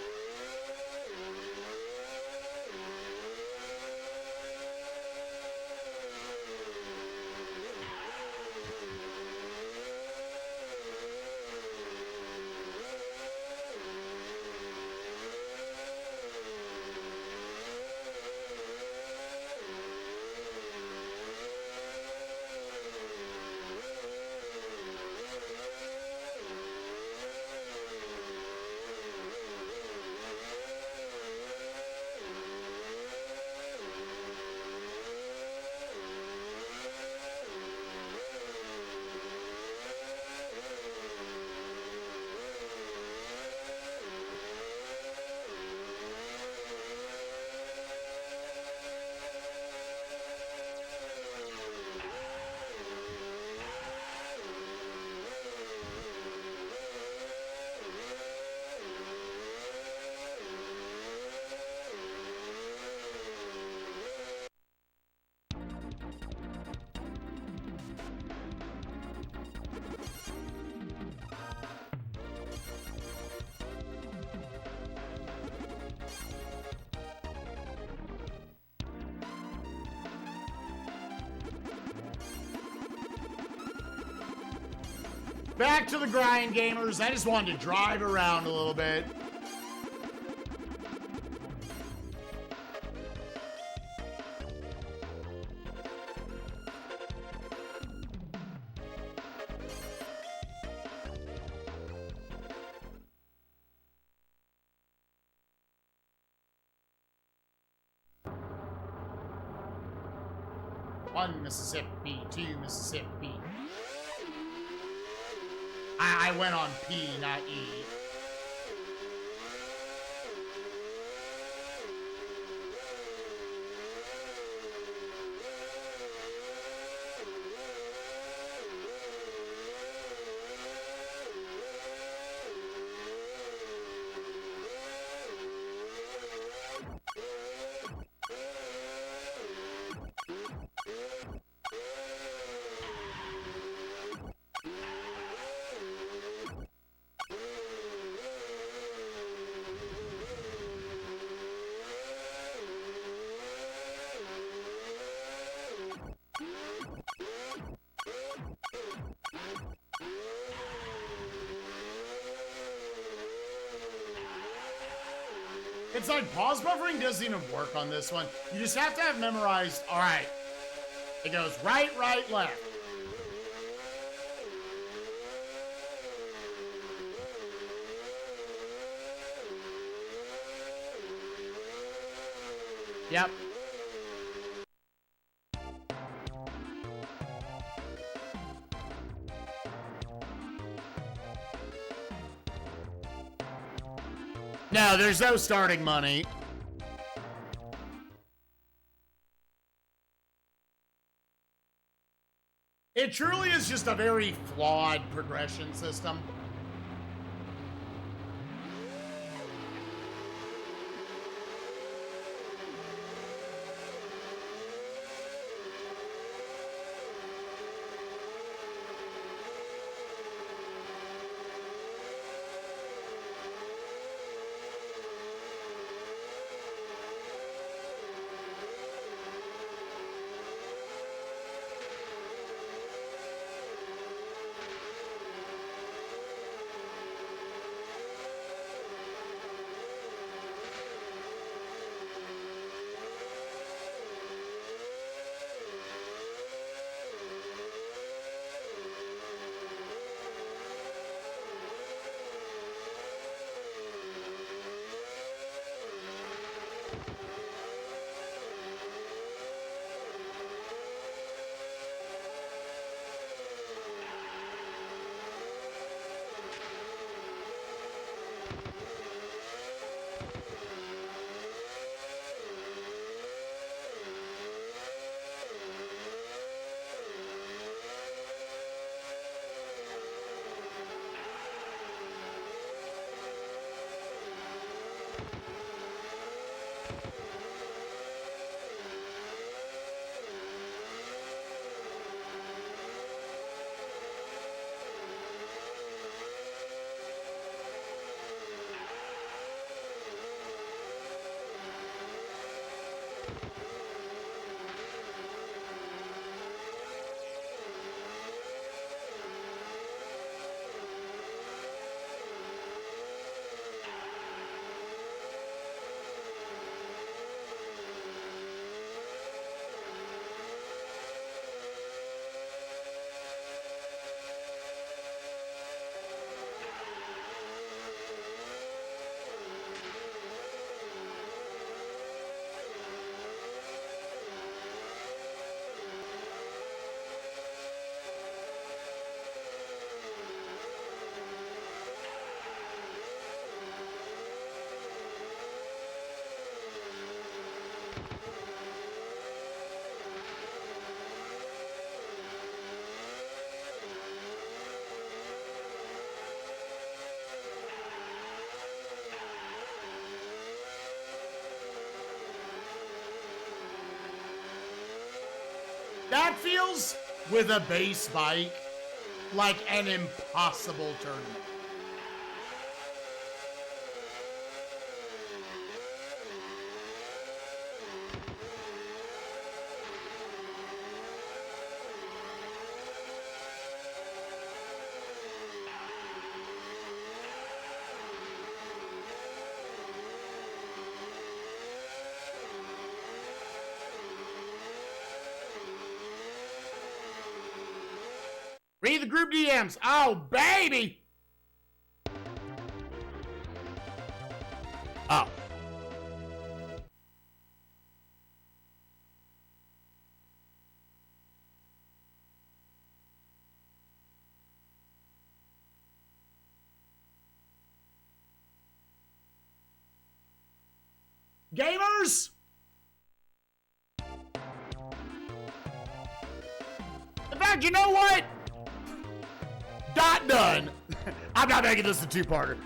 [SPEAKER 1] Back to the grind, gamers. I just wanted to drive around a little bit. One Mississippi, two Mississippi. I went on P, not E. It's like pause buffering doesn't even work on this one. You just have to have memorized, all right, it goes right, right, left. Yep. No, there's no starting money. It truly is just a very flawed progression system. feels, with a base bike, like an impossible tournament. Read the group DMs. Oh, baby. Oh. Gamers. In fact, you know what? Not done. I'm not making this a two-parter.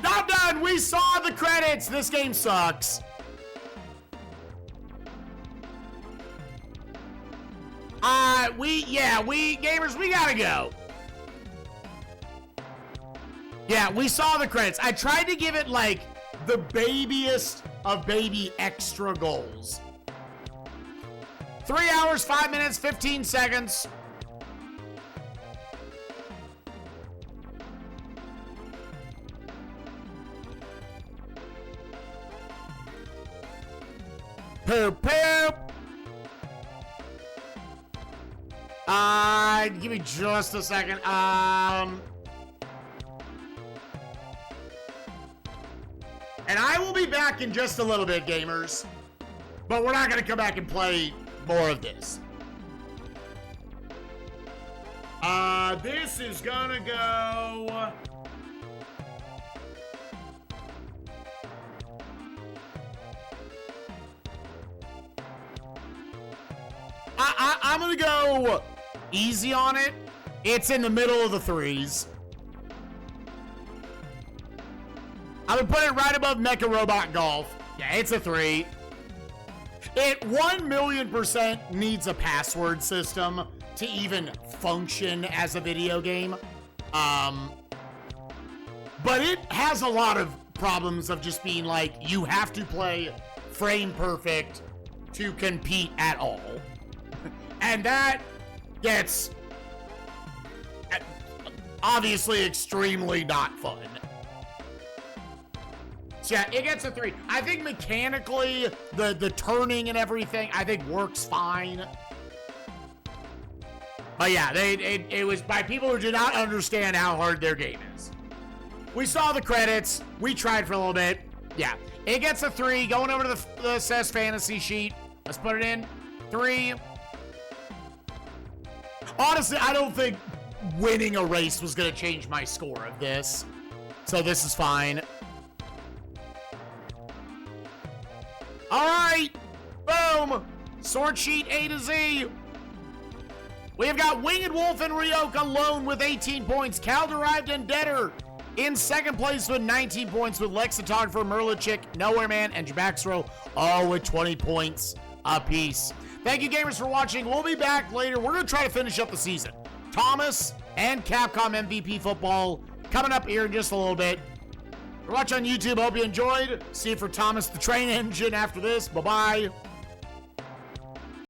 [SPEAKER 1] Not done. We saw the credits. This game sucks. Gamers, we gotta go. Yeah, we saw the credits. I tried to give it like the babiest of baby extra goals. 3 hours, 5 minutes, 15 seconds. Poop, poop. Give me just a second. And I will be back in just a little bit, gamers. But we're not going to come back and play more of this. This is going to go... I'm going to go easy on it. It's in the middle of the threes. I would put it right above Mecha Robot Golf. Yeah, it's a 3. It 1,000,000% needs a password system to even function as a video game. But it has a lot of problems of just being like, you have to play frame perfect to compete at all. And that gets obviously extremely not fun. So yeah, it gets a 3. I think mechanically, the turning and everything, I think works fine. But yeah, it was by people who did not understand how hard their game is. We saw the credits. We tried for a little bit. Yeah, it gets a 3. Going over to the SNES fantasy sheet. Let's put it in. 3. Honestly, I don't think winning a race was going to change my score of this. So this is fine. All right. Boom. Sort sheet A to Z. We have got Winged Wolf and Ryok alone with 18 points. Cal Derived and Deader in second place with 19 points, with Lexitographer, Merlichick, Nowhere Man, and Jabaxro all with 20 points apiece. Thank you, gamers, for watching. We'll be back later. We're going to try to finish up the season. Thomas and Capcom MVP football coming up here in just a little bit. Watch on YouTube. Hope you enjoyed. See you for Thomas the Train Engine after this. Bye-bye.